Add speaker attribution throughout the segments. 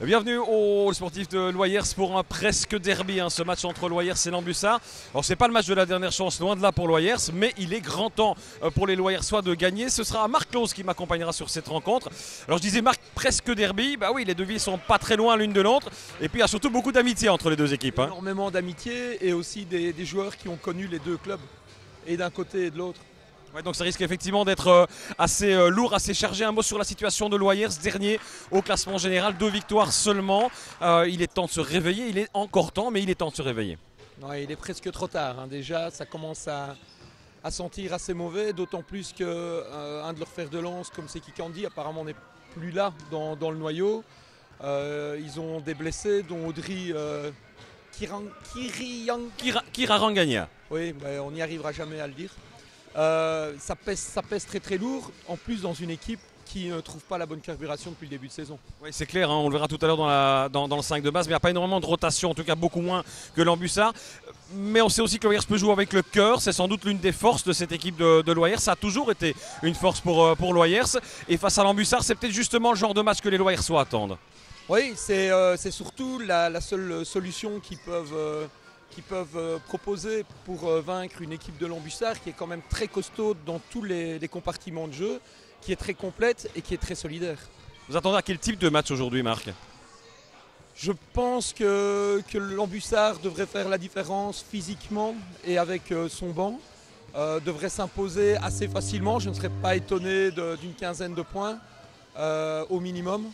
Speaker 1: Bienvenue aux sportifs de Loyers pour un presque derby, ce match entre Loyers et Lambussart. Alors c'est pas le match de la dernière chance, loin de là pour Loyers, mais il est grand temps pour les Loyersois de gagner. Ce sera Marc Claus qui m'accompagnera sur cette rencontre. Alors je disais Marc, presque derby, bah oui, les deux villes sont pas très loin l'une de l'autre, et puis il y a surtout beaucoup d'amitié entre les deux équipes.
Speaker 2: Énormément d'amitié et aussi des joueurs qui ont connu les deux clubs, et d'un côté et de l'autre.
Speaker 1: Ouais, donc ça risque effectivement d'être assez lourd, assez chargé. Un mot sur la situation de Loyers, dernier au classement général, 2 victoires seulement. Il est temps de se réveiller, il est encore temps, mais il est temps de se réveiller.
Speaker 2: Ouais, il est presque trop tard, déjà ça commence à sentir assez mauvais, d'autant plus qu'un de leurs fers de lance comme c'est Kikandi apparemment n'est plus là dans le noyau. Ils ont des blessés dont Audrey
Speaker 1: Kirarangania.
Speaker 2: Oui, on n'y arrivera jamais à le dire. Ça pèse très très lourd, en plus dans une équipe qui ne trouve pas la bonne carburation depuis le début de saison.
Speaker 1: Oui, c'est clair, on le verra tout à l'heure dans le 5 de base, mais il n'y a pas énormément de rotation, en tout cas beaucoup moins que Lambussart. Mais on sait aussi que Loyers peut jouer avec le cœur, c'est sans doute l'une des forces de cette équipe de Loyers. Ça a toujours été une force pour Loyers, et face à Lambussart, c'est peut-être justement le genre de match que les Loyersois attendent.
Speaker 2: Oui, c'est surtout la seule solution qu'ils peuvent proposer pour vaincre une équipe de Lambussart qui est quand même très costaud dans tous les compartiments de jeu, qui est très complète et qui est très solidaire.
Speaker 1: Vous attendez à quel type de match aujourd'hui, Marc ?
Speaker 2: Je pense que Lambussart devrait faire la différence physiquement et avec son banc, devrait s'imposer assez facilement. Je ne serais pas étonné d'une quinzaine de points au minimum.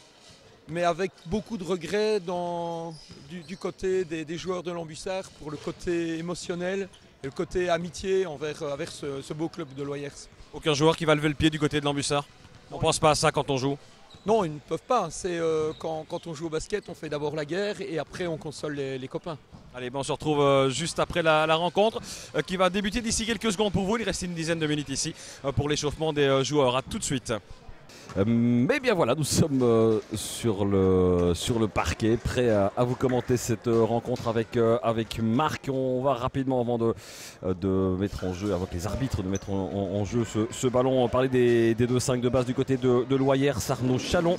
Speaker 2: Mais avec beaucoup de regrets du côté des joueurs de Lambussart pour le côté émotionnel et le côté amitié envers ce beau club de Loyers.
Speaker 1: Aucun joueur qui va lever le pied du côté de Lambussart ? On ne pense pas à ça quand on joue ?
Speaker 2: Non, ils ne peuvent pas. C'est quand on joue au basket, on fait d'abord la guerre et après on console les copains.
Speaker 1: Allez, on se retrouve juste après la rencontre qui va débuter d'ici quelques secondes pour vous. Il reste une dizaine de minutes ici pour l'échauffement des joueurs. A tout de suite. Mais bien voilà, nous sommes sur le parquet, prêts à vous commenter cette rencontre avec Marc. On va rapidement, avant de mettre en jeu, avec les arbitres, de mettre en jeu ce ballon, parler des 2-5 de base du côté de Loyers. Arnaud Chalon,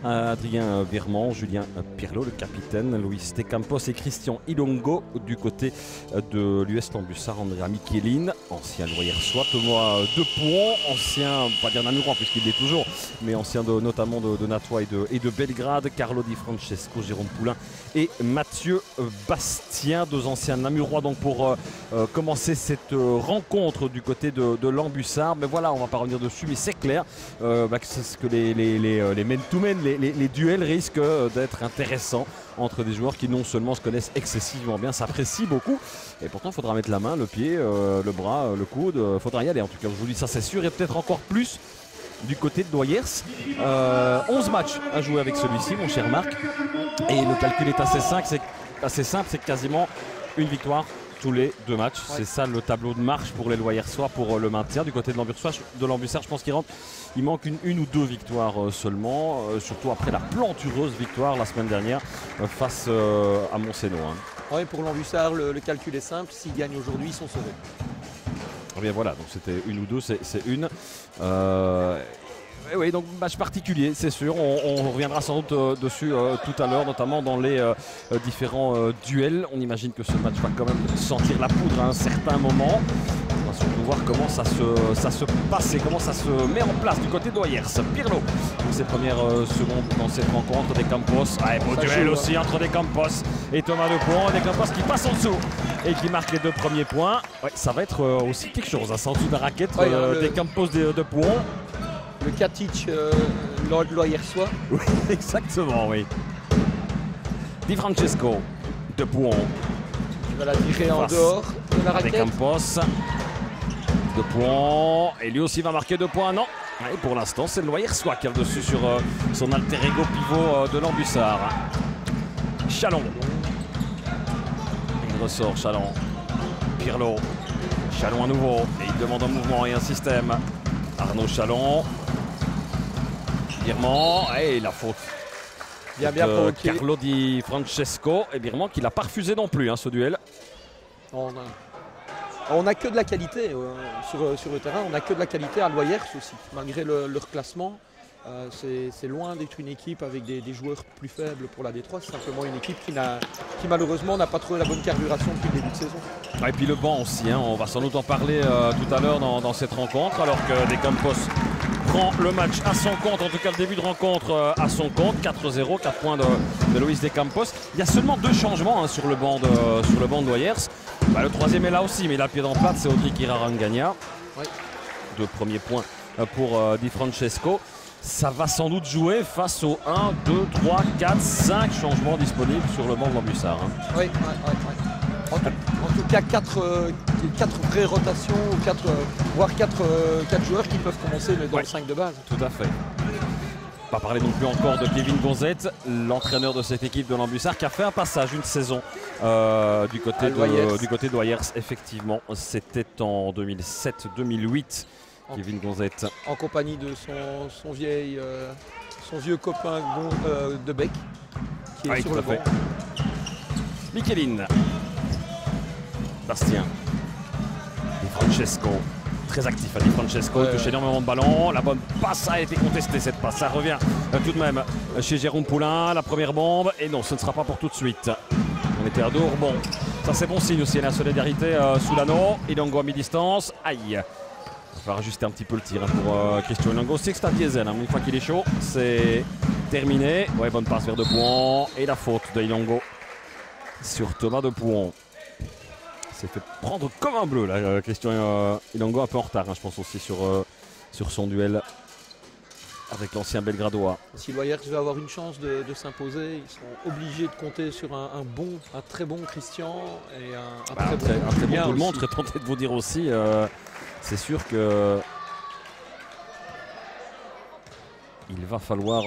Speaker 1: Adrien Virement, Julien Pirlo, le capitaine, Luis De Campos et Christian Ilongo du côté de l'US Lambussart. Andrea Michelin, ancien Loyersois, Thomas Depouan, ancien, pas dire namurois puisqu'il l'est toujours, mais ancien notamment de Natois et de Belgrade, Carlo Di Francesco, Jérôme Poulain et Mathieu Bastien, 2 anciens namurois donc pour commencer cette rencontre du côté de Lambussart. Mais voilà, on va pas revenir dessus, mais c'est clair que les men-to-men, les duels risquent d'être intéressants entre des joueurs qui non seulement se connaissent excessivement bien, s'apprécient beaucoup, et pourtant il faudra mettre la main, le pied, le bras, le coude, il faudra y aller en tout cas, je vous dis ça c'est sûr, et peut-être encore plus du côté de Loyers. 11 matchs à jouer avec celui-ci, mon cher Marc, et le calcul est assez simple, c'est quasiment une victoire tous les 2 matchs. Ouais. C'est ça le tableau de marche pour les Loyersois pour le maintien. Du côté de Lambussart, je pense il manque une ou 2 victoires seulement, surtout après la plantureuse victoire la semaine dernière face à Montseno.
Speaker 2: Oui, pour Lambussart, le calcul est simple, s'ils gagnent aujourd'hui, ils sont sauvés.
Speaker 1: Et bien voilà, donc c'était une ou 2, c'est une. Oui, donc match particulier, c'est sûr. On reviendra sans doute dessus tout à l'heure, notamment dans les différents duels. On imagine que ce match va quand même sentir la poudre à un certain moment. On va surtout voir comment ça se passe et comment ça se met en place du côté de Loyers. Pirlo pour ses premières secondes dans cette rencontre. De Campos, beau duel aussi entre De Campos et Thomas Depouan. De Campos qui passe en dessous et qui marque les 2 premiers points. Ouais, ça va être aussi quelque chose, ça en dessous de la raquette. De Campos de Depouan.
Speaker 2: Le Katic Loyersois.
Speaker 1: Oui, exactement, oui. Di Francesco, Depouan.
Speaker 2: Il va la tirer en dehors de la raquette.
Speaker 1: De Campos, Depouan. Et lui aussi va marquer 2 points. Non. Et pour l'instant, c'est le Loyersois qui a le dessus sur son alter ego pivot de Lambussart. Chalon. Il ressort, Chalon. Pirlo. Chalon à nouveau. Et il demande un mouvement et un système. Arnaud Chalon. Virement, et la faute.
Speaker 2: Bien provoqué.
Speaker 1: Carlo Di Francesco, et Virement qui l'a pas refusé non plus ce duel.
Speaker 2: On n'a que de la qualité sur le terrain, on n'a que de la qualité à Loyers aussi, malgré leur classement. C'est loin d'être une équipe avec des joueurs plus faibles pour la D3. C'est simplement une équipe qui malheureusement n'a pas trouvé la bonne carburation depuis le début de saison.
Speaker 1: Et puis le banc aussi, hein, on va sans doute en parler tout à l'heure dans cette rencontre, alors que De Campos prend le match à son compte, en tout cas le début de rencontre à son compte. 4-0, 4 points de Luis De Campos. Il y a seulement 2 changements sur le banc de Doyers. Le troisième est là aussi, mais il a le pied dans le plat, c'est Audric Irarangania.
Speaker 2: Ouais.
Speaker 1: 2 premiers points pour Di Francesco. Ça va sans doute jouer face aux 1, 2, 3, 4, 5 changements disponibles sur le banc de l'Ambusart. Hein.
Speaker 2: Oui. En tout cas, 4 vraies rotations, voire 4 joueurs qui peuvent commencer dans le 5 de base.
Speaker 1: Tout à fait. Pas parler non plus encore de Kevin Gonzette, l'entraîneur de cette équipe de l'Ambusart, qui a fait un passage, une saison du côté de Doyers. Effectivement, c'était en 2007-2008. Kevin Gonzette.
Speaker 2: En compagnie de son vieux copain de Bec, qui est sur le banc.
Speaker 1: Michelin. Bastien. Di Francesco. Très actif, Di Francesco. Il touche énormément de ballons. La bonne passe a été contestée, cette passe. Ça revient tout de même chez Jérôme Poulain. La première bombe. Et non, ce ne sera pas pour tout de suite. On était à dos. Bon, ça c'est bon signe aussi. La solidarité sous l'anneau. Ilongo à mi-distance. Aïe. Il va rajuster un petit peu le tir pour Christian Ilongo. C'est que c'est un diesel. Une fois qu'il est chaud, c'est terminé. Ouais, bonne passe vers Depuon. Et la faute de Ilongo sur Thomas Depuon. S'est fait prendre comme un bleu là, Christian Ilongo, un peu en retard, hein, je pense aussi sur son duel avec l'ancien Belgradois.
Speaker 2: Si Loyers veut avoir une chance de s'imposer, ils sont obligés de compter sur un très bon Christian et un très bon
Speaker 1: tout le monde. Je serais tenté de vous dire aussi, c'est sûr que il va falloir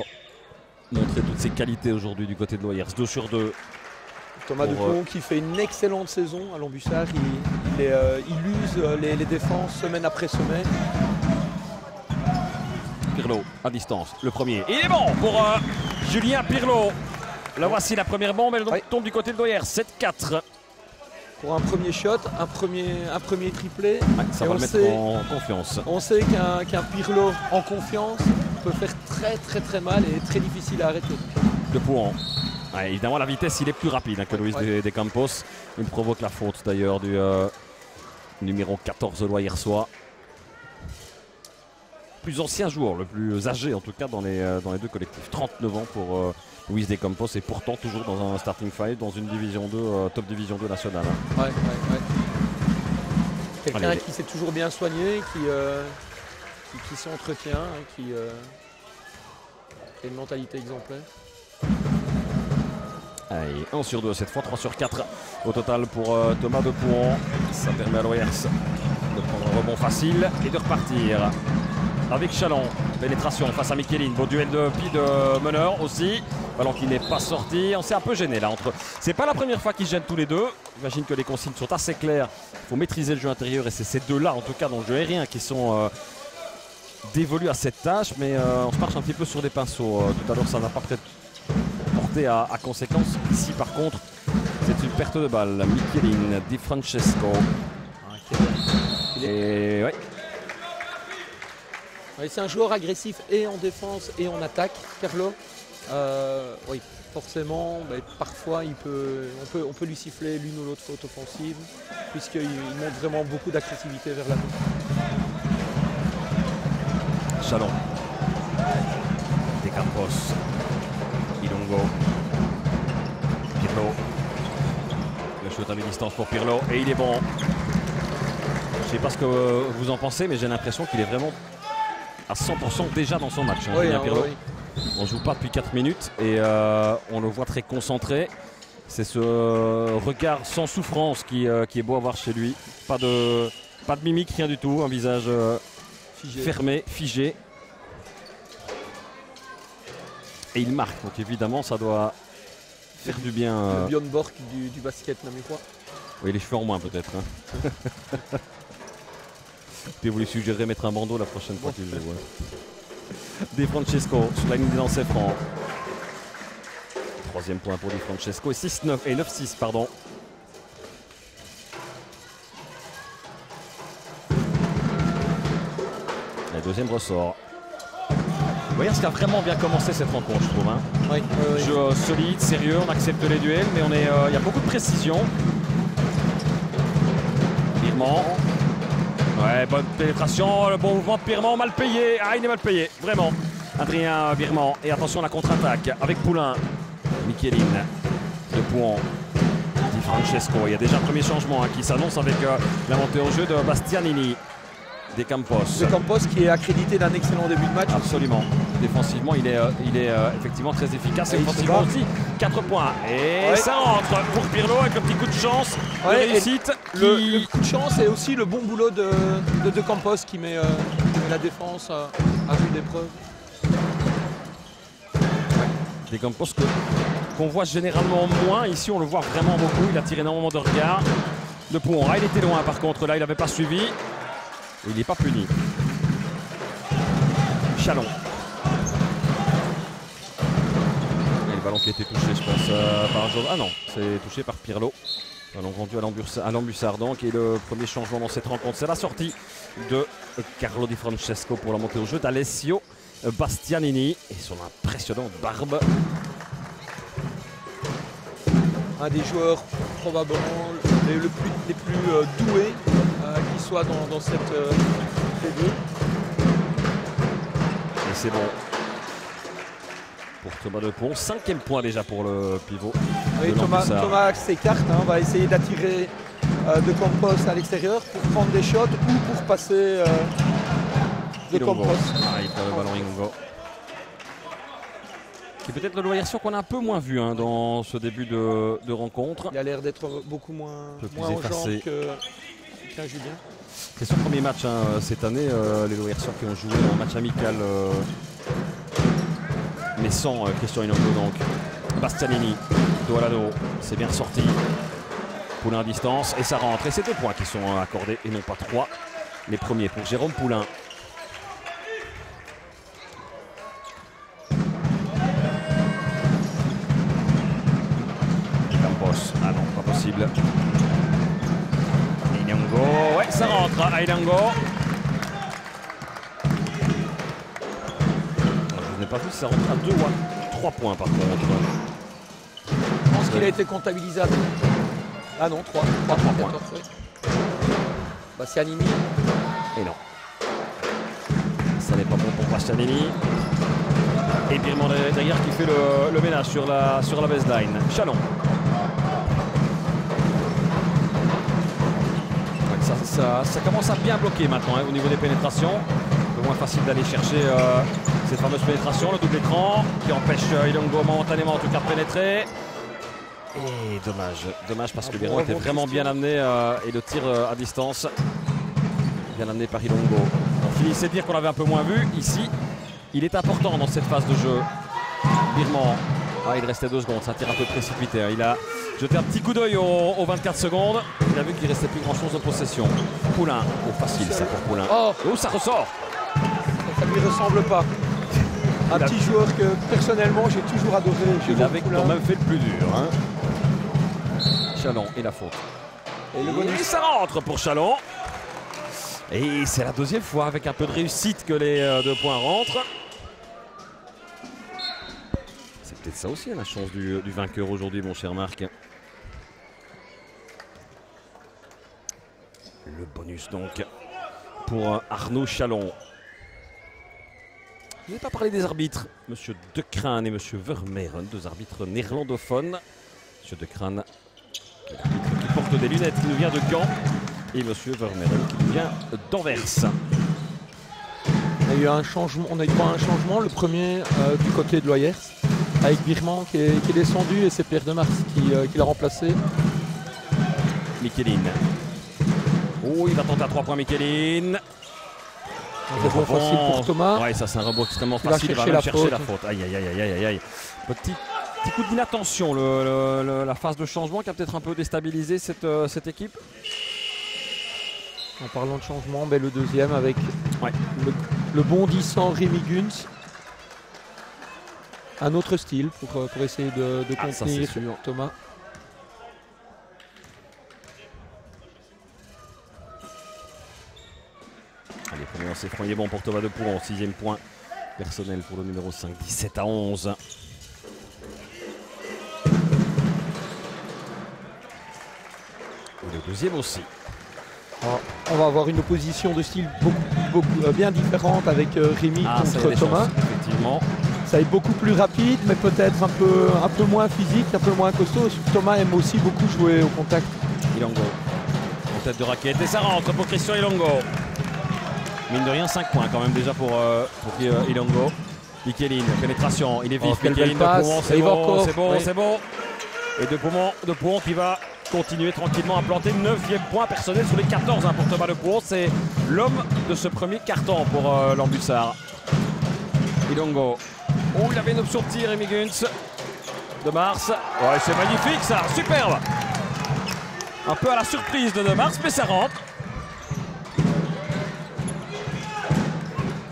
Speaker 1: montrer toutes ses qualités aujourd'hui du côté de Loyers. 2 sur 2.
Speaker 2: Thomas Depuon qui fait une excellente saison à l'Ambusart. Il use les défenses semaine après semaine.
Speaker 1: Pirlo à distance, le premier. Il est bon pour Julien Pirlo. Là voici la première bombe, elle tombe du côté de Doyers. 7-4.
Speaker 2: Pour un premier shot, un premier triplé.
Speaker 1: Ça va le mettre en confiance.
Speaker 2: On sait qu'un Pirlo en confiance peut faire très très mal et très difficile à arrêter.
Speaker 1: Depuon. Ouais, évidemment, la vitesse, il est plus rapide que Luis De Campos. Il provoque la faute d'ailleurs du numéro 14 loyersois. Plus ancien joueur, le plus âgé en tout cas dans les 2 collectifs. 39 ans pour Luis De Campos et pourtant toujours dans un starting five, dans une division 2, top division 2 nationale.
Speaker 2: Ouais. Quelqu'un qui s'est toujours bien soigné, qui s'entretient, qui a une mentalité exemplaire.
Speaker 1: Allez, 1 sur 2 cette fois, 3 sur 4 au total pour Thomas Depuon. Ça permet à Loyers de prendre un rebond facile et de repartir. Avec Chalon, pénétration face à Michelin, beau duel de pied de meneur aussi. Ballon qui n'est pas sorti, on s'est un peu gêné là entre. C'est pas la première fois qu'ils gênent tous les deux. J'imagine que les consignes sont assez claires. Il faut maîtriser le jeu intérieur et c'est ces deux-là, en tout cas dans le jeu aérien, qui sont dévolus à cette tâche. Mais on se marche un petit peu sur des pinceaux. Tout à l'heure, ça n'a pas peut-être porté à conséquence. Ici, par contre, c'est une perte de balle. Michelin, Di Francesco. Et ouais.
Speaker 2: Oui, c'est un joueur agressif et en défense et en attaque, Pirlo. Oui, forcément, parfois on peut lui siffler l'une ou l'autre faute offensive, puisqu'il montre vraiment beaucoup d'agressivité vers l'avant.
Speaker 1: Chalon. De Campos. Ilongo. Pirlo. Le shoot à mi-distance pour Pirlo et il est bon. Je ne sais pas ce que vous en pensez, mais j'ai l'impression qu'il est vraiment à 100% déjà dans son match. Julien Pirlo. On ne joue pas depuis 4 minutes et on le voit très concentré. C'est ce regard sans souffrance qui est beau à voir chez lui. Pas de mimique, rien du tout. Un visage fermé, figé. Et il marque. Donc évidemment, ça doit faire du bien.
Speaker 2: Le Björn Borg du basket namurois.
Speaker 1: Oui, les cheveux en moins peut-être. Et vous lui suggérez mettre un bandeau la prochaine fois qu'il joue. Di Francesco sur la ligne des lancers francs. Troisième point pour Di Francesco et 6-9 et 9-6 pardon. Le deuxième ressort. Loyers qui a vraiment bien commencé cette rencontre, je trouve. Hein.
Speaker 2: Oui,
Speaker 1: Jeu solide, sérieux, on accepte les duels, mais il y a beaucoup de précision. Birman. Ouais, bonne pénétration, le bon mouvement de Birman, mal payé. Ah, il est mal payé, vraiment. Adrien Birman. Et attention à la contre-attaque avec Poulain. Michelin. De Pouan. Di Francesco. Il y a déjà un premier changement qui s'annonce avec la montée au jeu de Bastianini. De Campos.
Speaker 2: De Campos qui est accrédité d'un excellent début de match.
Speaker 1: Absolument. Défensivement, il est effectivement très efficace. Et offensivement aussi, 4 points. Et ça rentre pour Pirlo avec un petit coup de chance. De réussite.
Speaker 2: Le coup de chance et aussi le bon boulot de Campos qui met la défense à rude épreuve.
Speaker 1: De Campos qu'on voit généralement moins. Ici, on le voit vraiment beaucoup. Il attire énormément de regards. De Pouan. Il était loin par contre. Là, il n'avait pas suivi. Et il n'est pas puni. Chalon. Et le ballon qui a été touché, je pense, par Joe. Ah non, c'est touché par Pirlo. Ballon rendu à l'Ambussardan, qui est le premier changement dans cette rencontre. C'est la sortie de Carlo Di Francesco pour la montée au jeu d'Alessio Bastianini et son impressionnante barbe.
Speaker 2: Un des joueurs probablement les plus doués qui soit dans cette T2.
Speaker 1: Et c'est bon pour Thomas Depont. 5e point déjà pour le pivot.
Speaker 2: Oui, Thomas s'écarte, va essayer d'attirer De Campos à l'extérieur pour prendre des shots ou pour passer De Campos.
Speaker 1: Ah, il prend le ballon Ingo. Qui est peut-être le Loyers qu'on a un peu moins vu dans ce début de rencontre.
Speaker 2: Il a l'air d'être beaucoup moins aux jambes qu'un Julien.
Speaker 1: C'est son premier match cette année, les Loyers qui ont joué un match amical, mais sans Christian Inongo donc. Bastianini, Doalado, c'est bien sorti. Poulain à distance et ça rentre. Et c'est 2 points qui sont accordés et non pas 3. Les premiers pour Jérôme Poulain. Campos, ah non, pas possible. Inongo, ouais, ça rentre à Inongo. Je n'ai pas vu si ça rentre à 2 ou à 3 points par contre.
Speaker 2: Je pense qu'il a été comptabilisé à 2. Ah non, 3 points. Bastianini.
Speaker 1: Et non. Ça n'est pas bon pour Bastianini. Et Birman derrière qui fait le ménage sur la baseline. Chalon. Ça commence à bien bloquer maintenant au niveau des pénétrations. Un peu moins facile d'aller chercher cette fameuse pénétration. Le double écran qui empêche Ilongo momentanément en tout cas de pénétrer. Et dommage parce que Birman était vraiment bien amené et le tir à distance bien amené par Ilongo. On finissait de dire qu'on l'avait un peu moins vu. Ici, il est important dans cette phase de jeu. Birman, il restait 2 secondes, c'est un tir un peu précipité. Il a jeté un petit coup d'œil aux 24 secondes. Il a vu qu'il restait plus grand chose de possession. Poulain, facile ça pour Poulain. Oh, ça ressort.
Speaker 2: Ça ne lui ressemble pas. Un petit joueur que personnellement j'ai toujours adoré.
Speaker 1: Il avait quand même fait le plus dur. Chalon et la faute. Et ça rentre pour Chalon. Et c'est la 2e fois avec un peu de réussite que les 2 points rentrent. C'est peut-être ça aussi la chance du vainqueur aujourd'hui, mon cher Marc. Le bonus donc pour Arnaud Chalon. Je n'ai pas parlé des arbitres, Monsieur De Craan et Monsieur Vermeeren, 2 arbitres néerlandophones. Monsieur De Craan, qui est l'arbitre qui porte des lunettes, qui nous vient de Gand, et Monsieur Vermeeren qui nous vient d'Anvers.
Speaker 2: On a eu un changement, le premier du côté de Loyers, avec Birman qui est descendu et c'est Pierre Demars qui l'a remplacé.
Speaker 1: Michelin. Oh, il va tenter à 3 points Michelin.
Speaker 2: Un rebond facile pour Thomas.
Speaker 1: Ouais, ça c'est un rebond extrêmement facile. Il va même chercher la faute. Aïe, aïe, aïe, aïe, aïe. Petit coup d'inattention, la phase de changement qui a peut-être un peu déstabilisé cette équipe.
Speaker 2: En parlant de changement, le 2e avec le bondissant Rémi Guns. Un autre style pour essayer de contenir Thomas.
Speaker 1: Allez, premier lancer franc, il est bon pour Thomas Depont, 6e point personnel pour le numéro 5, 17-11. Le deuxième aussi.
Speaker 2: Alors, on va avoir une opposition de style bien différente avec Rémi contre Thomas.
Speaker 1: Chances, effectivement.
Speaker 2: Ça va être beaucoup plus rapide, mais peut-être un peu moins physique, un peu moins costaud. Thomas aime aussi beaucoup jouer au contact.
Speaker 1: Ilongo en tête de raquette et ça rentre pour Christian Ilongo. Mine de rien, 5 points quand même déjà pour Ilongo. Mikeline, pénétration, il est vif. Mikeline, c'est bon, c'est bon, c'est bon. Et de Pouhon qui va continuer tranquillement à planter 9e point personnel sur les 14 pour Thomas de Pouhon. C'est l'homme de ce premier carton pour l'Ambussard. Ilongo. Oh, il avait une option de tir, Rémi Gunz. De Mars. Ouais, c'est magnifique ça, superbe. Un peu à la surprise de Mars, mais ça rentre.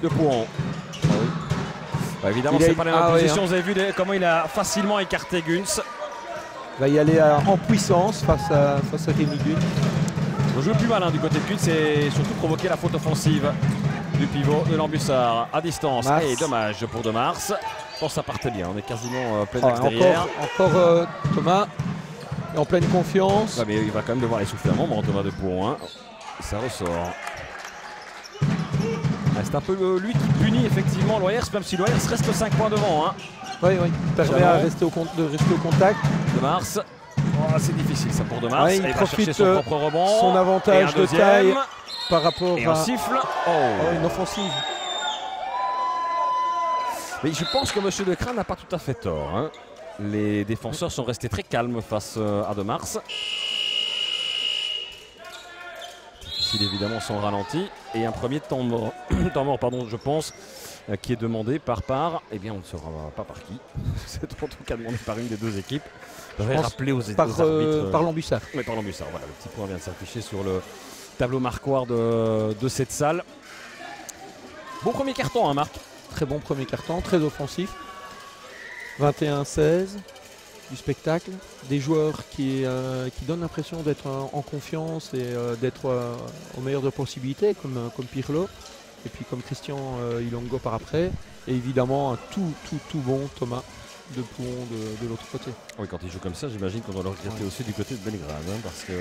Speaker 1: De Pouhon. Ah oui. Bah, évidemment, c'est pas la même position. Vous avez vu comment il a facilement écarté Gunz.
Speaker 2: Il va y aller en puissance face à Rémi Gunz.
Speaker 1: Le jeu le plus malin du côté de Gunz, c'est surtout provoquer la faute offensive du pivot de l'Ambussard à distance. Mars. Et dommage pour De Mars. Bon, ça partait bien, on est quasiment plein extérieur.
Speaker 2: Encore Thomas est en pleine confiance.
Speaker 1: Ouais, mais il va quand même devoir les souffler un moment, Thomas de Pouhon. Hein. Ça ressort. C'est un peu lui qui punit effectivement Loyers, même si Loyers reste 5 points devant. Hein.
Speaker 2: Oui, permet de rester au contact.
Speaker 1: De Mars. Oh, c'est difficile ça pour De Mars.
Speaker 2: Ouais,
Speaker 1: il va chercher son propre rebond.
Speaker 2: Son avantage de taille par rapport
Speaker 1: à un siffle.
Speaker 2: Une offensive.
Speaker 1: Mais je pense que M. Decrin n'a pas tout à fait tort. Hein. Les défenseurs sont restés très calmes face à De Mars. Difficile évidemment son ralenti. Et un premier temps mort, je pense, qui est demandé par. Eh bien, on ne saura pas par qui. C'est en tout cas demandé par une des deux équipes. Je vais rappeler aux arbitres.
Speaker 2: Par l'Ambussard.
Speaker 1: Oui, par l'Ambussard. Voilà, le petit point vient de s'afficher sur le tableau marquoir de cette salle. Bon premier carton, hein, Marc.
Speaker 2: Très bon premier carton, très offensif. 21-16 du spectacle. Des joueurs qui donnent l'impression d'être en confiance et d'être au meilleur de possibilités, comme Pirlo. Et puis comme Christian Ilongo par après. Et évidemment, un tout bon Thomas de Pouhon de l'autre côté.
Speaker 1: Oui, quand il joue comme ça, j'imagine qu'on doit le regretter aussi du côté de Belgrade. Hein, parce que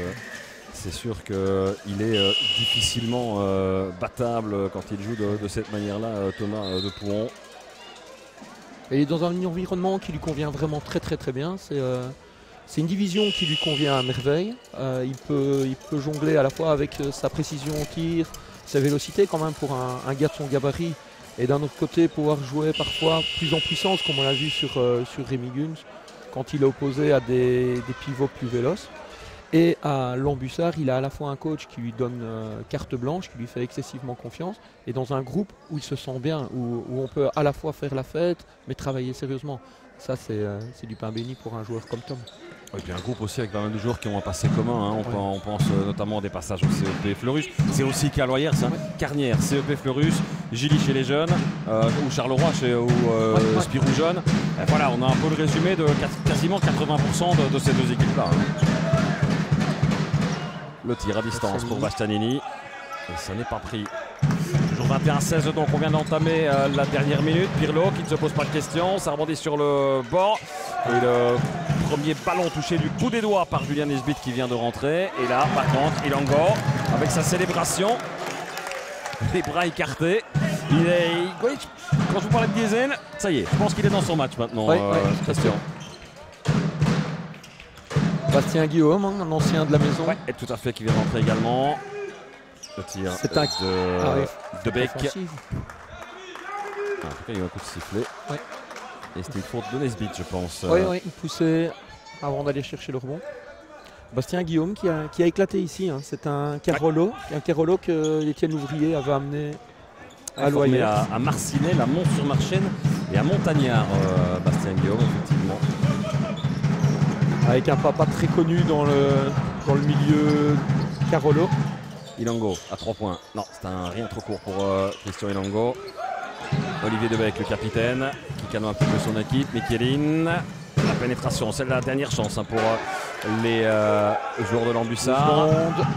Speaker 1: c'est sûr qu'il est difficilement battable quand il joue de cette manière-là, Thomas de Pouhon.
Speaker 2: Il est dans un environnement qui lui convient vraiment très bien. C'est une division qui lui convient à merveille. Il peut jongler à la fois avec sa précision au tir, sa vélocité quand même pour un gars de son gabarit. Et d'un autre côté, pouvoir jouer parfois plus en puissance, comme on l'a vu sur Rémi Gunz, quand il est opposé à des pivots plus véloces. Et à l'Ambussard, il a à la fois un coach qui lui donne carte blanche, qui lui fait excessivement confiance, et dans un groupe où il se sent bien, où on peut à la fois faire la fête, mais travailler sérieusement. Ça, c'est du pain béni pour un joueur comme Tom.
Speaker 1: Et puis un groupe aussi avec pas mal de joueurs qui ont un passé commun. Hein. On pense notamment à des passages au CEP Fleurus. C'est aussi qu'à Loyers, hein. Carnière, CEP Fleurus, Gilly chez les jeunes, ou Charleroi Spirou Jeune. Voilà, on a un peu le résumé de quasiment 80% de ces deux équipes-là. Hein. Le tir à distance pour Bastianini. Et ça n'est pas pris. Toujours 21-16, donc on vient d'entamer la dernière minute. Pirlo qui ne se pose pas de questions. Ça rebondit sur le bord. Et le premier ballon touché du bout des doigts par Julien Nisbet qui vient de rentrer. Et là, par contre, Ilongo avec sa célébration. Les bras écartés. Quand je vous parlais de Diesel, ça y est, je pense qu'il est dans son match maintenant, Christian.
Speaker 2: Bastien Guillaume, un ancien de la maison.
Speaker 1: Ouais, et tout à fait, qui vient d'entrer également. Le tir de Beck. En tout cas, il y a eu un coup de sifflet. Ouais. Et c'était une faute de Nesbitt, je pense.
Speaker 2: Oui, il poussait avant d'aller chercher le rebond. Bastien Guillaume qui a éclaté ici. Hein. C'est un Carolo que Étienne Louvrier avait amené à Loyers.
Speaker 1: À Marcinelle, à Mont-sur-Marchenne et à Montagnard, Bastien Guillaume, effectivement.
Speaker 2: Avec un papa très connu dans le milieu Carolo.
Speaker 1: Ilongo à 3 points. Non, c'est un rien trop court pour Christian Ilongo. Olivier Debec, le capitaine, qui calme un petit peu son équipe. Mikeline, la pénétration, c'est la dernière chance pour les joueurs de l'Ambussard.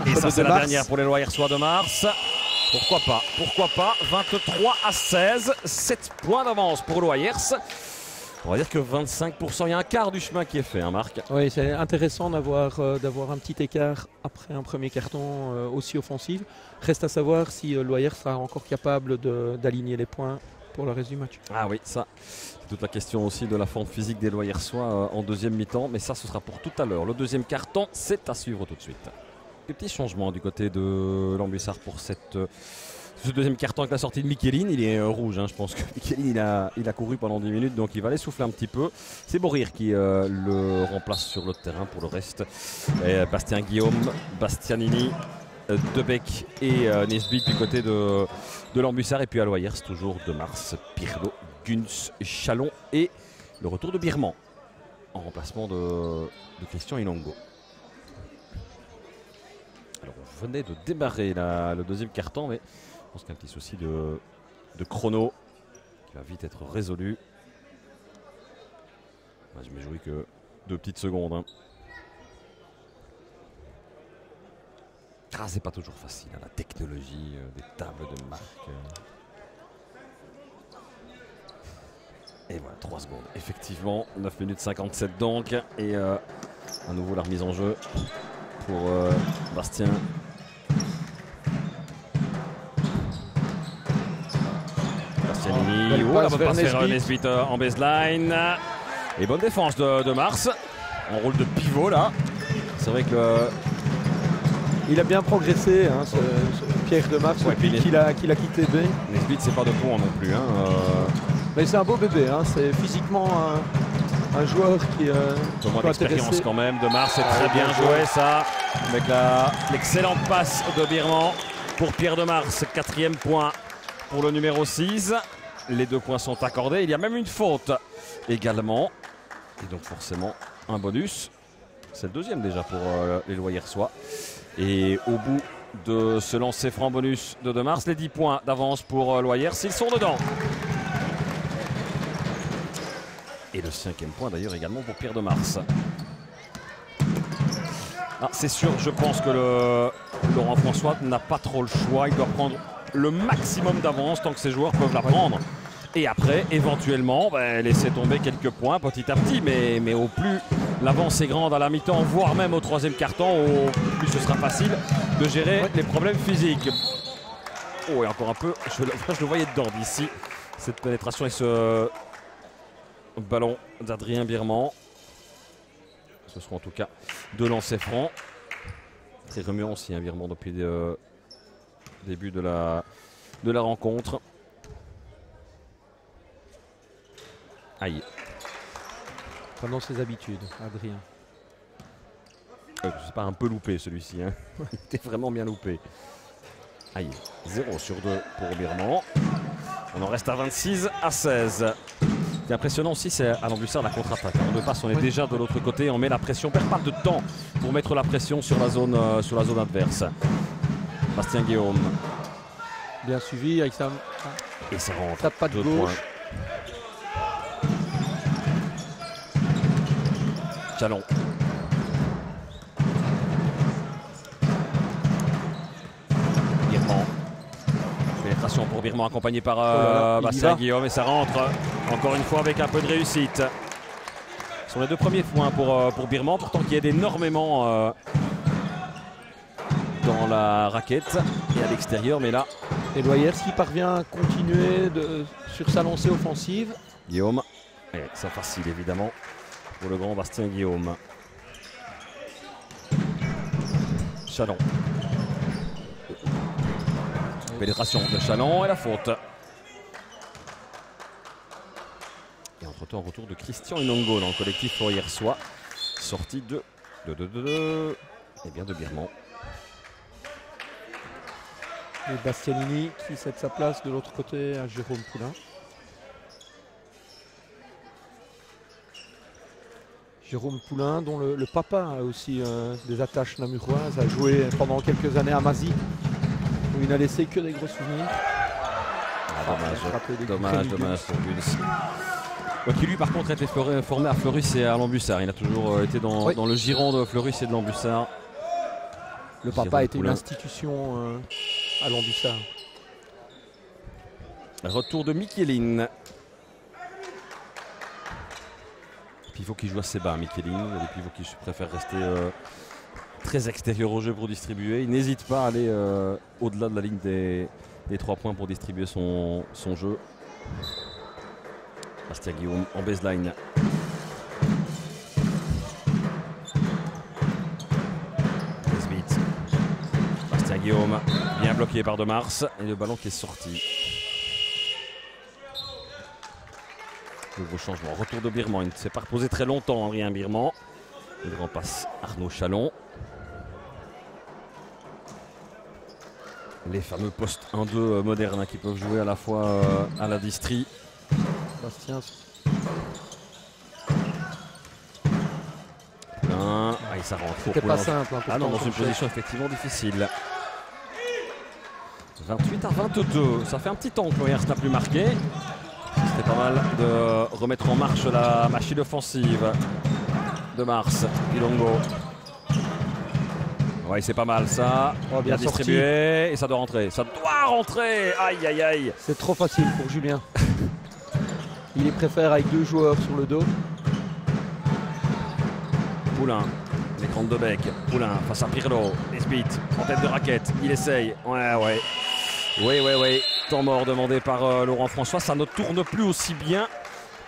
Speaker 1: Et ça, c'est la dernière pour les Loyersois de Mars. pourquoi pas. 23-16, 7 points d'avance pour l'Oyers. On va dire que 25%, il y a un quart du chemin qui est fait, hein, Marc.
Speaker 2: Oui, c'est intéressant d'avoir un petit écart après un premier carton aussi offensif. Reste à savoir si l'Oyers sera encore capable d'aligner les points pour le reste du match.
Speaker 1: Ah oui, ça, c'est toute la question aussi de la forme physique des Loyersois en deuxième mi-temps. Mais ça, ce sera pour tout à l'heure. Le deuxième carton, c'est à suivre tout de suite. Des petits changements du côté de l'Ambussard pour ce deuxième carton avec la sortie de Michelin. Il est rouge, hein. Je pense que Michelin il a couru pendant 10 minutes, donc il va aller souffler un petit peu. C'est Borir qui le remplace sur le terrain pour le reste. Et Bastien Guillaume, Bastianini, Debec et Nesbitt du côté de l'Ambussard. Et puis à l'Oyers, toujours de Mars, Pirlo, Guns, Chalon et le retour de Birman en remplacement de Christian Ilongo. Alors on venait de démarrer le deuxième carton, mais je pense qu'il y a un petit souci de chrono qui va vite être résolu. Je me jouis que 2 petites secondes. Hein. Ah, c'est pas toujours facile, hein, la technologie des tables de marque. Et voilà, 3 secondes. Effectivement, 9 minutes 57 donc. Et à nouveau la remise en jeu pour Bastien. Bastianini. La bonne passe vers Nesbitt en baseline. Et bonne défense de Mars. En rôle de pivot là. C'est vrai que.
Speaker 2: Il a bien progressé, hein, ce Pierre de Mars, depuis qu'il a quitté B.
Speaker 1: Nesbitt, c'est pas de pont non plus. Hein,
Speaker 2: Mais c'est un beau bébé, hein, c'est physiquement un joueur qui
Speaker 1: moins d'expérience quand même de Mars, c'est très bien joué ça. Avec l'excellente passe de Birman pour Pierre de Mars. 4e point pour le numéro 6. Les 2 points sont accordés. Il y a même une faute également. Et donc forcément un bonus. C'est le 2e déjà pour les Loyersois. Et au bout de ce lancer franc bonus de Mars, les 10 points d'avance pour Loyers, s'ils sont dedans. Et le 5e point d'ailleurs également pour Pierre de Mars. Ah, c'est sûr, je pense que Laurent François n'a pas trop le choix. Il doit prendre le maximum d'avance tant que ses joueurs peuvent la prendre. Et après, éventuellement, laisser tomber quelques points petit à petit. Mais au plus l'avance est grande à la mi-temps, voire même au 3e carton, au plus ce sera facile de gérer les problèmes physiques. Oh, et encore un peu, je le voyais dedans d'ici. Cette pénétration et ce ballon d'Adrien Birman. Ce seront en tout cas 2 lancers francs. Très remuant aussi, un Birman depuis le début de la rencontre. Aïe.
Speaker 2: Pas dans ses habitudes, Adrien.
Speaker 1: C'est pas un peu loupé celui-ci. Hein. Il était vraiment bien loupé. Aïe. 0 sur 2 pour Birman. On en reste à 26-16. Ce qui est impressionnant aussi, c'est à l'Ambussard la contre-attaque. On ne passe, on est déjà de l'autre côté, on met la pression, on perd pas de temps pour mettre la pression sur la zone adverse. Bastien Guillaume.
Speaker 2: Bien suivi avec sa.
Speaker 1: Et ça rentre.
Speaker 2: Tape pas de gauche.
Speaker 1: Chalon. Birman. Pénétration pour Birman accompagné par Bastien Guillaume et ça rentre encore une fois avec un peu de réussite. Ce sont les 2 premiers points pour Birman, pourtant qui aide énormément dans la raquette et à l'extérieur, mais là.
Speaker 2: Et Loyers qui parvient à continuer sur sa lancée offensive.
Speaker 1: Guillaume, et ça facile évidemment pour le grand Bastien Guillaume. Chalon. Pénétration de Chalon et la faute. Et entre-temps, retour de Christian Ilongo dans le collectif Loyersois. Sortie de Birman.
Speaker 2: Et Bastianini qui cède sa place de l'autre côté à Jérôme Poulain. Jérôme Poulain, dont le papa a aussi des attaches namuroises, a joué pendant quelques années à Mazy, où il n'a laissé que des gros souvenirs.
Speaker 1: Dommage pour Guns. Qui lui par contre a été formé à Fleurus et à l'Ambussard. Il a toujours été dans le giron de Fleurus et de l'Ambussard.
Speaker 2: Le papa a été une institution à l'Ambussard.
Speaker 1: Retour de Michelin. Pivot qui joue assez bas, Michelin. Il y a des pivots qui préfèrent rester très extérieurs au jeu pour distribuer. Il n'hésite pas à aller au-delà de la ligne des 3 points pour distribuer son jeu. Bastien Guillaume en baseline. Nesbitt. Bastien Guillaume bien bloqué par De Mars et le ballon qui est sorti. Nouveau changement, retour de Birman, il ne s'est pas reposé très longtemps, Adrien Birman. Il repasse Arnaud Chalon. Les fameux postes 1-2 modernes qui peuvent jouer à la fois à la distrie.
Speaker 3: Bastien.
Speaker 1: Et ça rentre.
Speaker 3: C'était pas simple.
Speaker 1: Dans une position effectivement difficile. 28-22, ça fait un petit temps que Loyers n'a plus marqué. C'était pas mal de remettre en marche la machine offensive de Mars. Ilongo. Ouais, c'est pas mal ça.
Speaker 3: Oh, bien
Speaker 1: distribué et ça doit rentrer. Ça doit rentrer. Aïe aïe aïe.
Speaker 3: C'est trop facile pour Julien. Il les préfère avec 2 joueurs sur le dos.
Speaker 1: Poulain, l'écran de Bec. Poulain face à Pirlo. Nesbitt en tête de raquette. Il essaye. Ouais. Oui. Temps mort demandé par Laurent François. Ça ne tourne plus aussi bien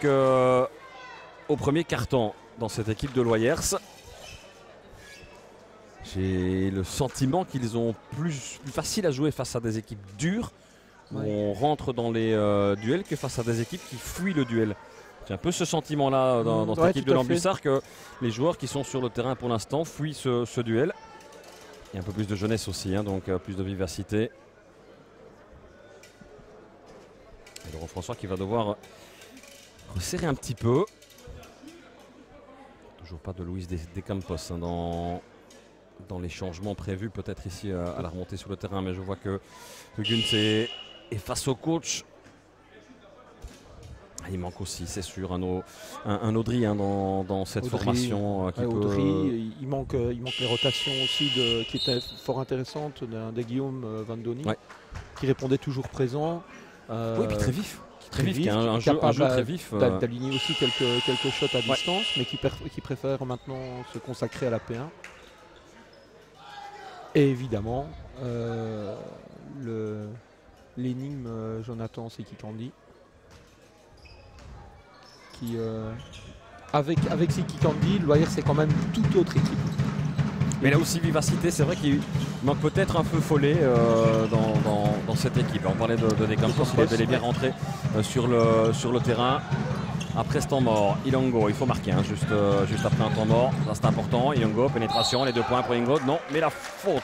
Speaker 1: qu'au premier quart-temps dans cette équipe de Loyers. J'ai le sentiment qu'ils ont plus facile à jouer face à des équipes dures. Où on rentre dans les duels que face à des équipes qui fuient le duel. J'ai un peu ce sentiment-là dans cette équipe de Lambussard que les joueurs qui sont sur le terrain pour l'instant fuient ce duel. Il y a un peu plus de jeunesse aussi, donc plus de vivacité. Et Laurent François qui va devoir resserrer un petit peu. Toujours pas de Luis De Campos dans les changements prévus peut-être ici à la remontée sur le terrain, mais je vois que Huguens est face au coach. Il manque aussi, c'est sûr, un Audry dans cette formation.
Speaker 3: Audry, il manque les rotations aussi qui étaient fort intéressantes d'un des Guillaume Vandoni, qui répondait toujours présent.
Speaker 1: Oui, puis très vif. Un jeu très vif.
Speaker 3: D'aligner aussi quelques shots à distance, mais qui préfère maintenant se consacrer à la P1. Et évidemment, l'énigme Jonathan Sekikandi. Qui, avec Sekikandi, Loyers c'est quand même une toute autre équipe.
Speaker 1: Mais là aussi vivacité, c'est vrai qu'il manque peut-être un feu follet dans cette équipe. On parlait de Campos, il est bel et bien rentré sur le terrain. Après ce temps mort, Ilongo, il faut marquer juste après un temps mort, ça c'est important. Ilongo, pénétration, les 2 points pour Ilongo. Non, mais la faute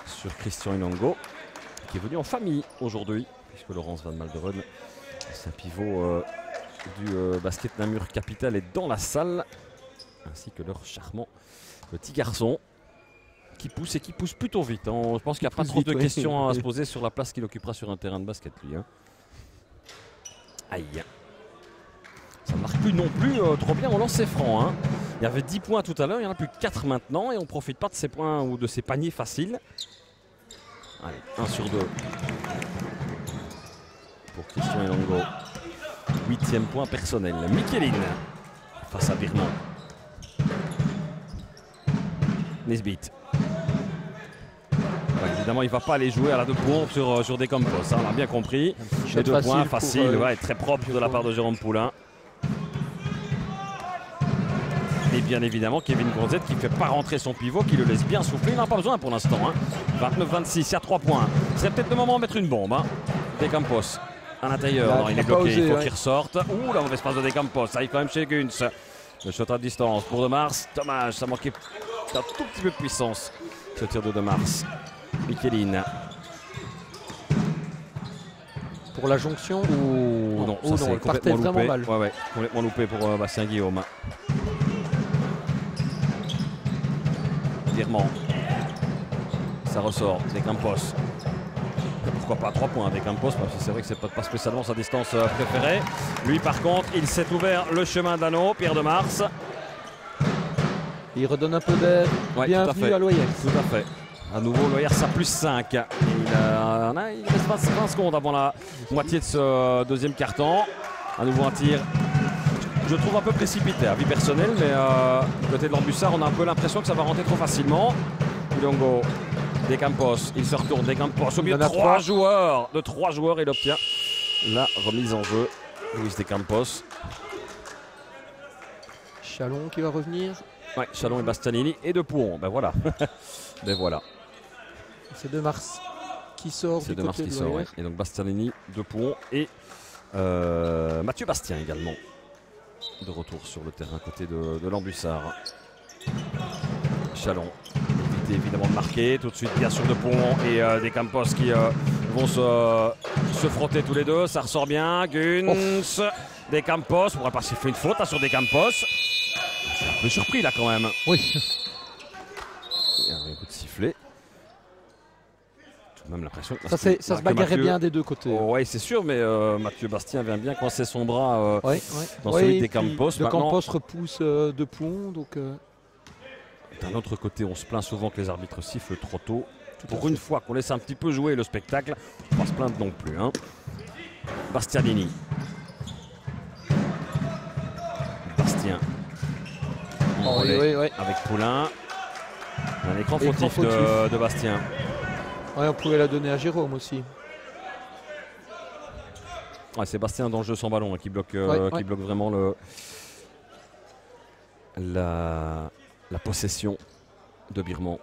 Speaker 1: sur Christian Ilongo, qui est venu en famille aujourd'hui, puisque Laurence Van Malderode, c'est un pivot du basket Namur Capital, est dans la salle, ainsi que leur charmant petit garçon qui pousse plutôt vite. Je pense qu'il n'y a pas trop de questions à se poser sur la place qu'il occupera sur un terrain de basket, lui. Aïe. Ça ne marque plus non plus trop bien au lancer franc. Il y avait 10 points tout à l'heure, il n'y en a plus que 4 maintenant et on ne profite pas de ces points ou de ces paniers faciles. Allez, 1 sur 2 pour Christian Ilongo. 8e point personnel. Michelin face à Birman. Nesbitt. Évidemment, il ne va pas aller jouer à la 2 points sur des Campos. On l'a bien compris. Les 2 points faciles, très propre de la part de Jérôme Poulain. Et bien évidemment, Kevin Gonzette qui ne fait pas rentrer son pivot, qui le laisse bien souffler. Il n'en a pas besoin pour l'instant. 29-26, il y a 3 points. C'est peut-être le moment de mettre une bombe. Des Campos. À l'intérieur, il est bloqué, il faut qu'il ressorte. Ouh, la mauvaise passe de De Campos, ça arrive quand même chez Huguens. Le shot à distance pour De Mars. Dommage, ça manquait d'un tout petit peu de puissance. Ce tir de Mars. Michelin.
Speaker 3: Pour la jonction
Speaker 1: ou non, ça c'est complètement loupé. Mal. Ouais, complètement loupé pour Bastien Guillaume. Virement. Ça ressort, De Campos. Pourquoi pas 3 points avec Campos, même si c'est vrai que c'est pas spécialement sa distance préférée. Lui par contre, il s'est ouvert le chemin d'anneau, Pierre De Mars.
Speaker 3: Il redonne un peu d'air. Bienvenue à Loyers.
Speaker 1: Tout à fait. À nouveau Loyers à +5. Il Il reste 20 secondes avant la moitié de ce deuxième quart-temps. À nouveau un tir, je trouve un peu précipité à vie personnelle, mais du côté de l'Ambussard, on a un peu l'impression que ça va rentrer trop facilement. Ilongo, De Campos, il se retourne, De Campos au milieu de 3 joueurs. De 3 joueurs, il obtient la remise en jeu. Luis De Campos.
Speaker 3: Chalon qui va revenir.
Speaker 1: Ouais, Chalon et Bastianini et De Pouhon. Ben voilà. Ben voilà.
Speaker 3: C'est De Mars qui sort.
Speaker 1: C'est De Mars qui sort, ouais. Et donc Bastianini, De Pouhon et Mathieu Bastien également. De retour sur le terrain à côté de l'Ambussard. Chalon. Évité évidemment de marquer. Tout de suite, bien sûr, De Pouhon et De Campos qui vont se frotter tous les deux. Ça ressort bien. Guns. De Campos. On pourrait pas s'il fait une faute là, sur De Campos. Je suis un peu surpris là quand même.
Speaker 3: Oui.
Speaker 1: Il y a un coup de sifflet. Tout de même l'impression que
Speaker 3: ça se bagarrait bien des deux côtés.
Speaker 1: Oh, oui, c'est sûr, mais Mathieu Bastien vient bien coincer son bras dans
Speaker 3: ouais,
Speaker 1: celui de Campos.
Speaker 3: De Campos repousse De Pouhon. Donc,
Speaker 1: d'un autre côté, on se plaint souvent que les arbitres sifflent trop tôt. Pour une fois qu'on laisse un petit peu jouer le spectacle, on ne va pas se plaindre non plus. Hein. Bastianini. Bastien.
Speaker 3: Oui.
Speaker 1: Avec Poulain. Un écran fautif de Bastien.
Speaker 3: Ouais, on pouvait la donner à Jérôme aussi.
Speaker 1: Ouais, c'est Bastien dans le jeu sans ballon qui bloque vraiment la possession de Birman.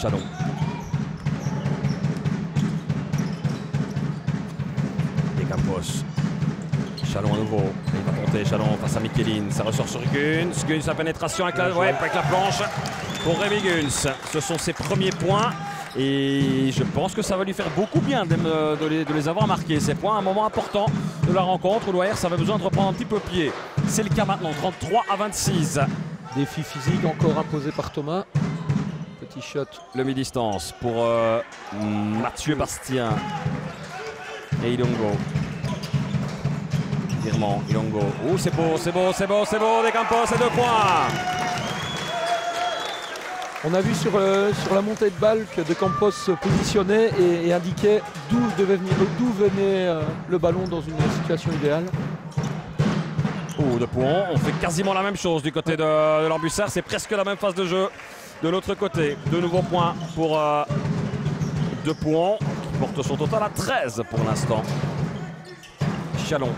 Speaker 1: Chalon. Et Campos. Chalon à nouveau. Il va monter Chalon face à Michelin. Ça ressort sur Guns. Guns, la pénétration avec la planche pour Rémi Guns. Ce sont ses premiers points. Et je pense que ça va lui faire beaucoup bien de les avoir marqués. Ces points, un moment important de la rencontre où l'OR avait besoin de reprendre un petit peu pied. C'est le cas maintenant, 33-26.
Speaker 3: Défi physique encore imposé par Thomas. Petit shot.
Speaker 1: Le mi-distance pour Mathieu Bastien et Ilongo. Birman, Ilongo. Oh, c'est beau, De Campos et 2 points.
Speaker 3: On a vu sur la montée de balle que De Campos se positionnait et indiquait d'où venait le ballon dans une situation idéale.
Speaker 1: Oh, De Pouhon, on fait quasiment la même chose du côté de l'Ambussard. C'est presque la même phase de jeu de l'autre côté. De nouveaux points pour De Pouhon qui porte son total à 13 pour l'instant. Chalon.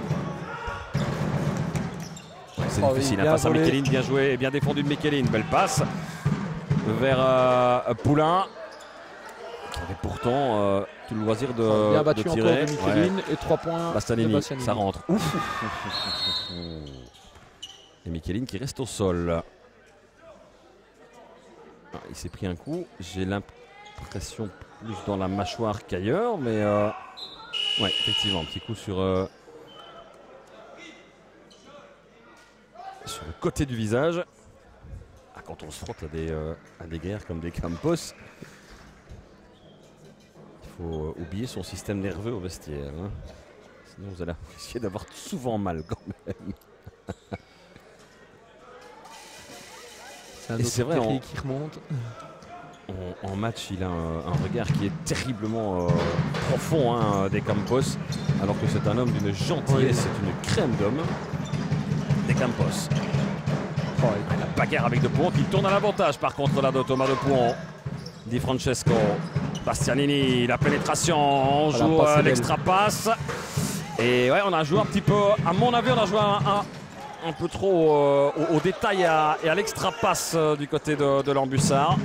Speaker 1: C'est difficile, passe à Michelin, bien joué et bien défendu de Michelin. Belle passe vers Poulain qui avait pourtant tout le loisir
Speaker 3: bien battu
Speaker 1: de tirer.
Speaker 3: Encore de Michelin et 3 points
Speaker 1: Bastianini,
Speaker 3: de Bastianini.
Speaker 1: ça rentre. Ouf. Et Michelin qui reste au sol. Il s'est pris un coup. J'ai l'impression plus dans la mâchoire qu'ailleurs, mais ouais, effectivement, un petit coup sur le côté du visage. Quand on se frotte à des guerres comme des Campos, il faut oublier son système nerveux au vestiaire. Hein. Sinon, vous allez essayer d'avoir souvent mal quand même.
Speaker 3: Et c'est vrai qui remonte.
Speaker 1: En match, il a un regard qui est terriblement profond, hein, des Campos, alors que c'est un homme d'une gentillesse, c'est une crème d'homme. Des Campos. La bagarre avec De Pouhon qui tourne à l'avantage par contre là de Thomas De Pouhon. Di Francesco. Bastianini, la pénétration, on joue l'extra passe. Et ouais, on a joué un petit peu, à mon avis, on a joué un peu trop au détail et à l'extra passe du côté de l'Ambussard.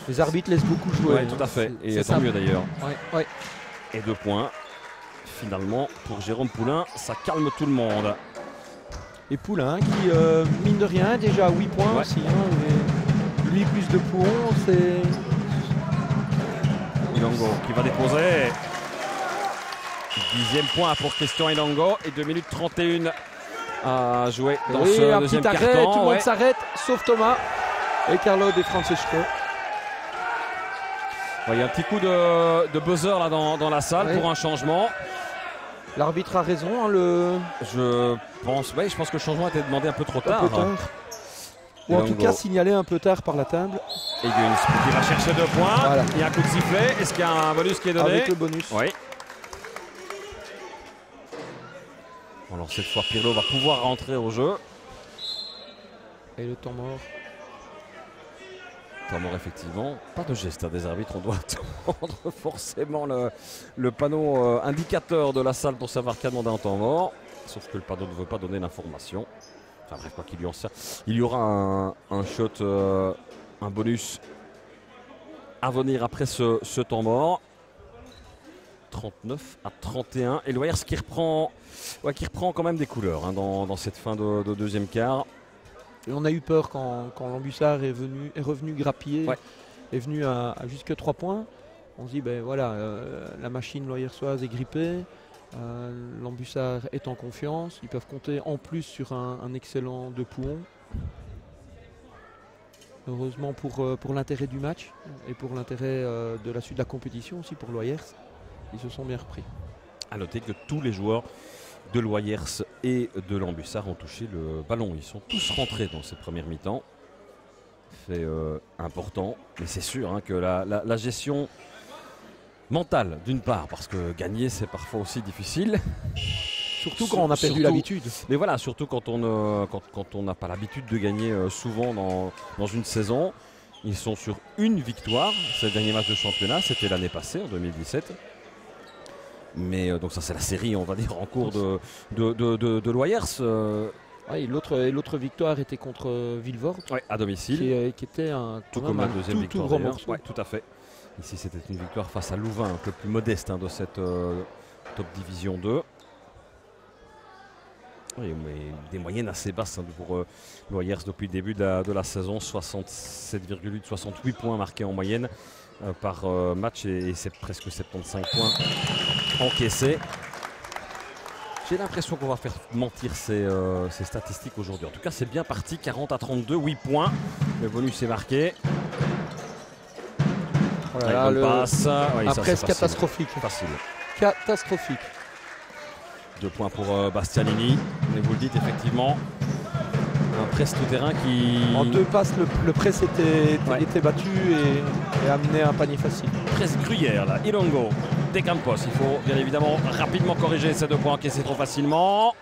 Speaker 3: Les arbitres laissent beaucoup jouer.
Speaker 1: Oui, tout à fait. Et tant mieux d'ailleurs.
Speaker 3: Ouais.
Speaker 1: Et 2 points. Finalement, pour Jérôme Poulain, ça calme tout le monde.
Speaker 3: Et Poulain qui, mine de rien, déjà à 8 points aussi. Hein, lui plus De Pouhon, c'est...
Speaker 1: Ilongo qui va déposer. 10e point pour Christian Ilongo. Et 2 minutes 31 à jouer dans ce deuxième
Speaker 3: arrêt,
Speaker 1: quart-temps.
Speaker 3: Tout le monde s'arrête, sauf Thomas et Carlo De Francesco.
Speaker 1: Il y a un petit coup de buzzer là dans la salle pour un changement.
Speaker 3: L'arbitre a raison.
Speaker 1: Je pense que le changement a été demandé un peu trop tard.
Speaker 3: Ou en tout cas signalé un peu tard par la table.
Speaker 1: Et Guns qui va chercher 2 points.
Speaker 3: Voilà.
Speaker 1: Il y a un coup de sifflet. Est-ce qu'il y a un bonus qui est donné?
Speaker 3: Avec le bonus.
Speaker 1: Oui. Alors cette fois, Pirlo va pouvoir rentrer au jeu.
Speaker 3: Et le temps mort.
Speaker 1: Temps mort, effectivement. Pas de geste des arbitres. On doit attendre forcément le panneau indicateur de la salle pour savoir qui a demandé un temps mort. Sauf que le panneau ne veut pas donner l'information. Enfin bref, quoi qu'il lui en sert. Il y aura un shot, un bonus à venir après ce temps mort. 39 à 31. Et le Warriors qui reprend quand même des couleurs hein, dans cette fin de deuxième quart.
Speaker 3: Et on a eu peur quand l'Ambussard est revenu grappiller, est venu à jusque 3 points. On se dit, ben voilà, la machine loyersoise est grippée, l'Ambussard est en confiance, ils peuvent compter en plus sur un excellent De Pouhon. Heureusement pour l'intérêt du match et pour l'intérêt de la suite de la compétition aussi pour Loyers, ils se sont bien repris.
Speaker 1: A noter que tous les joueurs de Loyers et de l'Ambussard ont touché le ballon. Ils sont tous rentrés dans cette première mi-temps. Fait important, mais c'est sûr hein, que la gestion mentale d'une part, parce que gagner c'est parfois aussi difficile.
Speaker 3: Surtout quand on a perdu l'habitude.
Speaker 1: Mais voilà, surtout quand on n'a pas l'habitude de gagner souvent dans une saison. Ils sont sur une victoire. C'est le dernier match de championnat, c'était l'année passée, en 2017. Mais donc ça c'est la série, on va dire, en cours de Loyers.
Speaker 3: Et l'autre victoire était contre Villevorde.
Speaker 1: À domicile.
Speaker 3: Qui était
Speaker 1: tout comme la deuxième victoire.
Speaker 3: Tout gros morceau.
Speaker 1: Tout à fait. Ici c'était une victoire face à Louvain, un peu plus modeste hein, de cette Top Division 2. Oui, mais des moyennes assez basses hein, pour Loyers depuis le début de la saison. 67,8, 68 points marqués en moyenne par match et c'est presque 75 points encaissés. J'ai l'impression qu'on va faire mentir ces statistiques aujourd'hui. En tout cas, c'est bien parti. 40 à 32, 8 points. Le bonus est marqué.
Speaker 3: Voilà,
Speaker 1: passe. Oui,
Speaker 3: un presse catastrophique.
Speaker 1: Facile.
Speaker 3: Catastrophique.
Speaker 1: 2 points pour Bastianini. Mais vous le dites effectivement. Un presse tout-terrain qui...
Speaker 3: En 2 passes, le presse était battu et amené un panier facile.
Speaker 1: Presse gruyère là. Ilongo. De Campos. Il faut bien évidemment rapidement corriger ces 2 points encaissés trop facilement.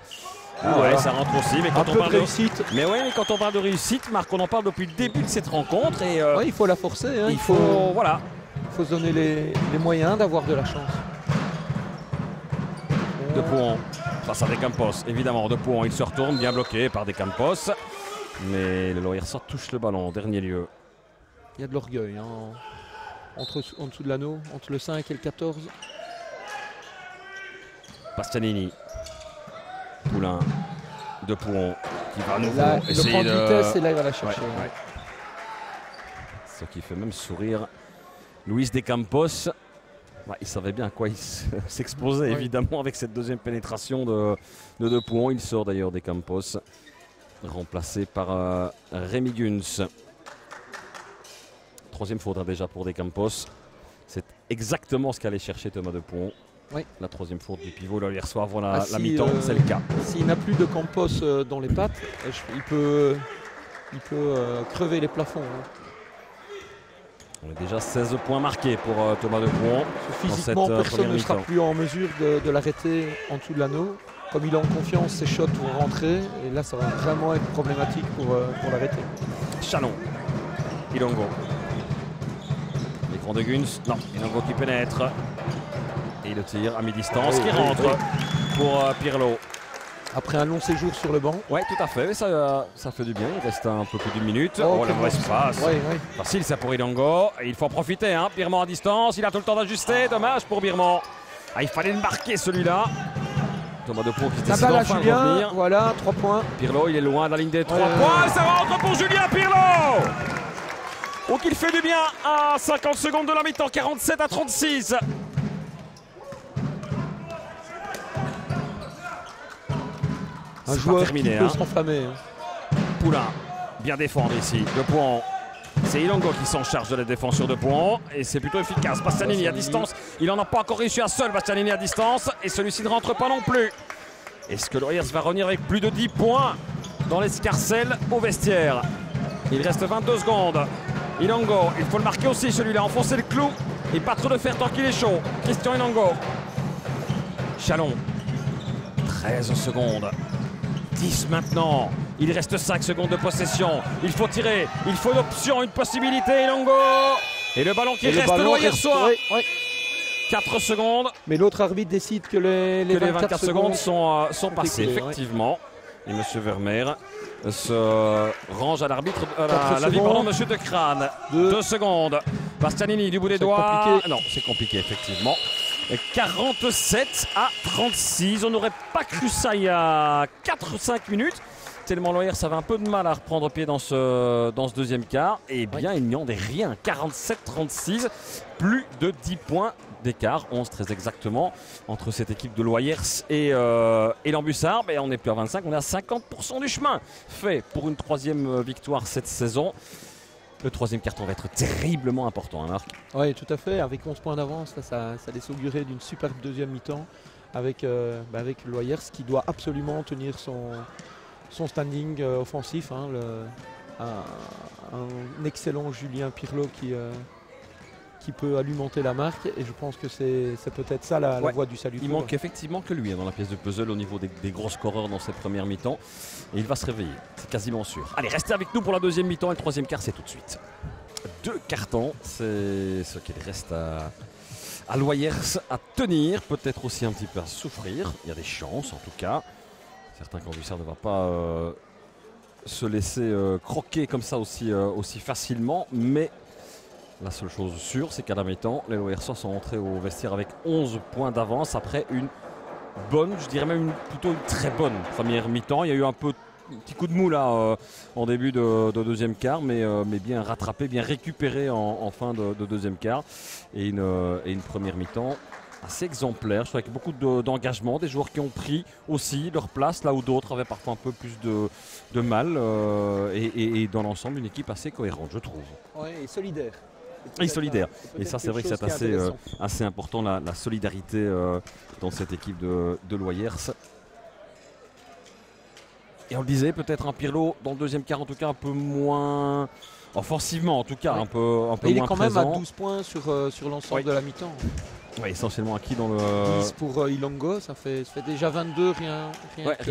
Speaker 1: Ça rentre aussi. Mais quand on parle de réussite. Mais quand on parle de réussite, Marc, on en parle depuis le début de cette rencontre. Et
Speaker 3: il faut la forcer. Hein,
Speaker 1: il faut
Speaker 3: se donner les moyens d'avoir de la chance.
Speaker 1: De Pouhon face à De Campos. Évidemment, De Pouhon, il se retourne, bien bloqué par De Campos. Mais le Loyers touche le ballon en dernier lieu.
Speaker 3: Il y a de l'orgueil hein, en dessous de l'anneau, entre le 5 et le 14.
Speaker 1: Bastianini. Poulain. De Pouhon qui va à nouveau essayer
Speaker 3: prend de vitesse et là il va la chercher.
Speaker 1: Ce qui fait même sourire Luis De Campos. Il savait bien à quoi il s'exposait évidemment avec cette deuxième pénétration de Pouhon. Il sort d'ailleurs De Campos, remplacé par Rémi Guns. Troisième faute déjà pour De Campos. C'est exactement ce qu'allait chercher Thomas De Pouhon. La troisième faute du pivot là, hier soir avant la mi-temps, c'est le cas.
Speaker 3: S'il n'a plus de Campos dans les pattes, il peut crever les plafonds. Hein.
Speaker 1: On est déjà 16 points marqués pour Thomas De Pouhon.
Speaker 3: Physiquement, personne ne sera plus en mesure de l'arrêter en dessous de l'anneau. Comme il est en confiance, ses shots vont rentrer. Et là, ça va vraiment être problématique pour l'arrêter.
Speaker 1: Chalon. Ilongo. L'écran de Guns. Non, Ilongo qui pénètre. Et le tir à mi-distance qui rentre pour Pirlo.
Speaker 3: Après un long séjour sur le banc.
Speaker 1: Oui, tout à fait. Ça fait du bien. Il reste un peu plus d'une minute. La mauvaise passe. Facile, ça pour Ilongo. Il faut en profiter. Hein. Birman à distance. Il a tout le temps d'ajuster. Dommage pour Birman. Il fallait le marquer celui-là. Thomas De Pouhon qui décide enfin de revenir.
Speaker 3: Voilà, 3 points.
Speaker 1: Pirlo, il est loin de la ligne des 3 points. Ça rentre pour Julien Pirlo. Donc il fait du bien à 50 secondes de la mi-temps. 47 à 36.
Speaker 3: Un joueur qui peut s'enflammer.
Speaker 1: Poulain, bien défendre ici. De Pouhon. C'est Ilongo qui s'en charge de la défense sur De Pouhon. Et c'est plutôt efficace. Bastianini à distance. Il n'en a pas encore réussi un seul. Bastianini à distance. Et celui-ci ne rentre pas non plus. Est-ce que Loyers va revenir avec plus de 10 points dans l'escarcelle au vestiaire? Il reste 22 secondes. Ilongo, il faut le marquer aussi celui-là, enfoncer le clou et pas trop de fer tant qu'il est chaud. Christian Ilongo. Chalon. 13 secondes. 10 maintenant. Il reste 5 secondes de possession. Il faut tirer. Il faut une option, une possibilité. Ilongo. Et le ballon qui reste loyersois. 4 secondes.
Speaker 3: Mais l'autre arbitre décide que les 24
Speaker 1: secondes sont passées, effectivement. Et M. Vermeer se range à l'arbitre, à l'avis, pardon, M. De Crane. 2 secondes. Bastianini du bout des doigts.
Speaker 3: Compliqué.
Speaker 1: Non, c'est compliqué, effectivement. 47 à 36. On n'aurait pas cru ça il y a 4-5 minutes. Tellement Loyers avait un peu de mal à reprendre pied dans ce deuxième quart. Et bien, il n'y en est rien. 47-36. Plus de 10 points d'écart, 11 très exactement, entre cette équipe de Loyers et l'Ambussard. Mais on n'est plus à 25, on est à 50% du chemin fait pour une 3e victoire cette saison. Le 3e carton va être terriblement important, hein, Marc.
Speaker 3: Oui, tout à fait. Avec 11 points d'avance, ça laisse augurer d'une superbe deuxième mi-temps avec Loyers qui doit absolument tenir son standing offensif. Hein, un excellent Julien Pirlo qui peut alimenter la marque, et je pense que c'est peut-être ça la voie du salut.
Speaker 1: Il manque effectivement que lui dans la pièce de puzzle au niveau des gros scoreurs dans cette première mi-temps, et il va se réveiller, c'est quasiment sûr. Allez, restez avec nous pour la deuxième mi-temps, et le 3e quart c'est tout de suite. 2 cartons, c'est ce qu'il reste à Loyers à tenir, peut-être aussi un petit peu à souffrir. Il y a des chances en tout cas. Certains qu'Ambussard ne va pas se laisser croquer comme ça aussi facilement, mais la seule chose sûre, c'est qu'à la mi-temps, les Loyersois sont entrés au vestiaire avec 11 points d'avance après une bonne, je dirais même plutôt une très bonne première mi-temps. Il y a eu un petit coup de mou là en début de deuxième quart, mais bien rattrapé, bien récupéré en fin de deuxième quart. Et une première mi-temps assez exemplaire, je trouve, avec beaucoup d'engagement, des joueurs qui ont pris aussi leur place là où d'autres avaient parfois un peu plus de mal, et dans l'ensemble une équipe assez cohérente, je trouve.
Speaker 3: Oui, et solidaire.
Speaker 1: Et solidaire. Et ça, c'est vrai que c'est assez important, la solidarité dans cette équipe de Loyers. Et on le disait, peut-être un Pirlo dans le deuxième quart, en tout cas un peu moins offensivement, en tout cas un peu moins présent.
Speaker 3: Il est quand même à 12 points sur l'ensemble de la mi-temps.
Speaker 1: Oui, essentiellement acquis dans le...
Speaker 3: 10 pour Ilongo, ça fait déjà 22, rien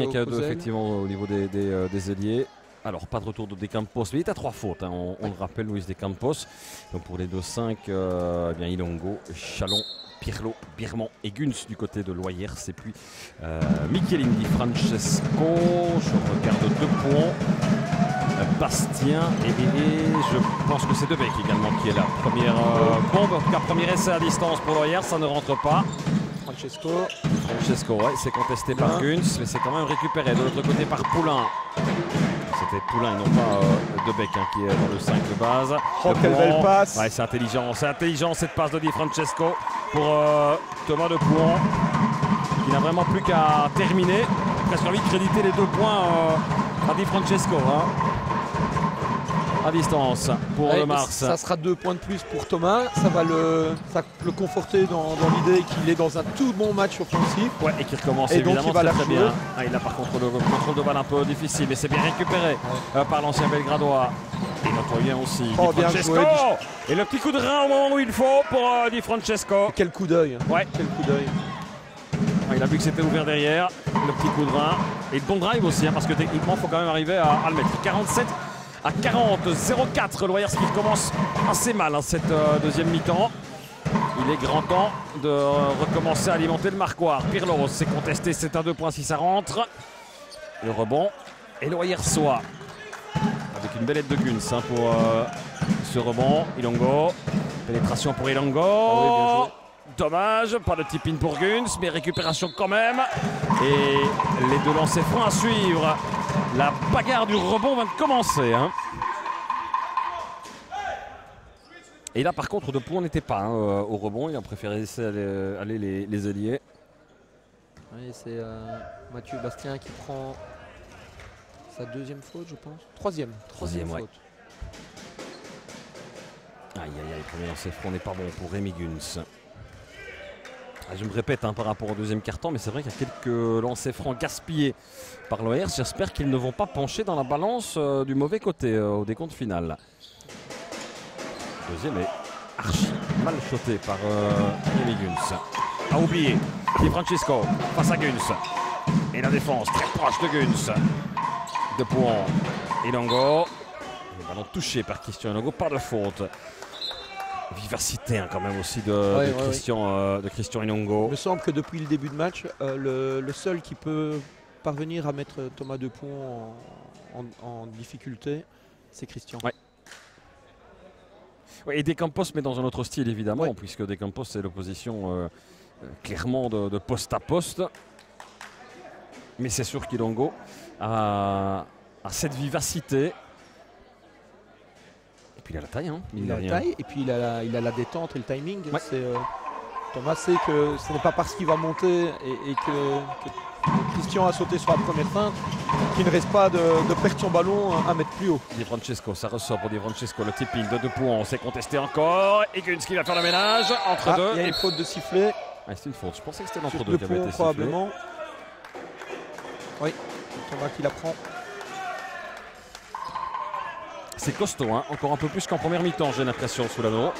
Speaker 1: qu'à 2 effectivement au niveau des ailiers. Alors, pas de retour de De Campos, mais il est à 3 fautes, hein, on le rappelle, Luis De Campos. Donc pour les 2-5, bien Ilongo, Chalon, Pirlo, Birman et Guns du côté de Loyers. Et puis Michelin Di Francesco, je regarde 2 points. Bastien et je pense que c'est Debec également qui est là. Première bombe, en tout cas premier essai à distance pour Loyers, ça ne rentre pas. Francesco, ouais, c'est contesté par Guns, mais c'est quand même récupéré de l'autre côté par Poulain. C'était Poulain et non pas Debec qui est dans le 5 de base.
Speaker 3: Oh, quelle belle passe!
Speaker 1: Ouais, c'est intelligent cette passe de Di Francesco pour Thomas de Pouan, qui n'a vraiment plus qu'à terminer. Presque envie de créditer les 2 points à Di Francesco. Hein. À distance pour le Mars.
Speaker 3: Ça sera 2 points de plus pour Thomas. Ça va le conforter dans l'idée qu'il est dans un tout bon match offensif.
Speaker 1: Ouais, et qu'il recommence
Speaker 3: et
Speaker 1: évidemment
Speaker 3: donc il va
Speaker 1: très bien. Ah, il a par contre le contrôle de balle un peu difficile, mais c'est bien récupéré par l'ancien Belgradois. Et notre bien aussi.
Speaker 3: Oh,
Speaker 1: Di Francesco.
Speaker 3: bien joué.
Speaker 1: Et le petit coup de rein au moment où il faut pour Di Francesco.
Speaker 3: Quel coup d'œil.
Speaker 1: Ouais.
Speaker 3: Quel coup d'œil.
Speaker 1: Il a vu que c'était ouvert derrière. Le petit coup de rein. Et le bon drive aussi, hein, parce que techniquement, il faut quand même arriver à le mettre. 47 à 40, 0-4, Loyers qui commence assez mal cette deuxième mi-temps. Il est grand temps de recommencer à alimenter le marquoir. Pirlo, c'est contesté, c'est un 2 points si ça rentre. Le rebond et Loyersois avec une belle aide de Guns hein, pour ce rebond. Ilongo, pénétration pour Ilongo.
Speaker 3: Ah oui, bien joué.
Speaker 1: Dommage, pas de tip-in pour Guns, mais récupération quand même. Et les 2 lancers francs à suivre. La bagarre du rebond va commencer. Hein. Et là, par contre, De Pouan n'était pas au rebond. Il a préféré laisser aller les ailiers.
Speaker 3: Oui, c'est Mathieu Bastien qui prend sa 2e faute, je pense. Troisième
Speaker 1: ouais.
Speaker 3: faute.
Speaker 1: Aïe, le premier lancer franc n'est pas bon pour Rémi Guns. Je me répète par rapport au deuxième quart-temps, mais c'est vrai qu'il y a quelques lancers francs gaspillés par l'OR. J'espère qu'ils ne vont pas pencher dans la balance du mauvais côté au décompte final. Deuxième est archi mal shoté par Rémi Guns. A oublié, Di Francesco face à Guns. Et la défense très proche de Guns. De Pouan. Ilongo. Le ballon touché par Christian Ilongo, pas de faute. Vivacité quand même aussi de Christian Ilongo.
Speaker 3: Il me semble que depuis le début de match, le seul qui peut parvenir à mettre Thomas Depont en difficulté, c'est Christian.
Speaker 1: Ouais. Ouais, et De Campos mais dans un autre style évidemment, puisque De Campos c'est l'opposition clairement de poste à poste. Mais c'est sûr qu'Ilongo a cette vivacité. Et puis il a la taille.
Speaker 3: Il a la taille et puis il a la détente et le timing. Ouais. Thomas sait que ce n'est pas parce qu'il va monter et que Christian a sauté sur la première feinte qu'il ne reste pas de perdre son ballon un mètre plus haut.
Speaker 1: Di Francesco, ça ressort pour Di Francesco. Le tipping de Depouan, on s'est contesté encore. Et Guns qui va faire le ménage entre deux.
Speaker 3: Il y a une faute de sifflet.
Speaker 1: C'est une faute. Je pensais que c'était l'entre deux qui avait été
Speaker 3: probablement. Oui, Thomas qui la prend.
Speaker 1: C'est costaud, encore un peu plus qu'en première mi-temps, j'ai l'impression, sous l'anneau.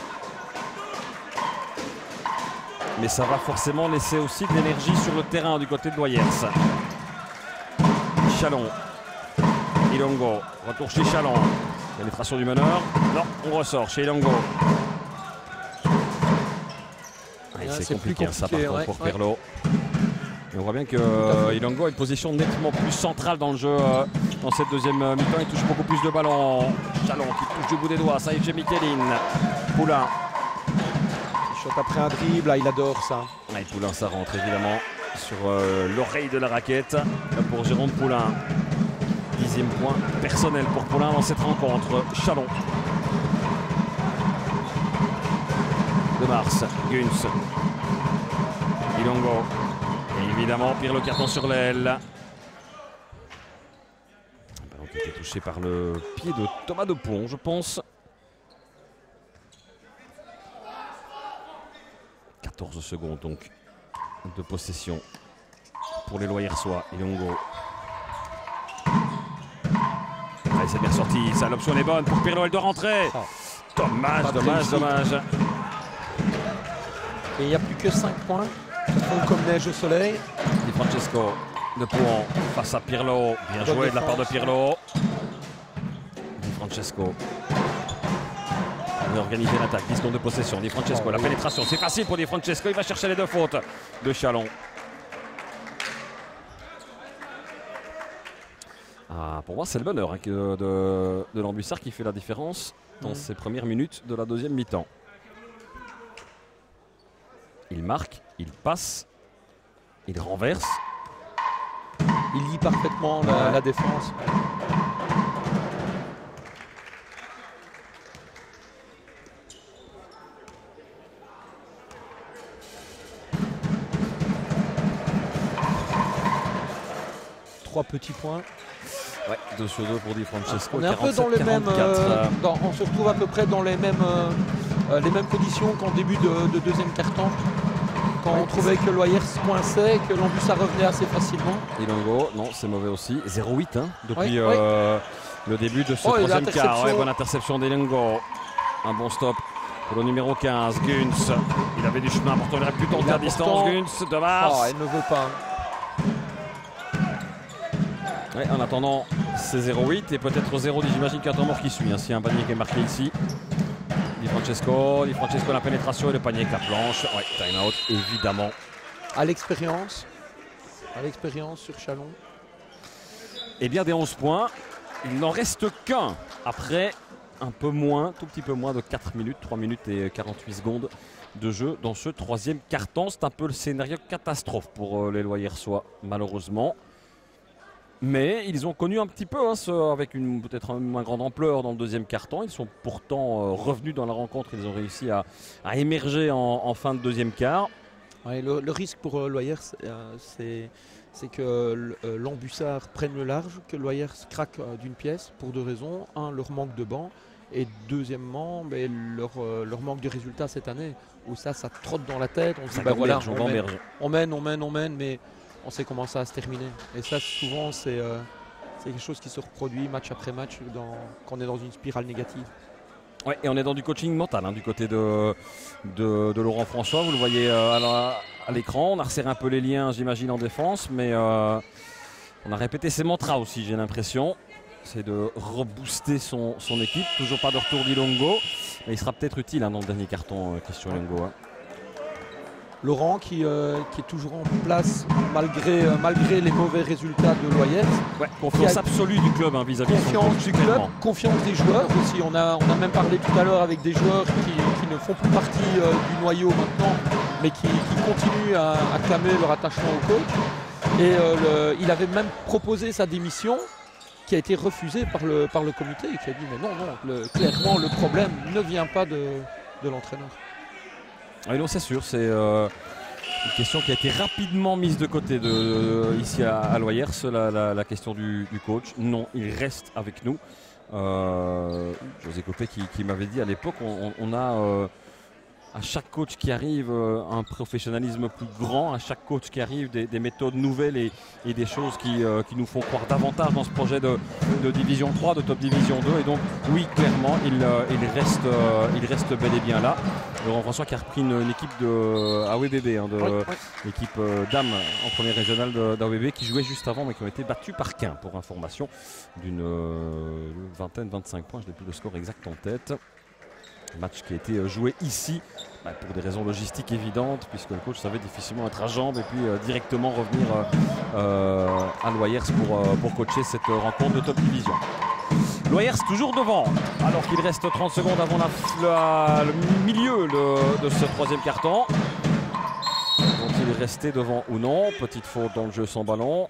Speaker 1: Mais ça va forcément laisser aussi de l'énergie sur le terrain du côté de Loyers. Chalon. Ilongo. Retour chez Chalon. Pénétration du meneur. Non, on ressort chez Ilongo. C'est compliqué, ça par contre pour Pirlo. Et on voit bien que Ilongo a une position nettement plus centrale dans le jeu dans cette deuxième mi-temps. Il touche beaucoup plus de ballons. Chalon qui touche du bout des doigts. Ça y est chez Michelin. Poulain.
Speaker 3: Il shot après un dribble, il adore ça.
Speaker 1: Ouais, Poulain, ça rentre évidemment sur l'oreille de la raquette pour Jérôme Poulain. 10e point personnel pour Poulain dans cette rencontre. Chalon. De Mars. Guns. Ilongo. Et évidemment, Pirlo carton sur l'aile. Un ballon qui a été touché par le pied de Thomas Depont, je pense. 14 secondes donc de possession pour les Loyersois. Ilongo. Allez, c'est bien sorti. Ça, l'option est bonne pour Pirlo. Elle doit rentrer. Dommage.
Speaker 3: Et il n'y a plus que 5 points. Comme neige au soleil.
Speaker 1: Di Francesco de Pouan face à Pirlo. Bien joué de la part de Pirlo. Di Francesco. On va organiser l'attaque. 10 secondes de possession. Di Francesco, la pénétration. C'est facile pour Di Francesco. Il va chercher les deux fautes de Chalon. Pour moi, c'est le bonheur de l'Ambussard qui fait la différence dans ces premières minutes de la deuxième mi-temps. Il marque, il passe, il renverse.
Speaker 3: Il lit parfaitement la défense. Trois petits points.
Speaker 1: Ouais, 2 sur 2 pour Di Francesco.
Speaker 3: On est un peu dans les mêmes. On se retrouve à peu près dans les mêmes conditions qu'en début de deuxième quart-temps. Quand on trouvait que Loyers coinçait, que l'Ambussard revenait assez facilement.
Speaker 1: Ilongo, non, c'est mauvais aussi. 0-8 depuis le début de ce troisième quart. Bonne interception d'Ilongo. Un bon stop pour le numéro 15, Guns. Il avait du chemin, pourtant il aurait pu tenter à distance. Guns, de Mars.
Speaker 3: Elle ne veut pas.
Speaker 1: Ouais, en attendant, c'est 0-8 et peut-être 0-10. J'imagine qu'il y a un temps mort qui suit. S'il y a un panier qui est marqué ici. Di Francesco, la pénétration et le panier avec la planche. Ouais, time out, évidemment.
Speaker 3: À l'expérience sur Chalon.
Speaker 1: Et bien des 11 points. Il n'en reste qu'un après un peu moins, tout petit peu moins de 4 minutes, 3 minutes et 48 secondes de jeu dans ce troisième quart-temps. C'est un peu le scénario catastrophe pour les Loyersois, malheureusement. Mais ils ont connu un petit peu, avec peut-être une moins grande ampleur dans le deuxième quart-temps. Ils sont pourtant revenus dans la rencontre. Ils ont réussi à émerger en fin de deuxième quart.
Speaker 3: Ouais, le risque pour Loyers, c'est que l'Ambussard prenne le large, que Loyers craque d'une pièce pour deux raisons. Un, leur manque de banc. Et deuxièmement, leur manque de résultats cette année, où ça trotte dans la tête. On se dit, voilà, on mène, mais on sait comment ça va se terminer. Et ça, souvent, c'est quelque chose qui se reproduit match après match quand on est dans une spirale négative.
Speaker 1: Ouais, et on est dans du coaching mental du côté de Laurent François. Vous le voyez à l'écran. On a resserré un peu les liens, j'imagine, en défense, mais on a répété ses mantras aussi, j'ai l'impression. C'est de rebooster son équipe. Toujours pas de retour d'Ilongo. Mais il sera peut-être utile dans le dernier carton, Christian Ilongo.
Speaker 3: Laurent qui est toujours en place malgré les mauvais résultats de Loyers.
Speaker 1: Ouais, confiance absolue du club vis-à-vis de son coach,
Speaker 3: du club, confiance des joueurs aussi. On a même parlé tout à l'heure avec des joueurs qui ne font plus partie du noyau maintenant, mais qui continuent à clamer leur attachement au coach. Et il avait même proposé sa démission, qui a été refusée par le comité, et qui a dit mais non, clairement le problème ne vient pas de l'entraîneur.
Speaker 1: Oui, non, c'est sûr, c'est une question qui a été rapidement mise de côté ici à Loyers, la question du coach. Non, il reste avec nous. José Copé qui m'avait dit à l'époque, on a à chaque coach qui arrive un professionnalisme plus grand, à chaque coach qui arrive des méthodes nouvelles et des choses qui nous font croire davantage dans ce projet de Division 3, de Top Division 2. Et donc oui, clairement, il reste bel et bien là. Laurent François qui a repris une équipe de AWBB, l'équipe dames en première régionale d'AWBB qui jouait juste avant mais qui ont été battus par Caen pour information d'une vingtaine, 25 points, je n'ai plus le score exact en tête. Match qui a été joué ici pour des raisons logistiques évidentes puisque le coach savait difficilement être à jambes et puis directement revenir à Loyers pour coacher cette rencontre de Top Division. Loyers toujours devant alors qu'il reste 30 secondes avant le milieu de ce troisième carton. Vont-ils rester devant ou non? Petite faute dans le jeu sans ballon.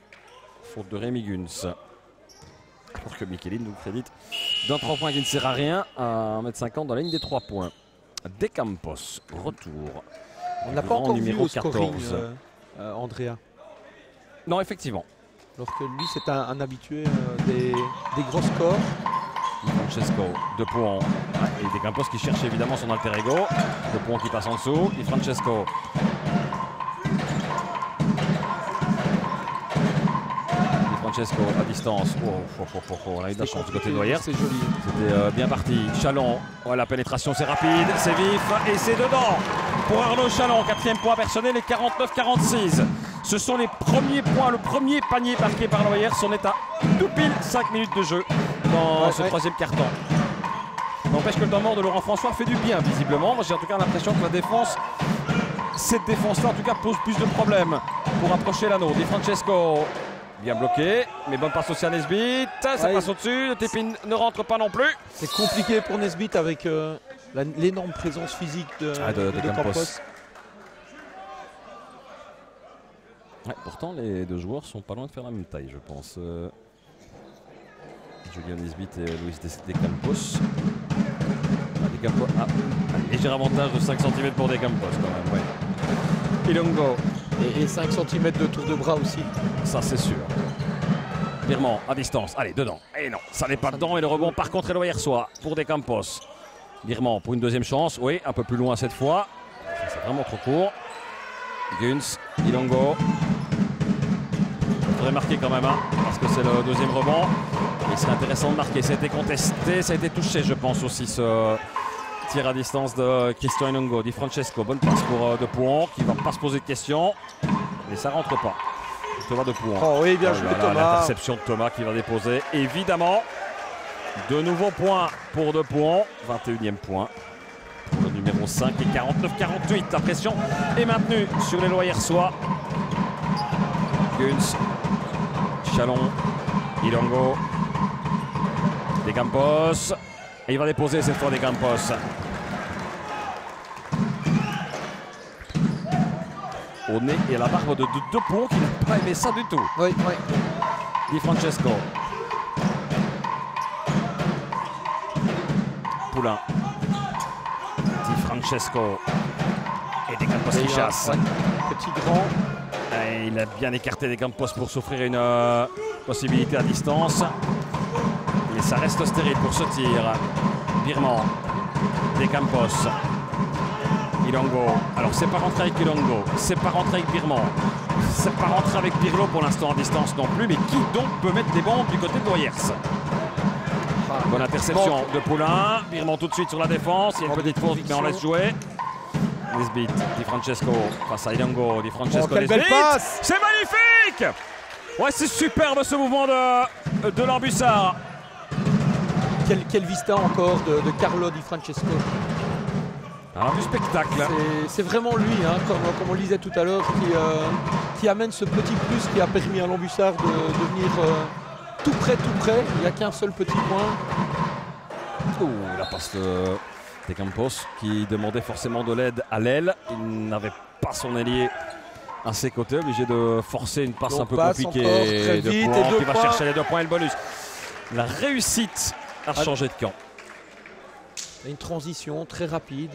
Speaker 1: Faute de Rémi Guns. Alors que Michelin nous crédite d'un 3 points qui ne sert à rien à 1m50 dans la ligne des 3 points. De Campos, retour.
Speaker 3: On n'a pas encore vu au scoring, Andrea.
Speaker 1: Non, effectivement.
Speaker 3: Alors que lui, c'est un habitué des gros scores.
Speaker 1: Francesco, De Pouan. Et De Campos qui cherche évidemment son alter ego. De Pouan qui passe en dessous. Et Francesco. Francesco à distance. On a eu de la chance du côté de Loyers.
Speaker 3: C'est joli.
Speaker 1: C'était bien parti. Chalon. La pénétration c'est rapide, c'est vif et c'est dedans. Pour Arnaud Chalon, 4e point personnel et 49-46. Ce sont les premiers points, le premier panier marqué par Loyers. On est à tout pile 5 minutes de jeu dans ce troisième carton. N'empêche que le temps mort de Laurent François fait du bien visiblement. Moi j'ai en tout cas l'impression que la défense, cette défense-là en tout cas pose plus de problèmes pour approcher l'anneau. Di Francesco. Bien bloqué, mais bonne passe aussi à Nesbitt, ça passe au-dessus, le Tépine ne rentre pas non plus.
Speaker 3: C'est compliqué pour Nesbitt avec l'énorme présence physique de Campos.
Speaker 1: Ouais, pourtant les deux joueurs sont pas loin de faire la même taille je pense. Julien Nesbitt et Luis De Campos. Un léger avantage de 5 cm pour De Campos quand même. Ouais. Ilongo.
Speaker 3: Et 5 cm de tour de bras aussi.
Speaker 1: Ça c'est sûr. Birman à distance. Allez, dedans. Et non, ça n'est pas dedans. Et le rebond par contre est Loyersois pour De Campos. Birman pour une deuxième chance. Oui, un peu plus loin cette fois. C'est vraiment trop court. Guns, Ilongo. Il faudrait marquer quand même, parce que c'est le deuxième rebond. Il serait intéressant de marquer. Ça a été contesté, ça a été touché, je pense aussi, ce tir à distance de Christian Ilongo. Di Francesco, bonne passe pour De Pouan qui ne va pas se poser de questions. Mais ça rentre pas. Thomas De Pouan.
Speaker 3: Oh oui, bien joué Thomas.
Speaker 1: L'interception de Thomas qui va déposer. Évidemment, de nouveaux points pour De Pouan. 21e point pour le numéro 5 et 49-48. La pression est maintenue sur les Loyersois. Guns, Chalon, Ilongo, De Campos. Et il va déposer cette fois De Campos. Au nez et à la barbe de De Pouan qui n'a pas aimé ça du tout.
Speaker 3: Oui.
Speaker 1: Di Francesco. Poulain. Di Francesco. Et De Campos qui chasse.
Speaker 3: Petit grand.
Speaker 1: Et il a bien écarté De Campos pour s'offrir une possibilité à distance. Mais ça reste stérile pour ce tir. Birman, De Campos, Ilongo. Alors c'est pas rentré avec Ilongo, c'est pas rentré avec Birman, c'est pas rentré avec Pirlo pour l'instant en distance non plus. Mais qui donc peut mettre des bombes du côté de Loyers? Bonne interception de Poulain. Birman tout de suite sur la défense. Il y a une petite faute, mais on laisse jouer. Nesbitt, Di Francesco face à Ilongo. Di Francesco,
Speaker 3: quelle belle passe!
Speaker 1: C'est magnifique! Ouais, c'est superbe ce mouvement de l'Ambussard.
Speaker 3: Quel vista encore de Carlo Di Francesco.
Speaker 1: Alors, du spectacle.
Speaker 3: C'est vraiment lui, hein, comme on le disait tout à l'heure, qui amène ce petit plus qui a permis à l'Ambussard de venir tout près. Il n'y a qu'un seul petit point.
Speaker 1: Oh, la passe de Campos qui demandait forcément de l'aide à l'aile. Il n'avait pas son ailier à ses côtés, obligé de forcer une passe un peu compliquée de Poulan qui va chercher les 2 points et le bonus. La réussite à changer de camp.
Speaker 3: Une transition très rapide.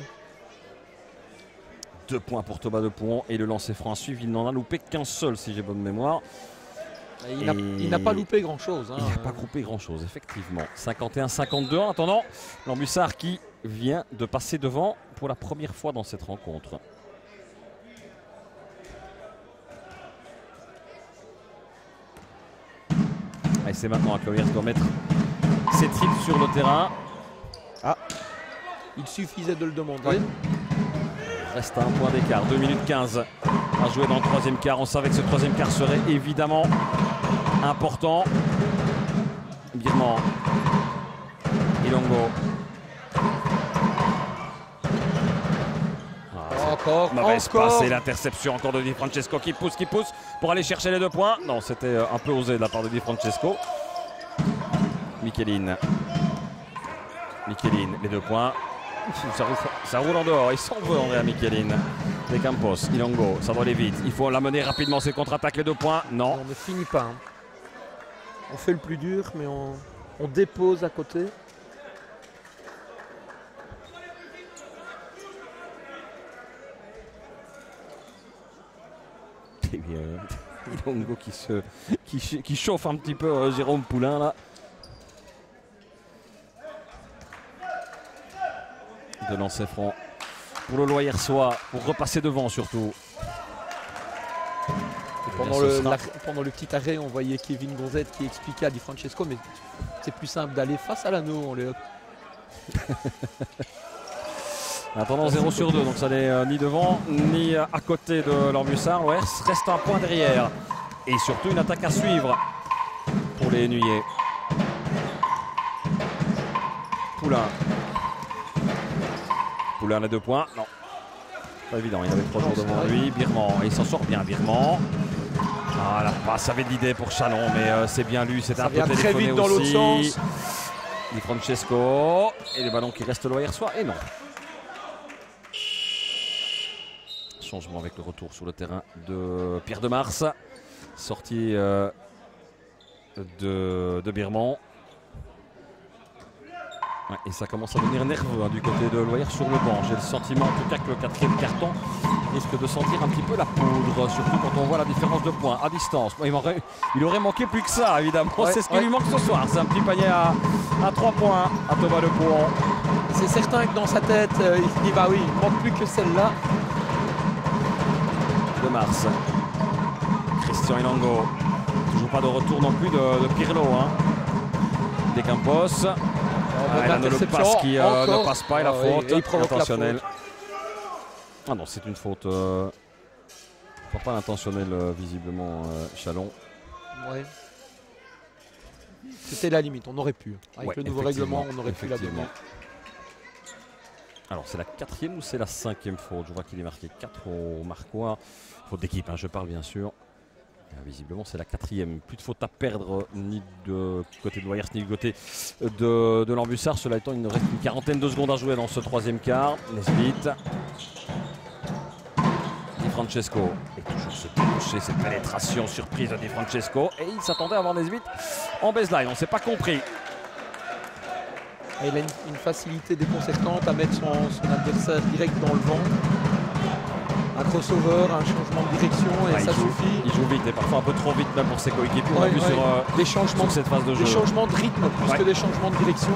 Speaker 1: 2 points pour Thomas de Poulan et le lancer franc suivi. Il n'en a loupé qu'un seul si j'ai bonne mémoire.
Speaker 3: Il n'a pas loupé grand-chose. Hein.
Speaker 1: Il n'a pas loupé grand-chose, effectivement. 51-52 en attendant. L'Ambussard qui vient de passer devant pour la première fois dans cette rencontre. Et c'est maintenant que Loyers doit mettre ses tripes sur le terrain.
Speaker 3: Ah, il suffisait de le demander.
Speaker 1: Ouais. Reste à 1 point d'écart, 2 minutes 15 à jouer dans le 3e quart. On savait que ce 3e quart serait évidemment important. Birman, Ilongo.
Speaker 3: Encore,
Speaker 1: mauvaise passe et l'interception encore de Di Francesco qui pousse pour aller chercher les 2 points. Non, c'était un peu osé de la part de Di Francesco. Michelin, les 2 points. Ça roule en dehors, il s'en veut Andrea Michelin. De Campos, Ilongo, ça doit aller vite. Il faut l'amener rapidement, ses contre-attaques, les 2 points. Non.
Speaker 3: On ne finit pas. Hein. On fait le plus dur, mais on dépose à côté.
Speaker 1: Et bien, Ilongo qui chauffe un petit peu Jérôme Poulain là. De lancer franc pour le Loyersois, pour repasser devant surtout.
Speaker 3: Pendant le petit arrêt, on voyait Kevin Gonzette qui expliquait à Di Francesco, mais c'est plus simple d'aller face à l'anneau.
Speaker 1: Attendant 0 sur 2, donc ça n'est ni devant ni à côté de l'Ambussard. Loyers reste 1 point derrière. Et surtout une attaque à suivre pour les Nuyers. Poulain les 2 points. Non, pas évident, il avait 3 jours devant lui. Birman, il s'en sort bien Birman. Ah, la passe avait de l'idée pour Chalon, mais c'est bien lui, c'était un peu téléphoné
Speaker 3: très vite dans l'autre sens.
Speaker 1: Di Francesco et le ballon qui reste Loyersois et non. Changement avec le retour sur le terrain de Pierre de Mars. Sortie de Birman. Ouais, et ça commence à devenir nerveux du côté de Loyers sur le banc. J'ai le sentiment en tout cas que le 4e carton risque de sentir un petit peu la poudre, surtout quand on voit la différence de points à distance. Bon, il aurait manqué plus que ça évidemment, c'est ce qui lui manque ce soir. C'est un petit panier à 3 points à Thomas de Poulan.
Speaker 3: C'est certain que dans sa tête, il se dit bah oui, il manque plus que celle-là.
Speaker 1: De Mars. Christian Ilongo. Toujours pas de retour non plus de Pirlo. Hein. De Campos. Il a le passe qui ne passe pas et la faute intentionnelle. Ah non, c'est une faute pas intentionnelle visiblement Chalon.
Speaker 3: Ouais. C'était la limite, on aurait pu. Avec le nouveau règlement, on aurait pu la donner.
Speaker 1: Alors c'est la 4e ou c'est la 5e faute? Je vois qu'il est marqué 4 au marquoir. Faute d'équipe, hein, je parle bien sûr. Visiblement c'est la 4e. Plus de fautes à perdre ni de côté de Loyers ni du côté de l'Ambussard. Cela étant, il nous reste une quarantaine de secondes à jouer dans ce 3e quart. Nesbitt. Di Francesco. Et toujours ce toucher, cette pénétration surprise de Di Francesco. Et il s'attendait à avoir Nesbitt en baseline. On ne s'est pas compris.
Speaker 3: Et il a une facilité déconcertante à mettre son adversaire direct dans le vent. Un crossover, un changement de direction et ça suffit.
Speaker 1: Il joue vite et parfois un peu trop vite même pour ses coéquipiers. On a vu sur cette phase de jeu.
Speaker 3: Des changements de rythme plus que des changements de direction.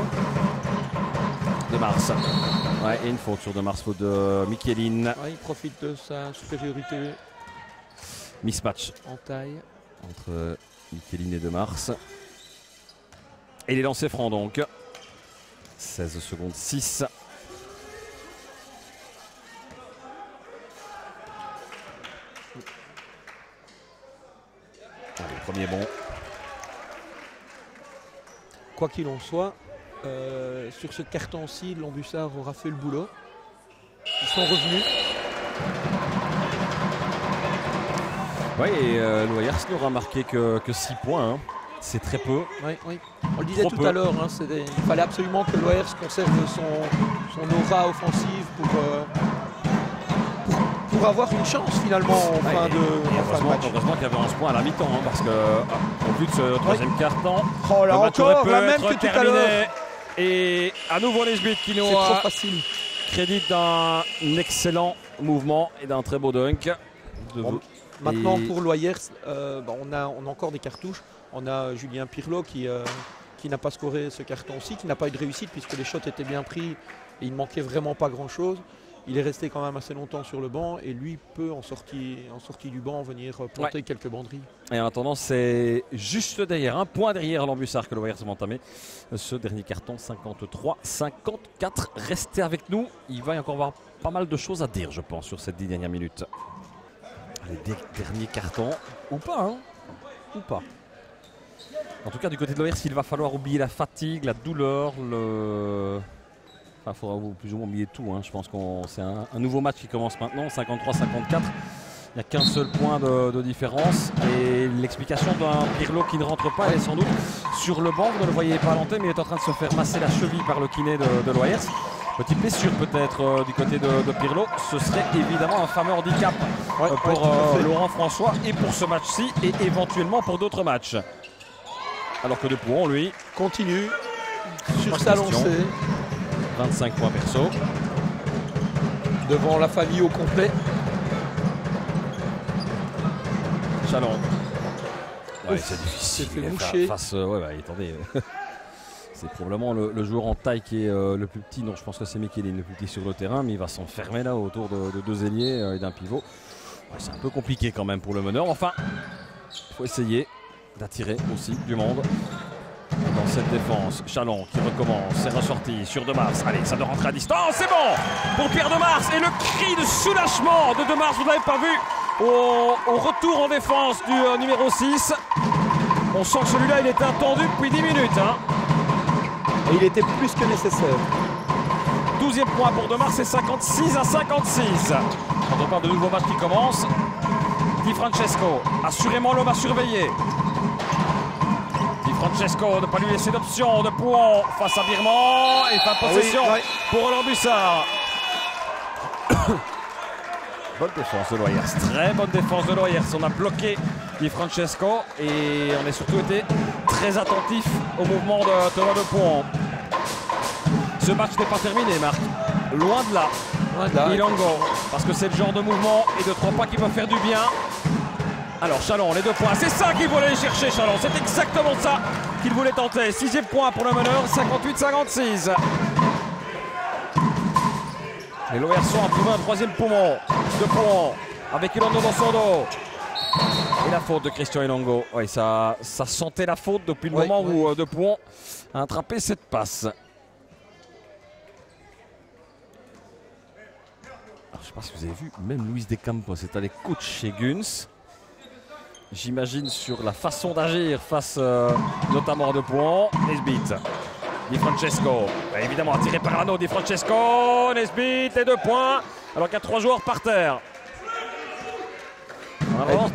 Speaker 1: De De Mars. Ouais, et une faute sur De Mars, faute de Michelin.
Speaker 3: Ouais, il profite de sa supériorité
Speaker 1: Mismatch
Speaker 3: en taille.
Speaker 1: entre Michelin et De Mars. Et les lancers francs donc. 16 secondes 6. Allez, premier bon.
Speaker 3: Quoi qu'il en soit, sur ce carton-ci, l'Ambussard aura fait le boulot. Ils sont revenus.
Speaker 1: Oui, et l'Oyers n'aura marqué que 6 points. Hein. C'est très peu.
Speaker 3: Oui, oui. On le disait
Speaker 1: Trop
Speaker 3: tout
Speaker 1: peu.
Speaker 3: à l'heure, hein, il fallait absolument que l'Oyers conserve son aura offensive pour avoir une chance finalement en fin de match.
Speaker 1: Heureusement qu'il y avait 11 points à la mi-temps, hein, parce qu'au vu de ce troisième quart-temps,
Speaker 3: Oh là
Speaker 1: le match
Speaker 3: encore,
Speaker 1: aurait pu
Speaker 3: la même
Speaker 1: être
Speaker 3: que tout à l'heure.
Speaker 1: terminé. Et à nouveau Nesbitt qui nous
Speaker 3: C'est trop
Speaker 1: a
Speaker 3: facile.
Speaker 1: crédit d'un excellent mouvement et d'un très beau dunk.
Speaker 3: Bon, maintenant
Speaker 1: Et-
Speaker 3: pour l'Oyers, on a encore des cartouches. On a Julien Pirlo qui n'a pas scoré ce carton-ci, qui n'a pas eu de réussite puisque les shots étaient bien pris et il ne manquait vraiment pas grand-chose. Il est resté quand même assez longtemps sur le banc et lui peut en sortie du banc venir planter quelques banderilles.
Speaker 1: Et en attendant, c'est juste derrière, un point derrière l'Ambussard que le Warriors va entamer ce dernier carton, 53-54. Restez avec nous, il va y encore avoir pas mal de choses à dire, je pense, sur ces 10 dernières minutes. Les derniers cartons, ou pas, hein, ou pas. En tout cas, du côté de l'OR, il va falloir oublier la fatigue, la douleur, il faudra plus ou moins oublier tout. Hein. Je pense que c'est un nouveau match qui commence maintenant, 53-54. Il n'y a qu'un seul point de différence. Et l'explication d'un Pirlo qui ne rentre pas, elle est sans doute sur le banc. Vous ne le voyez pas à l'antenne, mais il est en train de se faire masser la cheville par le kiné de l'Oyers. Petite blessure peut-être du côté de Pirlo. Ce serait évidemment un fameux handicap pour Laurent François et pour ce match-ci et éventuellement pour d'autres matchs. Alors que Depuon, lui,
Speaker 3: continue sur sa lancée.
Speaker 1: 25 points perso.
Speaker 3: Devant la famille au complet.
Speaker 1: Chalon. Ouais,
Speaker 3: Ouf,
Speaker 1: c'est difficile.
Speaker 3: s'est fait moucher.
Speaker 1: Attendez. C'est probablement le joueur en taille qui est le plus petit. Non, je pense que c'est Michelin le plus petit sur le terrain, mais il va s'enfermer là autour de deux ailiers et d'un pivot. Ouais, c'est un peu compliqué quand même pour le meneur. Enfin, il faut essayer d'attirer aussi du monde dans cette défense. Chalon qui recommence, c'est ressorti sur De Mars. Allez, ça doit rentrer à distance, c'est bon pour Pierre De Mars. Et le cri de soulagement de Mars, vous n'avez pas vu au retour en défense du numéro 6. On sent que celui-là, il était attendu depuis 10 minutes. Hein.
Speaker 3: Et il était plus que nécessaire.
Speaker 1: 12e point pour De Mars, c'est 56-56. Quand on parle de nouveau match qui commence, Di Francesco, assurément l'homme à surveiller. Di Francesco, ne pas lui laisser d'option. De Pouon face à Birman. Et fin de possession pour l'Ambussard. Bonne défense de Loyers, très bonne défense de Loyers. On a bloqué Di Francesco et on a surtout été très attentif au mouvement de Thomas De Pouon. Ce match n'est pas terminé, Marc. Loin de là. Ilongo, parce que c'est le genre de mouvement et de 3 pas qui peuvent faire du bien. Alors Chalon, les 2 points, c'est ça qu'il voulait aller chercher Chalon, c'est exactement ça qu'il voulait tenter. 6e point pour le meneur, 58-56. Les Loerçons ont trouvé un 3e poumon de Pouon avec Ilongo dans son dos. Et la faute de Christian Ilongo. Oui, ça sentait la faute depuis le moment où De Pouon a attrapé cette passe. Alors, je ne sais pas si vous avez vu, même Luis De Campos est allé coach chez Guns. J'imagine sur la façon d'agir face notamment à De Pouon. Nesbitt. Di Francesco, évidemment attiré par l'anneau. Di Francesco, Nesbitt et 2 points. Alors qu'il y a 3 joueurs par terre.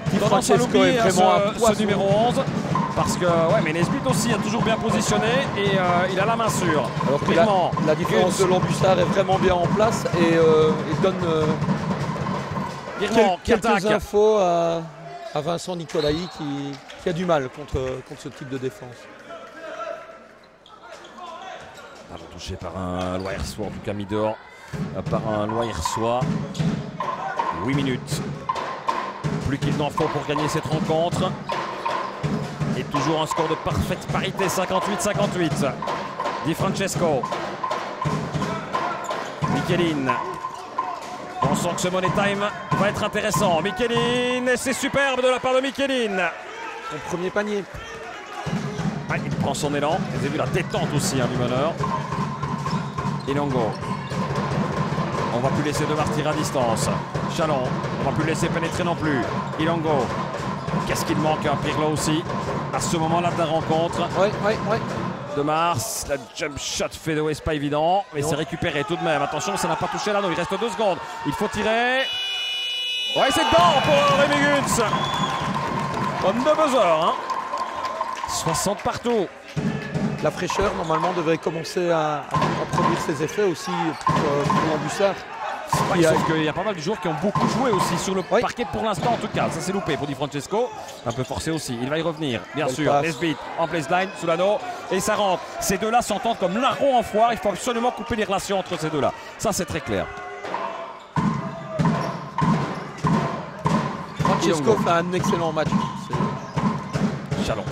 Speaker 3: Di Francesco est vraiment
Speaker 1: ce numéro 11. Parce que, mais Nesbitt aussi a toujours bien positionné et il a la main sûre.
Speaker 3: Alors que la différence de l'Ambussard est vraiment bien en place et donne quelques infos à Vincent Nicolaï qui a du mal contre ce type de défense.
Speaker 1: Ballon touché par un Loyersois, en tout cas mis dehors par un Loyersois. 8 minutes. Plus qu'il n'en faut pour gagner cette rencontre. Et toujours un score de parfaite parité, 58-58. Di Francesco. Michelin. On sent que ce Money Time va être intéressant. Michelin, et c'est superbe de la part de Michelin.
Speaker 3: Son premier panier.
Speaker 1: Ouais, il prend son élan. Vous avez vu la détente aussi du meneur. Ilongo. On va plus laisser Demars tirer à distance. Chalon, on va plus le laisser pénétrer non plus. Ilongo. Qu'est-ce qu'il manque à Pirlo aussi à ce moment-là de la rencontre.
Speaker 3: Ouais.
Speaker 1: Demars, la jump shot fadeaway, c'est pas évident, mais c'est récupéré tout de même. Attention, ça n'a pas touché l'anneau, il reste 2 secondes. Il faut tirer. Ouais, c'est dedans pour Rémi Güntz. On de buzzer, 60 partout.
Speaker 3: La fraîcheur, normalement, devrait commencer à produire ses effets aussi pour l'Ambussard.
Speaker 1: Sauf qu'il y a pas mal de joueurs qui ont beaucoup joué aussi sur le parquet pour l'instant en tout cas. Ça c'est loupé pour Di Francesco. Un peu forcé aussi. Il va y revenir, bien sûr. Nesbitt en baseline, sous l'anneau. Et ça rentre. Ces deux-là s'entendent comme larron en foire. Il faut absolument couper les relations entre ces deux-là. Ça c'est très clair.
Speaker 3: Francesco fait un excellent match.
Speaker 1: Chalon.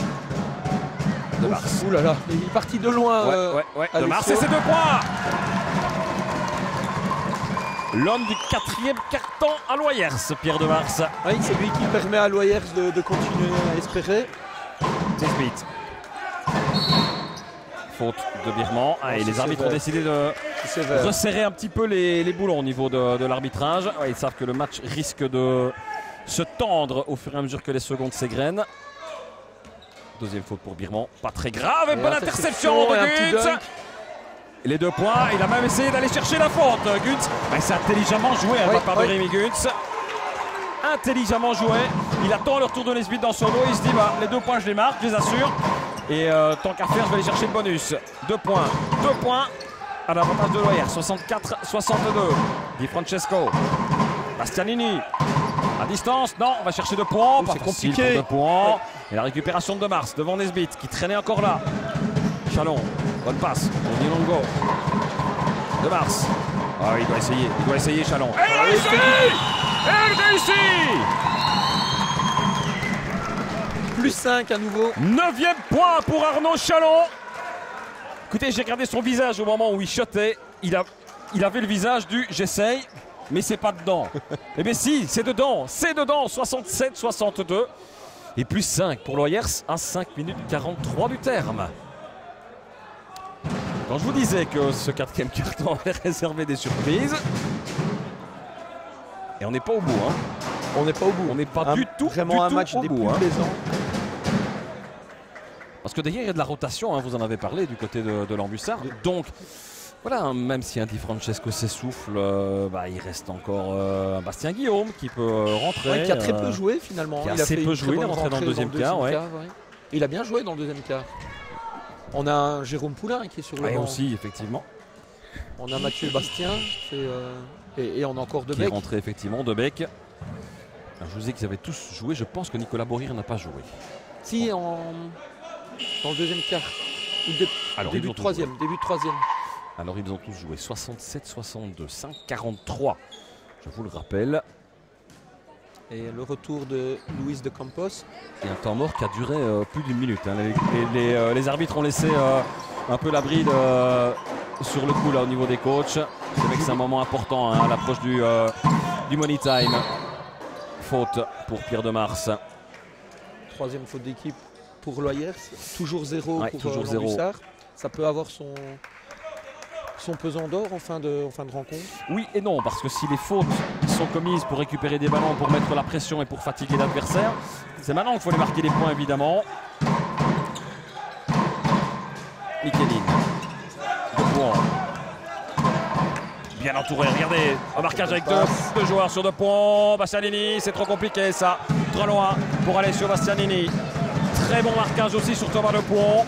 Speaker 1: Demars.
Speaker 3: Ouh là là, il est parti de loin.
Speaker 1: Demars et ses 2 points. L'homme du 4e carton à Loyers, Pierre Demars.
Speaker 3: Oui, c'est lui qui permet à Loyers de continuer à espérer.
Speaker 1: Nesbitt. Faute de Birman. Et les arbitres ont décidé de resserrer un petit peu les boulons au niveau de l'arbitrage. Ouais, ils savent que le match risque de se tendre au fur et à mesure que les secondes s'égrènent. Deuxième faute pour Birman. Pas très grave. Et bonne interception de Güntz. Les 2 points, il a même essayé d'aller chercher la faute. Güntz, c'est intelligemment joué de la part de Rémi Güntz. Intelligemment joué. Il attend le retour de Nesbitt dans son dos. Il se dit les 2 points, je les marque, je les assure. Et tant qu'à faire, je vais aller chercher le bonus. 2 points. 2 points à l'avantage de Loyer. 64-62. Di Francesco. Bastianini. À distance, non, on va chercher 2 points. Pas compliqué. 2 points. Et la récupération de Demars devant Nesbitt qui traînait encore là. Chalon. Bonne passe pour Ilongo. Demars. Il doit essayer Chalon. Et il réussit.
Speaker 3: Plus 5 à nouveau.
Speaker 1: 9e point pour Arnaud Chalon. Écoutez, j'ai regardé son visage au moment où il shotait. Il avait le visage du j'essaye, mais c'est pas dedans. Eh bien si, c'est dedans. 67-62. Et plus 5 pour Loyers à 5 minutes 43 du terme. Quand je vous disais que ce 4e carton avait réservé des surprises, et on n'est pas au bout.
Speaker 3: On n'est pas au bout.
Speaker 1: On n'est pas du tout
Speaker 3: vraiment un match des plus plaisants.
Speaker 1: Parce que d'ailleurs il y a de la rotation, vous en avez parlé du côté de l'Ambussard. Donc voilà, même si un Di Francesco s'essouffle, il reste encore un Bastien Guillaume qui peut rentrer.
Speaker 3: Qui a très peu joué finalement.
Speaker 1: Qui a assez peu joué, il est rentré dans le deuxième quart.
Speaker 3: Il a bien joué dans le deuxième quart. On a un Jérôme Poulain qui est sur le banc.
Speaker 1: Aussi, effectivement.
Speaker 3: On a Mathieu Bastien et on a encore Debec.
Speaker 1: Qui est rentré effectivement, Debec. Alors, je vous disais qu'ils avaient tous joué. Je pense que Nicolas Borir n'a pas joué.
Speaker 3: Si, dans le deuxième quart. Début de troisième.
Speaker 1: Alors ils ont tous joué 67-62, 5-43. Je vous le rappelle.
Speaker 3: Et le retour de Luis de Campos.
Speaker 1: Et un temps mort qui a duré plus d'1 minute. Les arbitres ont laissé un peu la bride sur le coup là au niveau des coachs. C'est vrai que c'est un moment important à l'approche du money time. Faute pour Pierre Demars.
Speaker 3: 3e faute d'équipe pour Loyers. Toujours 0 pour
Speaker 1: l'Ambussard.
Speaker 3: Ça peut avoir son pesant d'or en fin de rencontre.
Speaker 1: Oui et non, parce que si les fautes sont commises pour récupérer des ballons, pour mettre la pression et pour fatiguer l'adversaire, c'est maintenant qu'il faut les marquer les points évidemment. Michelin. Bien entouré, regardez, un marquage avec 2 joueurs sur 2 points. Bastianini, c'est trop compliqué ça. Trop loin pour aller sur Bastianini. Très bon marquage aussi sur Thomas Lepont.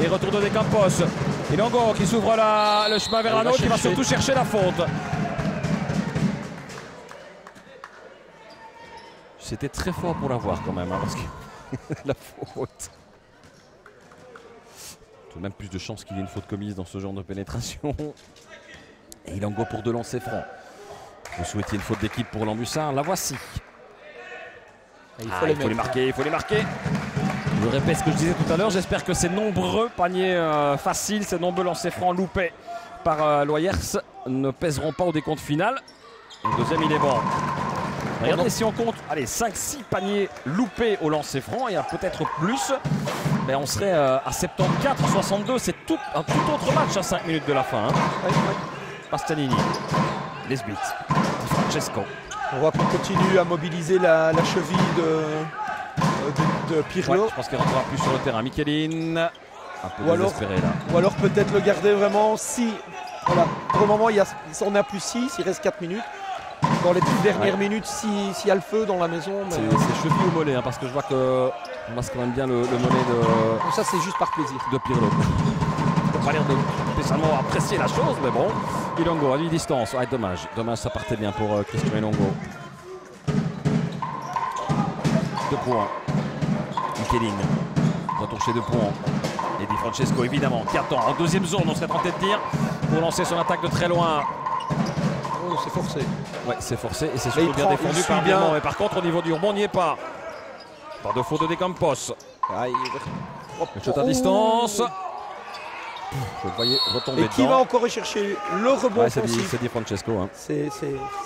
Speaker 1: Et retour de De Campos. Ilongo qui s'ouvre le chemin vers l'anneau, qui va surtout chercher la faute. C'était très fort pour l'avoir quand même, parce que la faute. Tout de même plus de chances qu'il y ait une faute commise dans ce genre de pénétration. Et Ilongo pour 2 lancers francs. Vous souhaitiez une faute d'équipe pour l'Ambussard, la voici. Il faut les marquer. Je répète ce que je disais tout à l'heure, j'espère que ces nombreux paniers faciles, ces nombreux lancers francs loupés par Loyers ne pèseront pas au décompte final. Le deuxième, il est bon. Regardez, si on compte 5-6 paniers loupés au lancer franc, et peut-être plus, ben on serait à 74-62. C'est un tout autre match à 5 minutes de la fin. Bastianini, Nesbitt, Francesco.
Speaker 3: On voit qu'on continue à mobiliser la cheville de Pirlo.
Speaker 1: Je pense qu'il rentrera plus sur le terrain. Michelin, un peu désespéré là.
Speaker 3: Ou alors peut-être le garder vraiment si... Voilà. Pour le moment, on est à plus 6, il reste 4 minutes. Dans les toutes dernières minutes, s'il y a le feu dans la maison.
Speaker 1: C'est cheville au mollet, parce que je vois qu'on masse quand même bien le mollet de.
Speaker 3: Donc ça, c'est juste par plaisir.
Speaker 1: De Pirlo. Il n'a pas l'air de spécialement apprécier la chose, mais bon. Ilongo à distance. Dommage. Dommage, ça partait bien pour Christian Ilongo. 2 points. Michelin doit toucher 2 points. Et Di Francesco, évidemment, qui attend en deuxième zone, on serait tenté de dire, pour lancer son attaque de très loin.
Speaker 3: Oh, c'est forcé.
Speaker 1: Ouais, c'est forcé et c'est surtout bien défendu par bien. Mais par contre, au niveau du rebond, on n'y est pas. Par de faute de Decampos. Le shot à distance. Je le voyais retomber.
Speaker 3: Et qui va encore rechercher le rebond offensif.
Speaker 1: C'est Di Francesco.
Speaker 3: C'est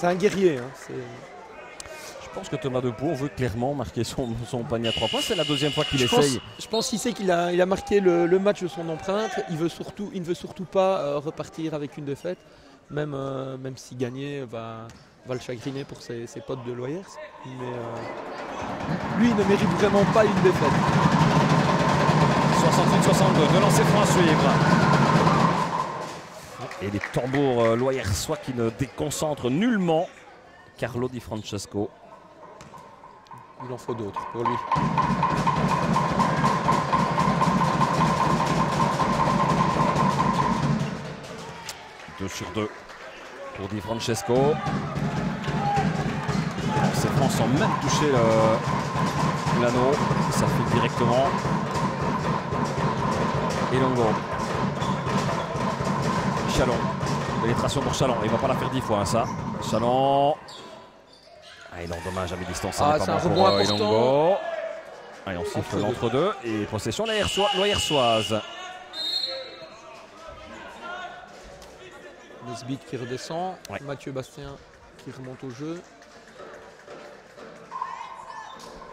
Speaker 3: un guerrier.
Speaker 1: Je pense que Thomas Depoux veut clairement marquer son panier à 3 points. C'est la deuxième fois qu'il essaye.
Speaker 3: Je pense qu'il sait qu'il a marqué le match de son empreinte. Il ne veut surtout pas repartir avec une défaite. Même si gagner va le chagriner pour ses potes de Loyers. Mais lui, il ne mérite vraiment pas une défaite.
Speaker 1: 68-62, de lancer franc à suivre. Et les tambours loyersois qui ne déconcentrent nullement Carlo Di Francesco.
Speaker 3: Il en faut d'autres pour lui.
Speaker 1: Deux sur 2 pour Di Francesco. Ces francs sans même toucher l'anneau. Ça file directement. Ilongo. Chalon. Pénétration pour Chalon. Il ne va pas la faire 10 fois, ça. Chalon. Non, dommage à mi-distance.
Speaker 3: C'est un rebond important.
Speaker 1: Ilongo. Allez, on siffle l'entre-deux. Et possession loyersoise.
Speaker 3: Nesbitt qui redescend. Mathieu Bastien qui remonte au jeu.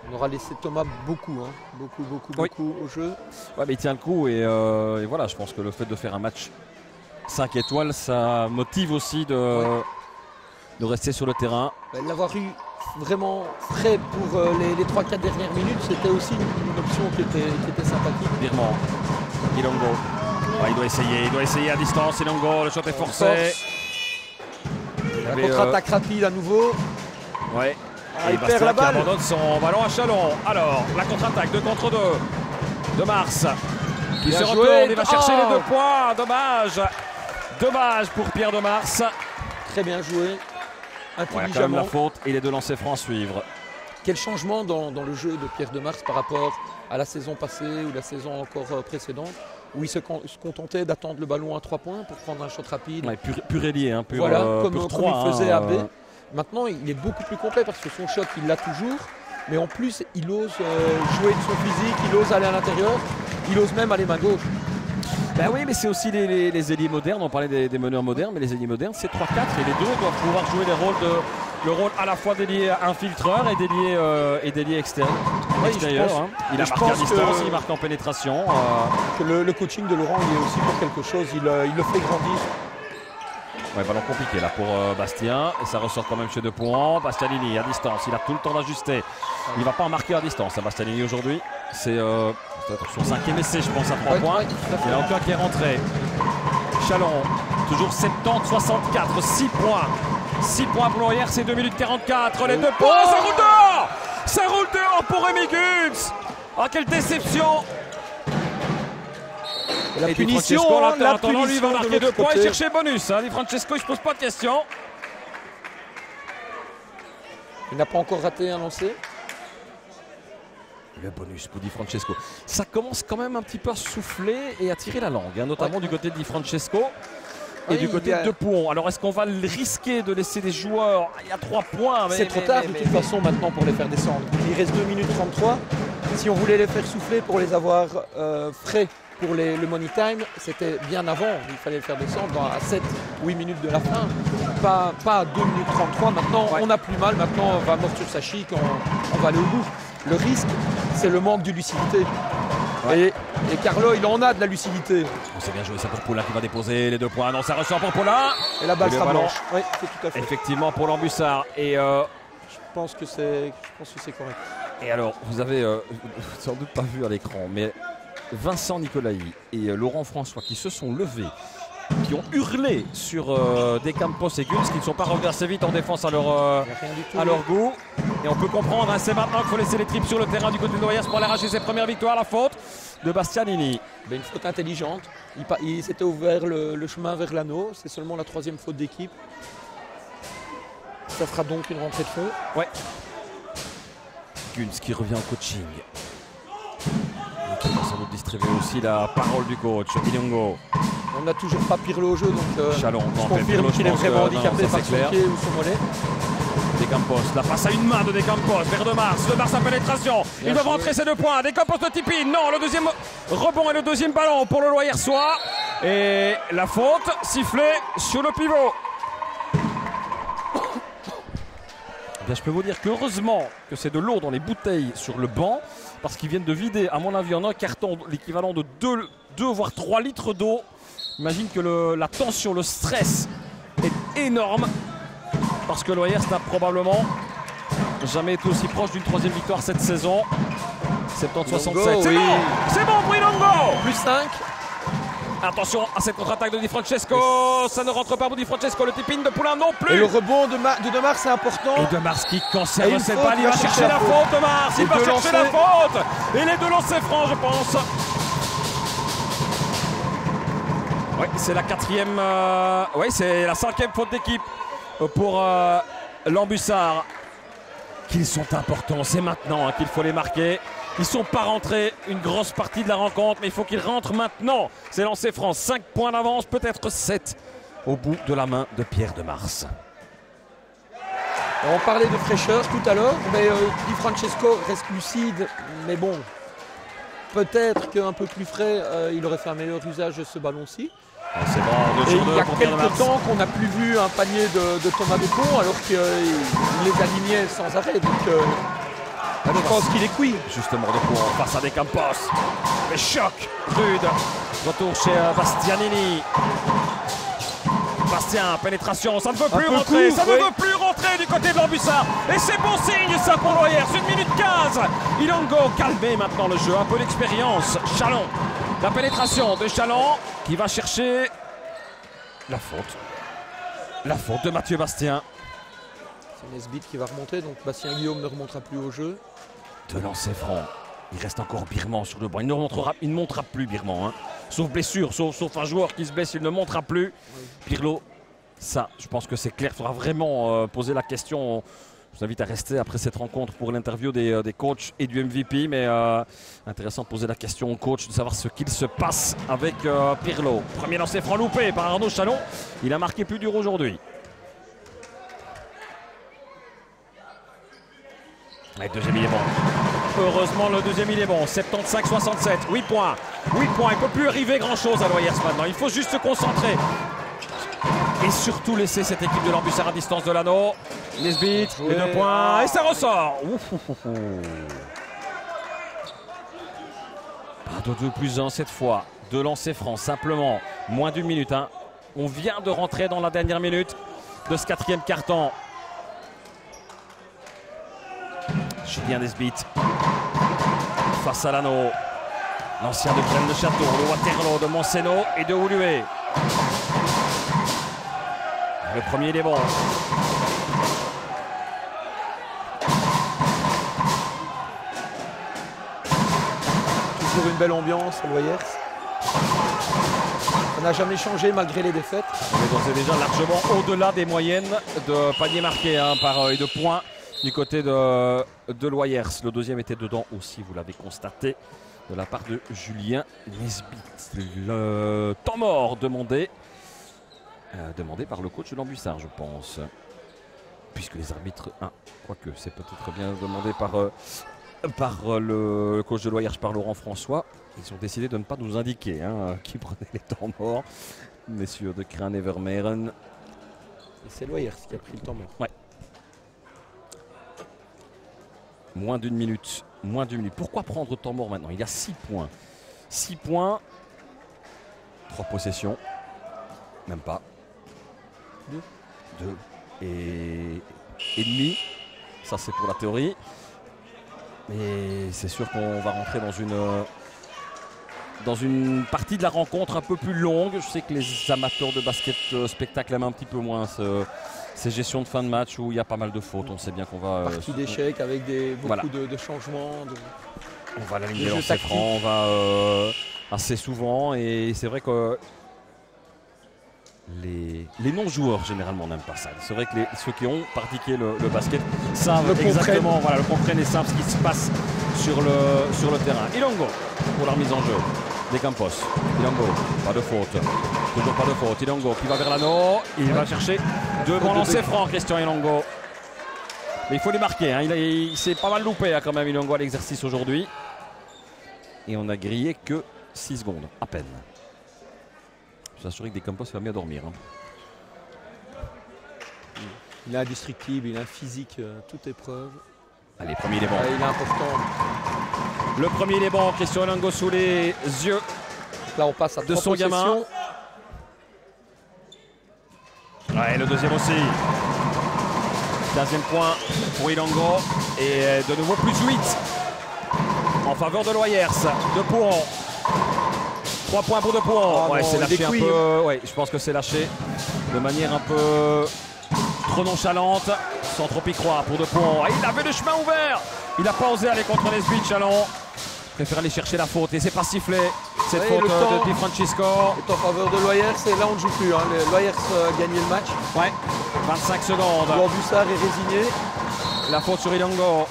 Speaker 3: On aura laissé Thomas beaucoup au jeu.
Speaker 1: Ouais, mais il tient le coup et voilà, je pense que le fait de faire un match 5 étoiles, ça motive aussi de rester sur le terrain.
Speaker 3: L'avoir eu vraiment frais pour les 3-4 dernières minutes, c'était aussi une option qui était sympathique.
Speaker 1: Birman, Ilongo. Il doit essayer à distance. Ilongo, le shot est forcé.
Speaker 3: La contre-attaque rapide à nouveau.
Speaker 1: Ouais.
Speaker 3: Il perd la balle.
Speaker 1: Qui abandonne son ballon à Chalon. Alors, la contre-attaque 2 contre 2 de Mars. Qui se retourne, il va chercher les 2 points. Dommage pour Pierre de Mars.
Speaker 3: Très bien joué.
Speaker 1: Voilà quand même la faute et les 2 lancers francs à suivre.
Speaker 3: Quel changement dans le jeu de Pierre de Mars par rapport à la saison passée ou la saison encore précédente, où il se contentait d'attendre le ballon à 3 points pour prendre un shot rapide.
Speaker 1: Ouais, pur ailier,
Speaker 3: comme il faisait à B.
Speaker 1: hein.
Speaker 3: Maintenant, il est beaucoup plus complet parce que son shot, il l'a toujours. Mais en plus, il ose jouer de son physique, il ose aller à l'intérieur, il ose même aller main gauche.
Speaker 1: Ben oui, mais c'est aussi les ailiers modernes. On parlait des meneurs modernes, mais les ailiers modernes, c'est 3-4 et les 2 doivent pouvoir jouer le rôle à la fois d'ailier infiltreur et d'ailier extérieur. Il a marqué à distance, il marque en pénétration.
Speaker 3: Que le coaching de Laurent, il est aussi pour quelque chose, il le fait grandir.
Speaker 1: Ouais, ballon compliqué là pour Bastien. Et ça ressort quand même chez Depoux. Bastianini à distance, il a tout le temps d'ajuster. Il ne va pas en marquer à distance, Bastianini aujourd'hui. C'est son 5e essai, je pense, à 3 points. Il y en a aucun qui est rentré. Chalon, toujours 70-64, 6 points. 6 points pour Loyers, c'est 2 minutes 44. Les 2 points, ça roule dehors. Ça roule dehors pour Rémi Guns. Oh, quelle déception.
Speaker 3: La punition,
Speaker 1: attendant, lui va marquer 2 points et chercher bonus. Di Francesco, il ne se pose pas de questions.
Speaker 3: Il n'a pas encore raté un lancer.
Speaker 1: Le bonus pour Di Francesco. Ça commence quand même un petit peu à souffler et à tirer la langue, notamment du côté de Di Francesco et du côté de Depoux. Alors est-ce qu'on va risquer de laisser des joueurs? Il y a 3 points.
Speaker 3: C'est trop tard de toute façon maintenant pour les faire descendre. Il reste 2 minutes 33. Si on voulait les faire souffler pour les avoir frais pour le money time, c'était bien avant. Il fallait le faire descendre à 7-8 minutes de la fin. Pas à 2 minutes 33. Maintenant, on n'a plus mal. Maintenant, on va mordre sur sa chic. On va aller au bout. Le risque, c'est le manque de lucidité. Ouais. Et Carlo, il en a de la lucidité.
Speaker 1: C'est bien joué, c'est pour Poulain qui va déposer les 2 points. Non, ça ressort pour Poulain.
Speaker 3: Et la balle sera blanche. Oui, c'est tout à fait.
Speaker 1: Effectivement, pour l'Ambussard. Et
Speaker 3: je pense que c'est correct.
Speaker 1: Et alors, vous avez sans doute pas vu à l'écran, mais Vincent Nicolaï et Laurent François qui se sont levés, qui ont hurlé sur Des Campos et Guns, qui ne sont pas revenus assez vite en défense à leur goût. Et on peut comprendre, hein, c'est maintenant qu'il faut laisser les tripes sur le terrain du côté de Loyers pour aller arracher ses premières victoires. La faute de Bastianini.
Speaker 3: Une faute intelligente. Il s'était ouvert le chemin vers l'anneau. C'est seulement la 3e faute d'équipe. Ça fera donc une rentrée de feu.
Speaker 1: Ouais. Guns qui revient au coaching. Et qui va sans doute distribuer aussi la parole du coach, Ilongo.
Speaker 3: On n'a toujours pas Pirlo au jeu, donc
Speaker 1: Chalon,
Speaker 3: je confirme qu'il est vraiment handicapé par son pied ou son mollet.
Speaker 1: Des Campos, la passe à une main de Des Campos vers De Mars à pénétration. Ils doivent rentrer ces 2 points. Des Campos de Tipi, non, le deuxième rebond et le deuxième ballon pour le Loyersois. Et la faute sifflée sur le pivot. Bien, je peux vous dire qu'heureusement que c'est de l'eau dans les bouteilles sur le banc, parce qu'ils viennent de vider, à mon avis, en un carton l'équivalent de 2 voire 3 litres d'eau. Imagine que la tension, le stress est énorme, parce que Loyers n'a probablement jamais été aussi proche d'une 3e victoire cette saison. 70-67. C'est bon, c'est bon pour Ilongo.
Speaker 3: Plus 5.
Speaker 1: Attention à cette contre-attaque de Di Francesco. Ça ne rentre pas pour Di Francesco. Le tipine de Poulain non plus.
Speaker 3: Et le rebond de De Mars, c'est important.
Speaker 1: Et De Mars qui conserve cette balle. Il va chercher la faute, De Mars. Il va chercher la faute. Et les 2 lancers francs, je pense. Oui, c'est la 4e. Oui, c'est la 5e faute d'équipe pour l'Ambussard. Qu'ils sont importants. C'est maintenant qu'il faut les marquer. Ils ne sont pas rentrés une grosse partie de la rencontre, mais il faut qu'ils rentrent maintenant. C'est lancé France, 5 points d'avance, peut-être 7 au bout de la main de Pierre De Mars.
Speaker 3: On parlait de fraîcheur tout à l'heure, mais Di Francesco reste lucide, mais bon, peut-être qu'un peu plus frais, il aurait fait un meilleur usage de ce ballon-ci.
Speaker 1: C'est bon,
Speaker 3: et il y a quelques temps qu'on n'a plus vu un panier de Thomas Dupont, alors qu'il les alignait sans arrêt. Donc, je pense qu'il est cuit.
Speaker 1: Justement, Dupont face à Des Campos. Le choc rude. Retour chez Bastianini. Bastien, pénétration, ça ne veut plus rentrer. Ça ne veut plus rentrer du côté de l'Ambussard. Et c'est bon signe ça pour Loyers. 1 minute 15. Ilongo calmer maintenant le jeu. Un peu d'expérience. Chalon. La pénétration de Chalon qui va chercher la faute. La faute de Mathieu Bastien.
Speaker 3: C'est Nesbitt qui va remonter, donc Bastien Guillaume ne remontera plus au jeu.
Speaker 1: 2 lancers francs. Il reste encore Birman sur le banc. Il ne montera plus Birman. Hein. Sauf blessure, sauf un joueur qui se blesse, il ne montera plus. Pirlo, ça, je pense que c'est clair. Il faudra vraiment poser la question. Je vous invite à rester après cette rencontre pour l'interview des coachs et du MVP. Mais intéressant de poser la question au coach, de savoir ce qu'il se passe avec Pirlo. Premier lancer franc loupé par Arnaud Chalon. Il a marqué plus dur aujourd'hui. Et le deuxième il est bon. Heureusement le deuxième il est bon. 75-67. 8 points. 8 points. Il ne peut plus arriver grand chose à Loyers maintenant. Il faut juste se concentrer. Et surtout laisser cette équipe de l'Ambussard à distance de l'anneau. Nesbitt, les 2 points. Et ça ressort. Pas de 2+1 cette fois. 2 lancers francs simplement. Moins d'1 minute. Hein. On vient de rentrer dans la dernière minute de ce 4e quart-temps. Julien Nesbitt face à l'anneau. L'ancien de Graines de Château, le Waterloo de Montseno et de Oulué. Le premier il est bon.
Speaker 3: Toujours une belle ambiance à Loyers. Ça n'a jamais changé malgré les défaites.
Speaker 1: On est d'ores et déjà largement au-delà des moyennes de paniers marqués et de points du côté de Loyers. Le deuxième était dedans aussi, vous l'avez constaté, de la part de Julien Nesbitt. Le temps mort demandé par le coach de l'Ambussard, je pense. Puisque les arbitres, quoique c'est peut-être bien demandé par par le coach de Loyers, par Laurent François. Ils ont décidé de ne pas nous indiquer qui prenait les temps morts. Messieurs de Kraan et Vermeeren.
Speaker 3: Et c'est Loyers qui a pris le temps mort.
Speaker 1: Ouais. Moins d'une minute. Moins d'une minute. Pourquoi prendre temps mort maintenant? Il y a 6 points. 6 points. 3 possessions. Même pas. 2 et demi. Ça c'est pour la théorie. Mais c'est sûr qu'on va rentrer dans une partie de la rencontre un peu plus longue. Je sais que les amateurs de basket spectacle aiment un petit peu moins ces gestions de fin de match où il y a pas mal de fautes. On sait bien qu'on va...
Speaker 3: Partie d'échecs avec beaucoup de changements.
Speaker 1: On va à la ligne des lancers francs, on va assez souvent. Et c'est vrai que les non-joueurs généralement n'aiment pas ça. C'est vrai que ceux qui ont pratiqué le basket savent exactement, le comprennent et savent ce qui se passe sur le terrain. Ilongo pour la remise en jeu des Campos. Ilongo, pas de faute. Toujours pas de faute. Ilongo qui va vers l'anneau. Il va chercher 2 bons lancers francs, Christian Ilongo. Mais il faut les marquer. Il s'est pas mal loupé quand même Ilongo à l'exercice aujourd'hui. Et on a grillé que 6 secondes, à peine. Je suis assuré que des Campos va bien dormir.
Speaker 3: Il est indestructible, il a un physique toute épreuve.
Speaker 1: Allez, premier il est bon.
Speaker 3: Il est important.
Speaker 1: Le premier il est bon, Christian Ilongo sous les yeux.
Speaker 3: Donc là on passe à
Speaker 1: de son gamin. Ouais, le deuxième aussi. 15e point pour Ilongo. Et de nouveau plus 8 en faveur de Loyers. De Pouron. 3 points pour De Pouron. Ouais, c'est lâché un peu. Ouais, je pense que c'est lâché de manière un peu trop nonchalante, sans trop y croire pour De Pouron. Il avait le chemin ouvert. Il n'a pas osé aller contre Nesbitt, Chalon. Préfère aller chercher la faute et c'est pas sifflé. Cette faute de Di Francesco.
Speaker 3: C'est en faveur de Loyers et là on ne joue plus. Les Loyers gagnait le match.
Speaker 1: Ouais, 25 secondes.
Speaker 3: L'Ambussard est résigné.
Speaker 1: La faute sur Ilongo.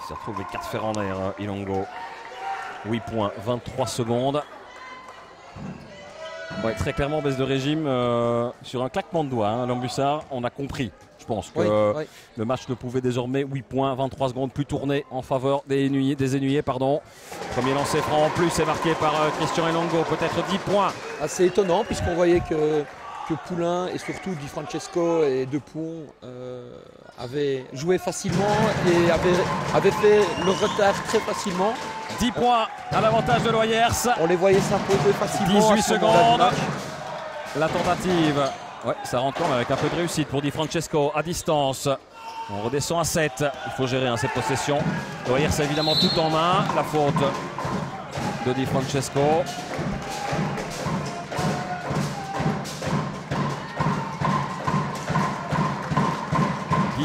Speaker 1: Il se retrouve les 4 fers en l'air, Ilongo. 8 points, 23 secondes. Ouais, très clairement, baisse de régime sur un claquement de doigts. L'Ambussard, on a compris. Je pense que le match ne pouvait désormais 8 points, 23 secondes plus tourner en faveur des Ennuyés. Premier lancer franc en plus est marqué par Christian Ilongo, peut-être 10 points.
Speaker 3: Assez étonnant puisqu'on voyait que Poulain et surtout Di Francesco et De Pouron avaient joué facilement et avaient fait le retard très facilement.
Speaker 1: 10 points à l'avantage de Loyers.
Speaker 3: On les voyait s'imposer facilement.
Speaker 1: 18 secondes. La tentative. Ouais, ça rentre quand même avec un peu de réussite pour Di Francesco à distance. On redescend à 7. Il faut gérer cette possession. Loyers a évidemment tout en main. La faute de Di Francesco.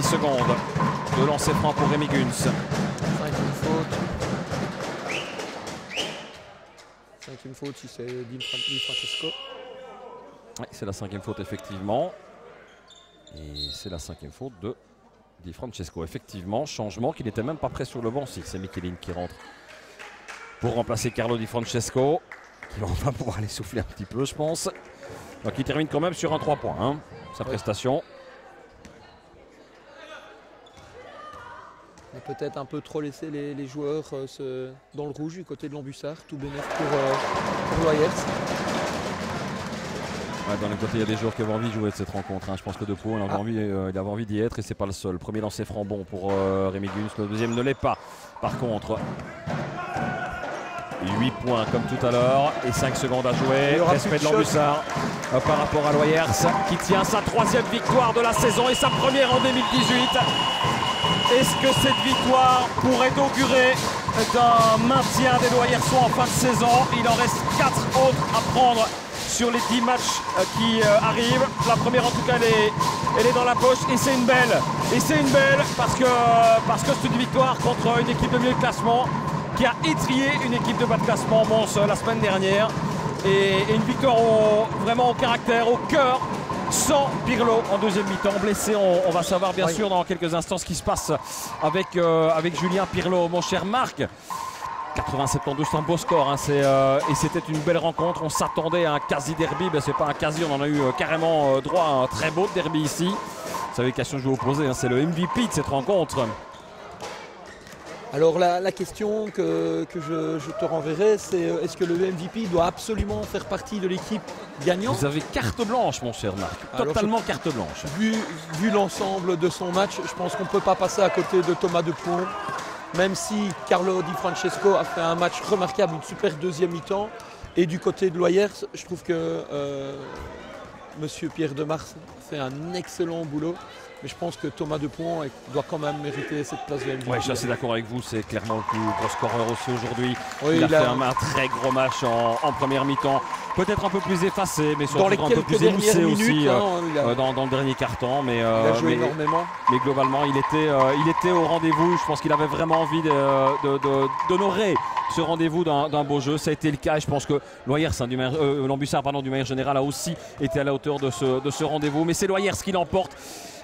Speaker 1: Secondes de lancer franc pour Rémi Guns.
Speaker 3: 5e faute si c'est Di Francesco.
Speaker 1: Ouais, c'est la 5e faute effectivement. Et c'est la 5e faute de Di Francesco. Effectivement, changement qui n'était même pas prêt sur le banc. Si c'est Michelin qui rentre pour remplacer Carlo Di Francesco, qui va enfin pouvoir aller souffler un petit peu, je pense. Donc il termine quand même sur un 3 points. Sa prestation.
Speaker 3: On a peut-être un peu trop laissé les joueurs dans le rouge du côté de l'Ambussard. Tout bénéf pour Loyers.
Speaker 1: Ouais, dans les côtés, il y a des joueurs qui avaient envie de jouer de cette rencontre. Je pense que De Pouron, il avait envie d'y être et c'est pas le seul. Premier lancer franc bon pour Rémi Guns. Le deuxième ne l'est pas. Par contre, 8 points comme tout à l'heure et 5 secondes à jouer. Respect de l'Ambussard par rapport à Loyers qui tient sa 3e victoire de la saison et sa première en 2018. Est-ce que cette victoire pourrait augurer d'un maintien des Loyersois en fin de saison? Il en reste 4 autres à prendre sur les 10 matchs qui arrivent. La première en tout cas elle est dans la poche et c'est une belle. Et c'est une belle parce que c'est une victoire contre une équipe de milieu de classement qui a étrié une équipe de bas de classement Mons la semaine dernière. Et une victoire vraiment au caractère, au cœur. Sans Pirlo en deuxième mi-temps, blessé. On va savoir bien sûr dans quelques instants ce qui se passe avec Julien Pirlo. Mon cher Marc, 80-72, c'est un beau score. Et c'était une belle rencontre. On s'attendait à un quasi-derby. C'est pas un quasi, on en a eu carrément droit à un très beau derby ici. savez, question de jeu opposé, hein, c'est le MVP de cette rencontre.
Speaker 3: Alors la question que je te renverrai, c'est est-ce que le MVP doit absolument faire partie de l'équipe gagnante?
Speaker 1: Vous avez carte blanche, mon cher Marc, totalement carte blanche.
Speaker 3: Vu l'ensemble de son match, je pense qu'on ne peut pas passer à côté de Thomas Dupont, même si Carlo Di Francesco a fait un match remarquable, une super deuxième mi-temps. Et du côté de Loyers, je trouve que Monsieur Pierre Demars fait un excellent boulot. Mais je pense que Thomas Dupont doit quand même mériter cette place de MVP.
Speaker 1: Oui, je suis assez d'accord avec vous. C'est clairement le plus gros scoreur aussi aujourd'hui.
Speaker 3: Oui,
Speaker 1: il a fait un très gros match en première mi-temps. Peut-être un peu plus effacé, mais surtout un peu plus émoussé aussi dans le dernier quart-temps.
Speaker 3: Il a joué énormément.
Speaker 1: Mais globalement, il était au rendez-vous. Je pense qu'il avait vraiment envie d'honorer ce rendez-vous d'un beau jeu. Ça a été le cas. Et je pense que Loyers, l'Ambussard du manière générale, a aussi été à la hauteur de ce rendez-vous. Mais c'est Loyers qui l'emporte.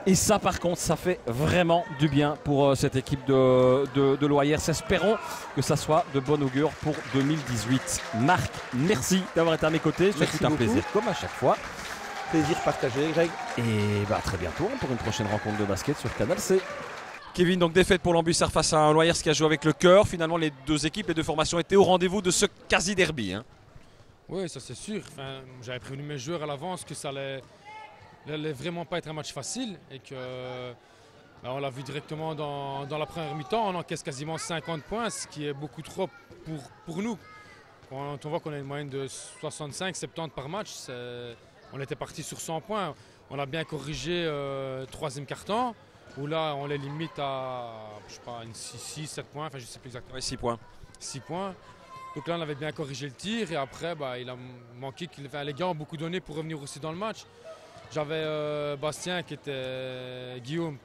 Speaker 1: Et ça, par contre, ça fait vraiment du bien pour cette équipe de Loyers. Espérons que ça soit de bon augure pour 2018. Marc, merci d'avoir été à mes côtés. C'est un plaisir, comme à chaque fois.
Speaker 3: Plaisir partagé, Greg.
Speaker 1: Et très bientôt pour une prochaine rencontre de basket sur Canal C. Kevin, donc défaite pour l'Ambussard face à un Loyers qui a joué avec le cœur. Finalement, les deux équipes, les deux formations étaient au rendez-vous de ce quasi-derby. Hein.
Speaker 4: Oui, ça c'est sûr. J'avais prévenu mes joueurs à l'avance que ça allait vraiment pas être un match facile et que on l'a vu directement dans la première mi-temps, on encaisse quasiment 50 points, ce qui est beaucoup trop pour nous. Quand on voit qu'on a une moyenne de 65-70 par match, on était parti sur 100 points. On a bien corrigé troisième quart-temps, où là on les limite à 6-7 points, je ne sais plus exactement.
Speaker 1: Ouais, 6 points.
Speaker 4: 6 points. Donc là on avait bien corrigé le tir et après il a manqué, les gars ont beaucoup donné pour revenir aussi dans le match. J'avais Bastien Guillaume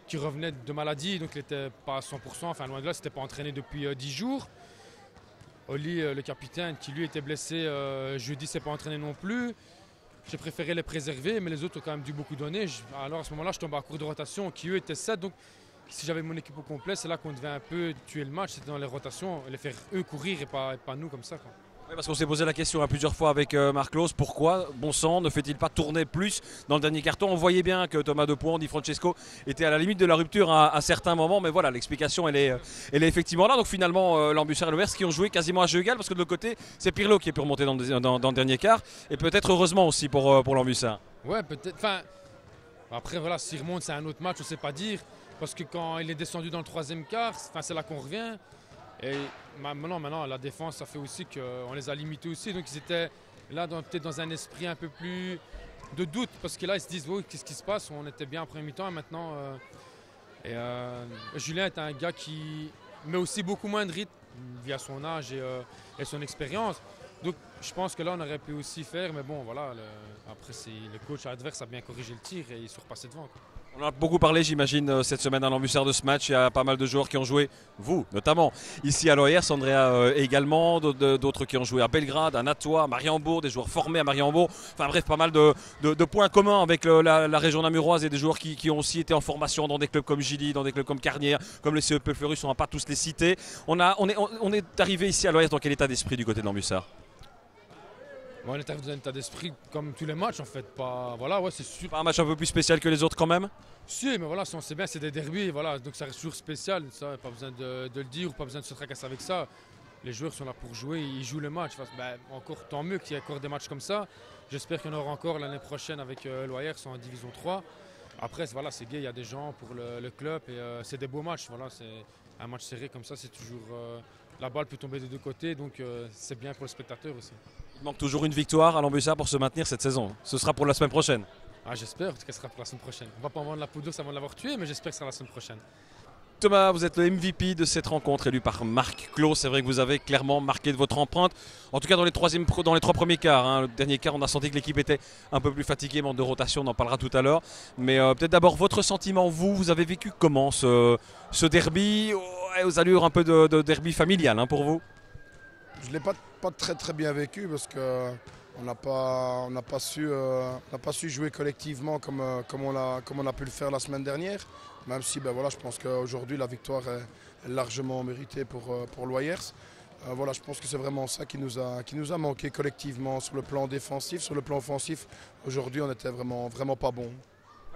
Speaker 4: qui revenait de maladie, donc il n'était pas à 100%, loin de là, il s'était pas entraîné depuis 10 jours. Oli, le capitaine, qui lui était blessé jeudi, ne s'est pas entraîné non plus. J'ai préféré les préserver, mais les autres ont quand même dû beaucoup donner. Alors à ce moment-là, je tombais à court de rotation, qui eux étaient 7, donc si j'avais mon équipe au complet, c'est là qu'on devait un peu tuer le match, c'était dans les rotations, les faire eux courir et pas nous comme ça. Quoi.
Speaker 1: Oui, parce qu'on s'est posé la question plusieurs fois avec Marc Claus, pourquoi, bon sang, ne fait-il pas tourner plus dans le dernier carton? On voyait bien que Thomas Dupont, Di Francesco était à la limite de la rupture à certains moments, mais voilà, l'explication elle est effectivement là. Donc finalement, l'Ambussard et Loyers qui ont joué quasiment à jeu égal, parce que de l'autre côté, c'est Pirlo qui est pu remonter dans le dernier quart, et peut-être heureusement aussi pour l'Ambussard.
Speaker 4: Ouais, peut-être. Après, voilà, s'il remonte, c'est un autre match, on ne sait pas dire, parce que quand il est descendu dans le troisième quart, c'est là qu'on revient. Et maintenant, la défense, ça fait aussi qu'on les a limités aussi. Donc ils étaient là peut-être dans un esprit un peu plus de doute. Parce que là, ils se disent, oh, qu'est-ce qui se passe? On était bien en premier mi-temps et maintenant... Julien est un gars qui met aussi beaucoup moins de rythme via son âge et son expérience. Donc je pense que là, on aurait pu aussi faire. Mais bon, voilà, après, le coach adverse a bien corrigé le tir et ils sont repassés devant. Quoi.
Speaker 1: On a beaucoup parlé, j'imagine, cette semaine à l'Ambussard de ce match. Il y a pas mal de joueurs qui ont joué, vous notamment, ici à Loyers, Andrea également, d'autres qui ont joué à Belgrade, à Natois, à Mariembourg, des joueurs formés à Mariembourg. Enfin bref, pas mal de points communs avec la région namuroise et des joueurs qui ont aussi été en formation dans des clubs comme Gilly, dans des clubs comme Carnières, comme le CEP Fleurus, on ne va pas tous les citer. On est arrivé ici à Loyers dans quel état d'esprit du côté de l'Ambussard?
Speaker 4: On est dans un état d'esprit comme tous les matchs en fait. C'est sûr.
Speaker 1: Pas un match un peu plus spécial que les autres quand même?
Speaker 4: Si, mais voilà, on sait bien, c'est des derbys, voilà, donc ça reste toujours spécial. Ça, pas besoin de le dire ou pas besoin de se tracasser avec ça. Les joueurs sont là pour jouer, ils jouent le match. Encore tant mieux qu'il y ait encore des matchs comme ça. J'espère qu'il y en aura encore l'année prochaine avec Loyers en Division 3. Après, voilà, c'est gai, il y a des gens pour le club et c'est des beaux matchs. Voilà, c'est un match serré comme ça, c'est toujours la balle peut tomber des deux côtés, donc c'est bien pour le spectateur aussi.
Speaker 1: Il manque toujours une victoire à l'Ambussard pour se maintenir cette saison. Ce sera pour la semaine prochaine.
Speaker 4: J'espère, en tout cas, ce sera pour la semaine prochaine. On va pas en vendre la poudre avant de l'avoir tué, mais j'espère que ce sera la semaine prochaine.
Speaker 1: Thomas, vous êtes le MVP de cette rencontre, élu par Marc Claus. C'est vrai que vous avez clairement marqué de votre empreinte. En tout cas, dans les trois premiers quarts. Hein. Le dernier quart, on a senti que l'équipe était un peu plus fatiguée, manque de rotation, on en parlera tout à l'heure. Mais peut-être d'abord votre sentiment, vous avez vécu comment ce derby aux allures un peu de derby familial pour vous?
Speaker 5: Je ne l'ai pas très bien vécu parce qu'on n'a pas su jouer collectivement comme on a pu le faire la semaine dernière. Même si je pense qu'aujourd'hui la victoire est largement méritée pour Loyers. Voilà, je pense que c'est vraiment ça qui nous a manqué collectivement sur le plan défensif. Sur le plan offensif, aujourd'hui, on n'était vraiment pas bon.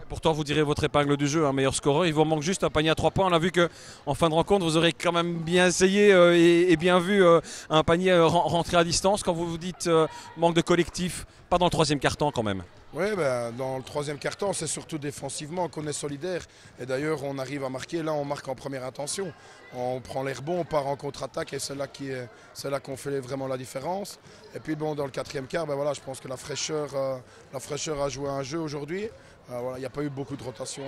Speaker 1: Pourtant, vous direz votre épingle du jeu, un meilleur scoreur. Il vous manque juste un panier à 3 points. On a vu qu'en fin de rencontre, vous aurez quand même bien essayé et bien vu un panier rentrer à distance. Quand vous vous dites manque de collectif, pas dans le troisième quart-temps quand même.
Speaker 5: Oui, dans le troisième quart-temps, c'est surtout défensivement qu'on est solidaire. Et d'ailleurs, on arrive à marquer. Là, on marque en première intention. On prend les rebonds, on part en contre-attaque et c'est là qu'on fait vraiment la différence. Et puis bon, dans le quatrième quart, voilà, je pense que la fraîcheur a joué un jeu aujourd'hui. Voilà, il n'y a pas eu beaucoup de rotation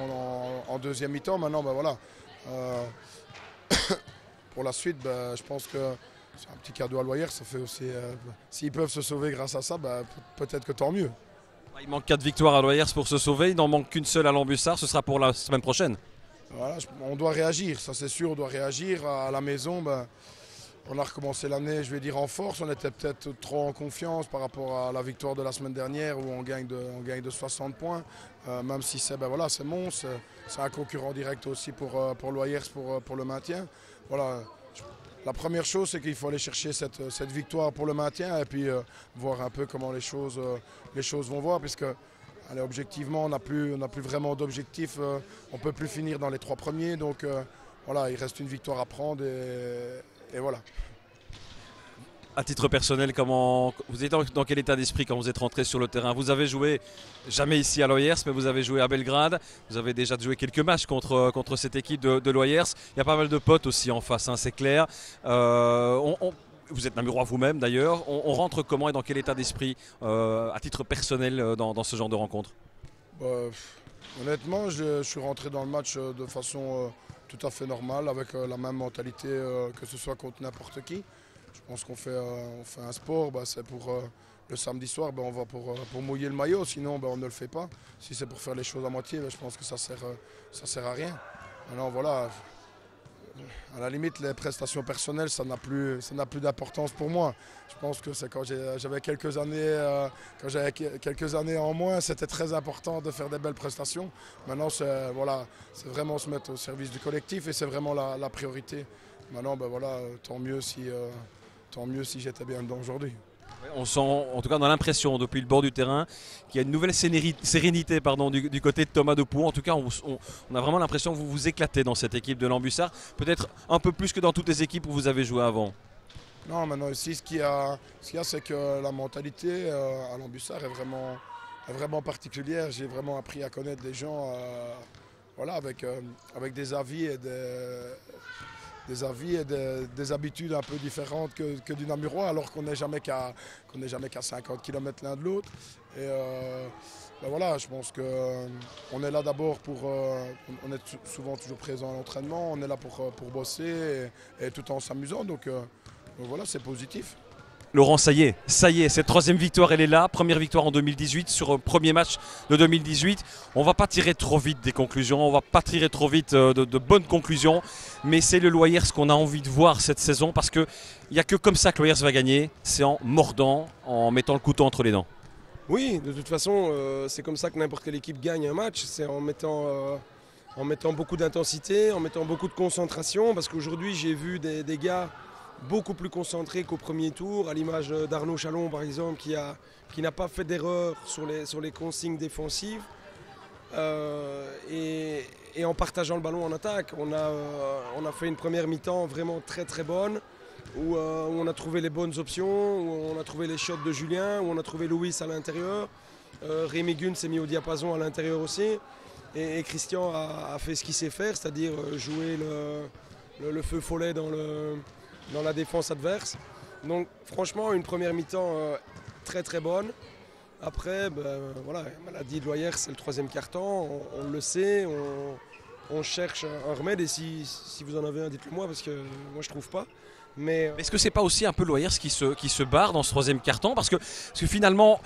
Speaker 5: en deuxième mi-temps. Maintenant, voilà. Pour la suite, je pense que c'est un petit cadeau à Loyers. Ça fait aussi, s'ils peuvent se sauver grâce à ça, peut-être que tant mieux.
Speaker 1: Il manque 4 victoires à Loyers pour se sauver. Il n'en manque qu'une seule à l'Ambussard. Ce sera pour la semaine prochaine.
Speaker 5: Voilà, on doit réagir, ça c'est sûr. On doit réagir à la maison. On a recommencé l'année, je vais dire, en force. On était peut-être trop en confiance par rapport à la victoire de la semaine dernière où on gagne de 60 points. Même si c'est Mons, c'est un concurrent direct aussi pour Loyers pour le maintien. Voilà. La première chose, c'est qu'il faut aller chercher cette victoire pour le maintien et puis voir un peu comment les choses vont voir. Puisque objectivement, on n'a plus vraiment d'objectif. On ne peut plus finir dans les 3 premiers. Donc voilà, il reste une victoire à prendre et voilà.
Speaker 1: À titre personnel, vous êtes dans quel état d'esprit quand vous êtes rentré sur le terrain? Vous avez joué, jamais ici à Loyers, mais vous avez joué à Belgrade. Vous avez déjà joué quelques matchs contre cette équipe de Loyers. Il y a pas mal de potes aussi en face, hein, c'est clair. Vous êtes namurois vous-même d'ailleurs. On rentre comment et dans quel état d'esprit à titre personnel dans ce genre de rencontre?
Speaker 5: Honnêtement, je suis rentré dans le match de façon tout à fait normale, avec la même mentalité que ce soit contre n'importe qui. Je pense qu'on fait un sport, c'est pour le samedi soir, on va pour mouiller le maillot, sinon on ne le fait pas. Si c'est pour faire les choses à moitié, je pense que ça sert à rien. Maintenant voilà, à la limite les prestations personnelles, ça n'a plus d'importance pour moi. Je pense que c'est quand j'avais quelques années en moins, c'était très important de faire des belles prestations. Maintenant c'est vraiment se mettre au service du collectif et c'est vraiment la priorité. Maintenant tant mieux si j'étais bien dedans aujourd'hui.
Speaker 1: On sent, en tout cas on a l'impression depuis le bord du terrain qu'il y a une nouvelle sérénité du côté de Thomas Depoux. En tout cas on a vraiment l'impression que vous vous éclatez dans cette équipe de l'Ambussard, peut-être un peu plus que dans toutes les équipes où vous avez joué avant.
Speaker 5: Non, maintenant ici ce qu'il y a c'est que la mentalité à l'Ambussard est vraiment particulière. J'ai vraiment appris à connaître des gens avec des avis et des habitudes un peu différentes que du Namurois, alors qu'on n'est jamais qu'à 50 km l'un de l'autre. Et je pense qu'on est là d'abord on est souvent toujours présent à l'entraînement, on est là pour bosser et tout en s'amusant. Donc voilà, c'est positif.
Speaker 1: Laurent, ça y est, cette 3e victoire, elle est là. Première victoire en 2018 sur premier match de 2018. On ne va pas tirer trop vite des conclusions, on ne va pas tirer trop vite de bonnes conclusions. Mais c'est le Loyers qu'on a envie de voir cette saison parce qu'il n'y a que comme ça que Loyers va gagner. C'est en mordant, en mettant le couteau entre les dents.
Speaker 6: Oui, de toute façon, c'est comme ça que n'importe quelle équipe gagne un match. C'est en mettant beaucoup d'intensité, en mettant beaucoup de concentration. Parce qu'aujourd'hui, j'ai vu des gars beaucoup plus concentré qu'au premier tour, à l'image d'Arnaud Chalon par exemple, qui n'a pas fait d'erreur sur les consignes défensives. Et en partageant le ballon en attaque, on a fait une première mi-temps vraiment très très bonne, où on a trouvé les bonnes options, où on a trouvé les shots de Julien, où on a trouvé Louis à l'intérieur. Rémi Gunn s'est mis au diapason à l'intérieur aussi. Et Christian a fait ce qu'il sait faire, c'est-à-dire jouer le feu follet dans la défense adverse. Donc franchement, une première mi-temps très très bonne. Après, maladie de Loyers, c'est le 3e quart-temps, on le sait, on cherche un remède et si vous en avez un, dites-le moi parce que moi je trouve pas. Mais
Speaker 1: est-ce que c'est pas aussi un peu Loyers qui se barre dans ce 3e quart-temps parce que finalement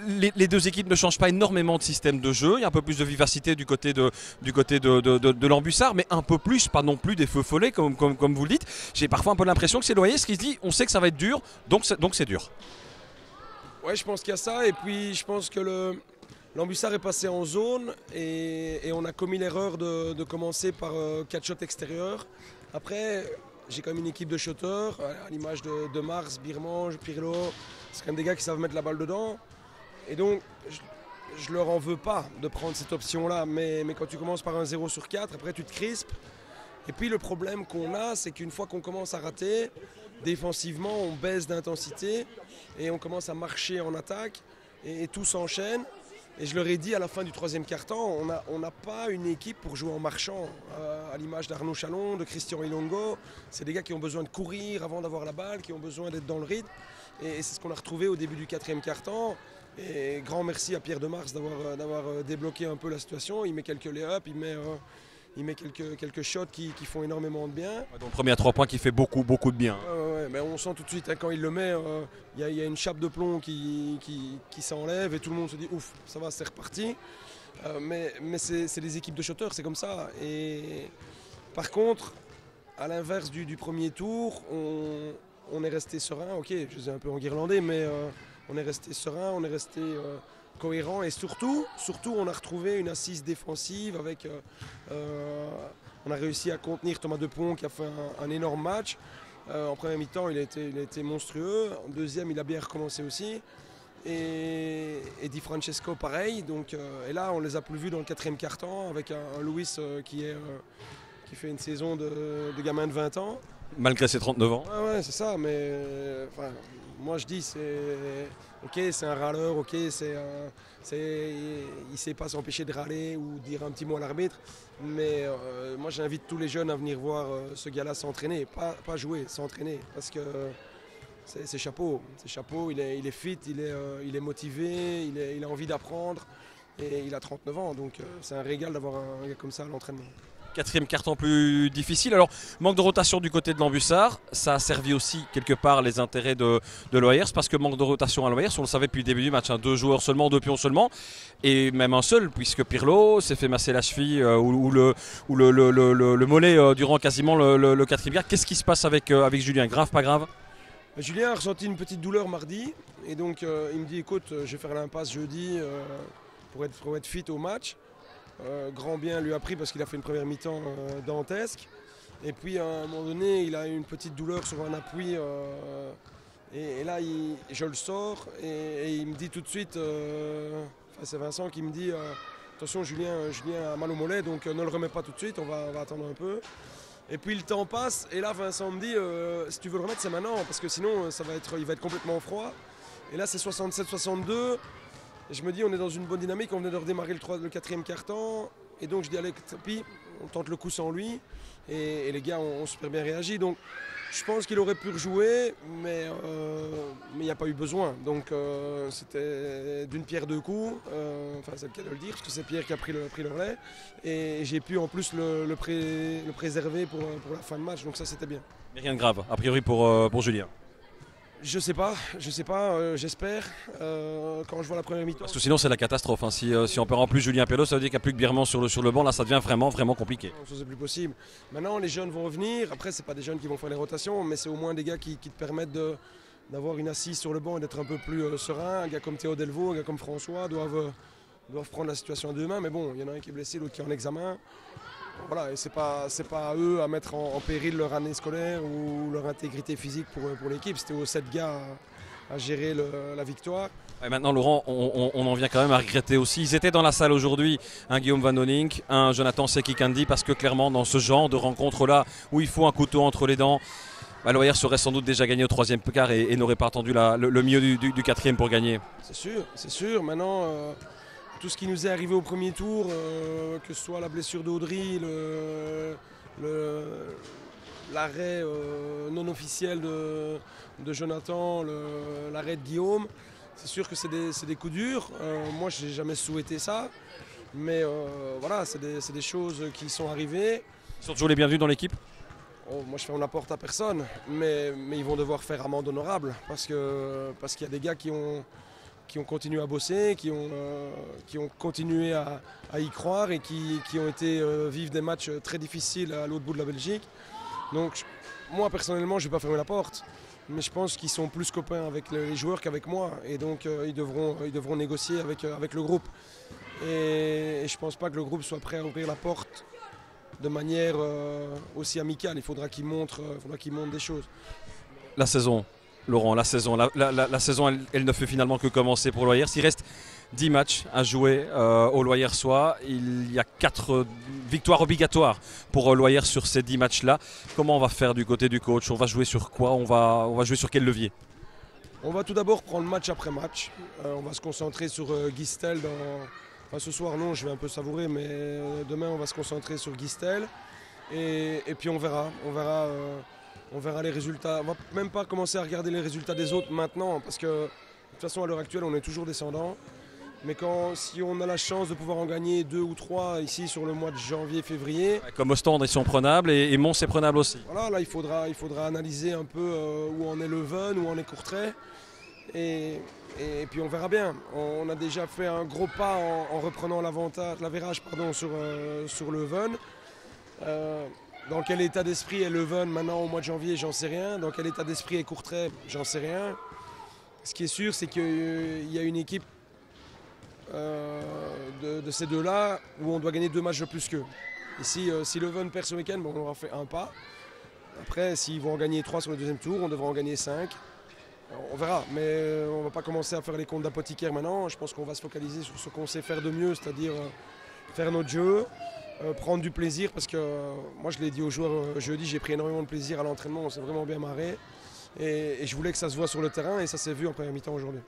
Speaker 1: les deux équipes ne changent pas énormément de système de jeu, il y a un peu plus de vivacité du côté de l'Ambussard, mais un peu plus, pas non plus des feux follets comme vous le dites. J'ai parfois un peu l'impression que c'est Loyers qui se dit on sait que ça va être dur, donc c'est dur.
Speaker 6: Ouais, je pense qu'il y a ça et puis je pense que l'Ambussard est passé en zone et on a commis l'erreur de commencer par 4 shots extérieurs. Après, j'ai quand même une équipe de shooters, à l'image de Mars, Birmange, Pirlo. C'est quand même des gars qui savent mettre la balle dedans. Et donc, je leur en veux pas de prendre cette option-là. Mais quand tu commences par un 0 sur 4, après tu te crispes. Et puis le problème qu'on a, c'est qu'une fois qu'on commence à rater, défensivement, on baisse d'intensité et on commence à marcher en attaque et tout s'enchaîne. Et je leur ai dit à la fin du troisième quart-temps, on n'a pas une équipe pour jouer en marchant. À l'image d'Arnaud Chalon, de Christian Ilongo, c'est des gars qui ont besoin de courir avant d'avoir la balle, qui ont besoin d'être dans le rythme. Et c'est ce qu'on a retrouvé au début du quatrième quart-temps. Et grand merci à Pierre Demars d'avoir débloqué un peu la situation. Il met quelques lay-ups, il met quelques shots qui font énormément de bien.
Speaker 1: Donc premier à 3 points qui fait beaucoup de bien.
Speaker 6: Mais on sent tout de suite, quand il le met, il y a une chape de plomb qui s'enlève et tout le monde se dit ouf, ça va, c'est reparti. Mais c'est des équipes de shooters, c'est comme ça. Et par contre, à l'inverse du premier tour, on est resté serein. Ok, je suis un peu enguirlandé, mais on est resté serein, on est resté cohérent et surtout on a retrouvé une assise défensive avec on a réussi à contenir Thomas Depont qui a fait un énorme match. En première mi-temps il a été monstrueux, en deuxième il a bien recommencé aussi et Di Francesco pareil. Donc, et là on les a plus vus dans le quatrième quart-temps avec un Louis qui fait une saison de gamin de 20 ans.
Speaker 1: Malgré ses 39 ans.
Speaker 6: Ouais, c'est ça, mais moi je dis c'est un râleur, il ne sait pas s'empêcher de râler ou dire un petit mot à l'arbitre, mais moi j'invite tous les jeunes à venir voir ce gars-là s'entraîner, pas jouer, s'entraîner, parce que c'est chapeau, il est fit, il est motivé, il a envie d'apprendre et il a 39 ans, donc c'est un régal d'avoir un gars comme ça à l'entraînement.
Speaker 1: Quatrième carton plus difficile. Alors, manque de rotation du côté de l'Ambussard. Ça a servi aussi quelque part les intérêts de l'OIRS parce que manque de rotation à l'OIRS, on le savait depuis le début du match, 2 joueurs seulement, 2 pions seulement, et même un seul, puisque Pirlo s'est fait masser la cheville ou le mollet durant quasiment le quatrième quart. Qu'est-ce qui se passe avec Julien? Grave, pas grave?
Speaker 6: Julien a ressenti une petite douleur mardi, et donc il me dit écoute, je vais faire l'impasse jeudi pour être fit au match. Grand bien lui a pris parce qu'il a fait une première mi-temps dantesque. Et puis à un moment donné, il a eu une petite douleur sur un appui. Et là, je le sors et il me dit tout de suite, c'est Vincent qui me dit attention, Julien a mal au mollet, donc ne le remets pas tout de suite, on va attendre un peu. Et puis le temps passe et là Vincent me dit si tu veux le remettre, c'est maintenant parce que sinon il va être complètement froid. Et là c'est 67-62. Et je me dis, on est dans une bonne dynamique, on venait de redémarrer le quatrième quart-temps. Et donc je dis, allez, tapis, on tente le coup sans lui. Et les gars ont super bien réagi. Donc je pense qu'il aurait pu rejouer, mais il n'y a pas eu besoin. Donc c'était d'une pierre deux coups. C'est le cas de le dire, parce que c'est Pierre qui a pris le relais. Et j'ai pu en plus le préserver pour la fin de match. Donc ça, c'était bien.
Speaker 1: Mais rien de grave, a priori pour Julien.
Speaker 6: Je sais pas, j'espère. Quand je vois la première mi-temps.
Speaker 1: Parce que sinon c'est la catastrophe. Si on perd en plus Julien Pello, ça veut dire qu'il n'y a plus que Birman sur le banc. Là, ça devient vraiment compliqué.
Speaker 6: Non, c'est plus possible. Maintenant, les jeunes vont revenir. Après, c'est pas des jeunes qui vont faire les rotations, mais c'est au moins des gars qui te permettent d'avoir une assise sur le banc et d'être un peu plus serein. Un gars comme Théo Delvaux, un gars comme François doivent prendre la situation à deux mains. Mais bon, il y en a un qui est blessé, l'autre qui est en examen. Voilà, et c'est pas à eux à mettre en péril leur année scolaire ou leur intégrité physique pour l'équipe. C'était aux 7 gars à gérer la victoire.
Speaker 1: Et maintenant, Laurent, on en vient quand même à regretter aussi. Ils étaient dans la salle aujourd'hui, un Guillaume Van Onink, un Jonathan Sekikandi, parce que clairement, dans ce genre de rencontre-là, où il faut un couteau entre les dents, l'OIR serait sans doute déjà gagné au troisième quart et n'aurait pas attendu le milieu du quatrième pour gagner.
Speaker 6: C'est sûr. Maintenant, tout ce qui nous est arrivé au premier tour, que ce soit la blessure d'Audry, l'arrêt non officiel de Jonathan, l'arrêt de Guillaume, c'est sûr que c'est des coups durs. Moi, je n'ai jamais souhaité ça. Mais voilà, c'est des choses qui sont arrivées.
Speaker 1: Ils sont toujours les bienvenus dans l'équipe?
Speaker 6: Moi, je ferme la porte à personne. Mais ils vont devoir faire amende honorable. Parce qu'il y a des gars qui ont continué à bosser, qui ont continué à y croire et qui ont été vivre des matchs très difficiles à l'autre bout de la Belgique. Donc moi personnellement je ne vais pas fermer la porte, mais je pense qu'ils sont plus copains avec les joueurs qu'avec moi et donc ils devront négocier avec le groupe. Et je ne pense pas que le groupe soit prêt à ouvrir la porte de manière aussi amicale. Il faudra qu'ils montrent des choses.
Speaker 1: La saison, Laurent, la saison, la saison elle ne fait finalement que commencer pour Loyers. Il reste 10 matchs à jouer au Loyersois. Il y a 4 victoires obligatoires pour Loyers sur ces 10 matchs-là. Comment on va faire du côté du coach? On va jouer sur quoi? On va jouer sur quel levier?
Speaker 6: On va tout d'abord prendre match après match. On va se concentrer sur Guistel. Enfin, ce soir, non, je vais un peu savourer, mais demain, on va se concentrer sur Guistel. Et puis on verra. On verra les résultats. On va même pas commencer à regarder les résultats des autres maintenant, parce que de toute façon, à l'heure actuelle, on est toujours descendant. Mais si on a la chance de pouvoir en gagner 2 ou 3 ici sur le mois de janvier-février.
Speaker 1: Comme Ostende, ils sont prenables et Mons est prenable aussi.
Speaker 6: Voilà, là il faudra analyser un peu où en est Leuven, où en est Courtrai. Et puis on verra bien. On a déjà fait un gros pas en reprenant l'avérage sur Leuven. Dans quel état d'esprit est Leuven maintenant au mois de janvier, j'en sais rien. Dans quel état d'esprit est Courtrai, j'en sais rien. Ce qui est sûr, c'est qu'il y a une équipe de ces deux-là où on doit gagner 2 matchs de plus qu'eux. Ici, si Leuven perd ce week-end, on aura fait un pas. Après, s'ils vont en gagner 3 sur le deuxième tour, on devra en gagner 5. On verra, mais on ne va pas commencer à faire les comptes d'apothicaire maintenant. Je pense qu'on va se focaliser sur ce qu'on sait faire de mieux, c'est-à-dire faire notre jeu, prendre du plaisir, parce que moi je l'ai dit aux joueurs jeudi, j'ai pris énormément de plaisir à l'entraînement, on s'est vraiment bien marré. Et je voulais que ça se voit sur le terrain et ça s'est vu en première mi-temps aujourd'hui.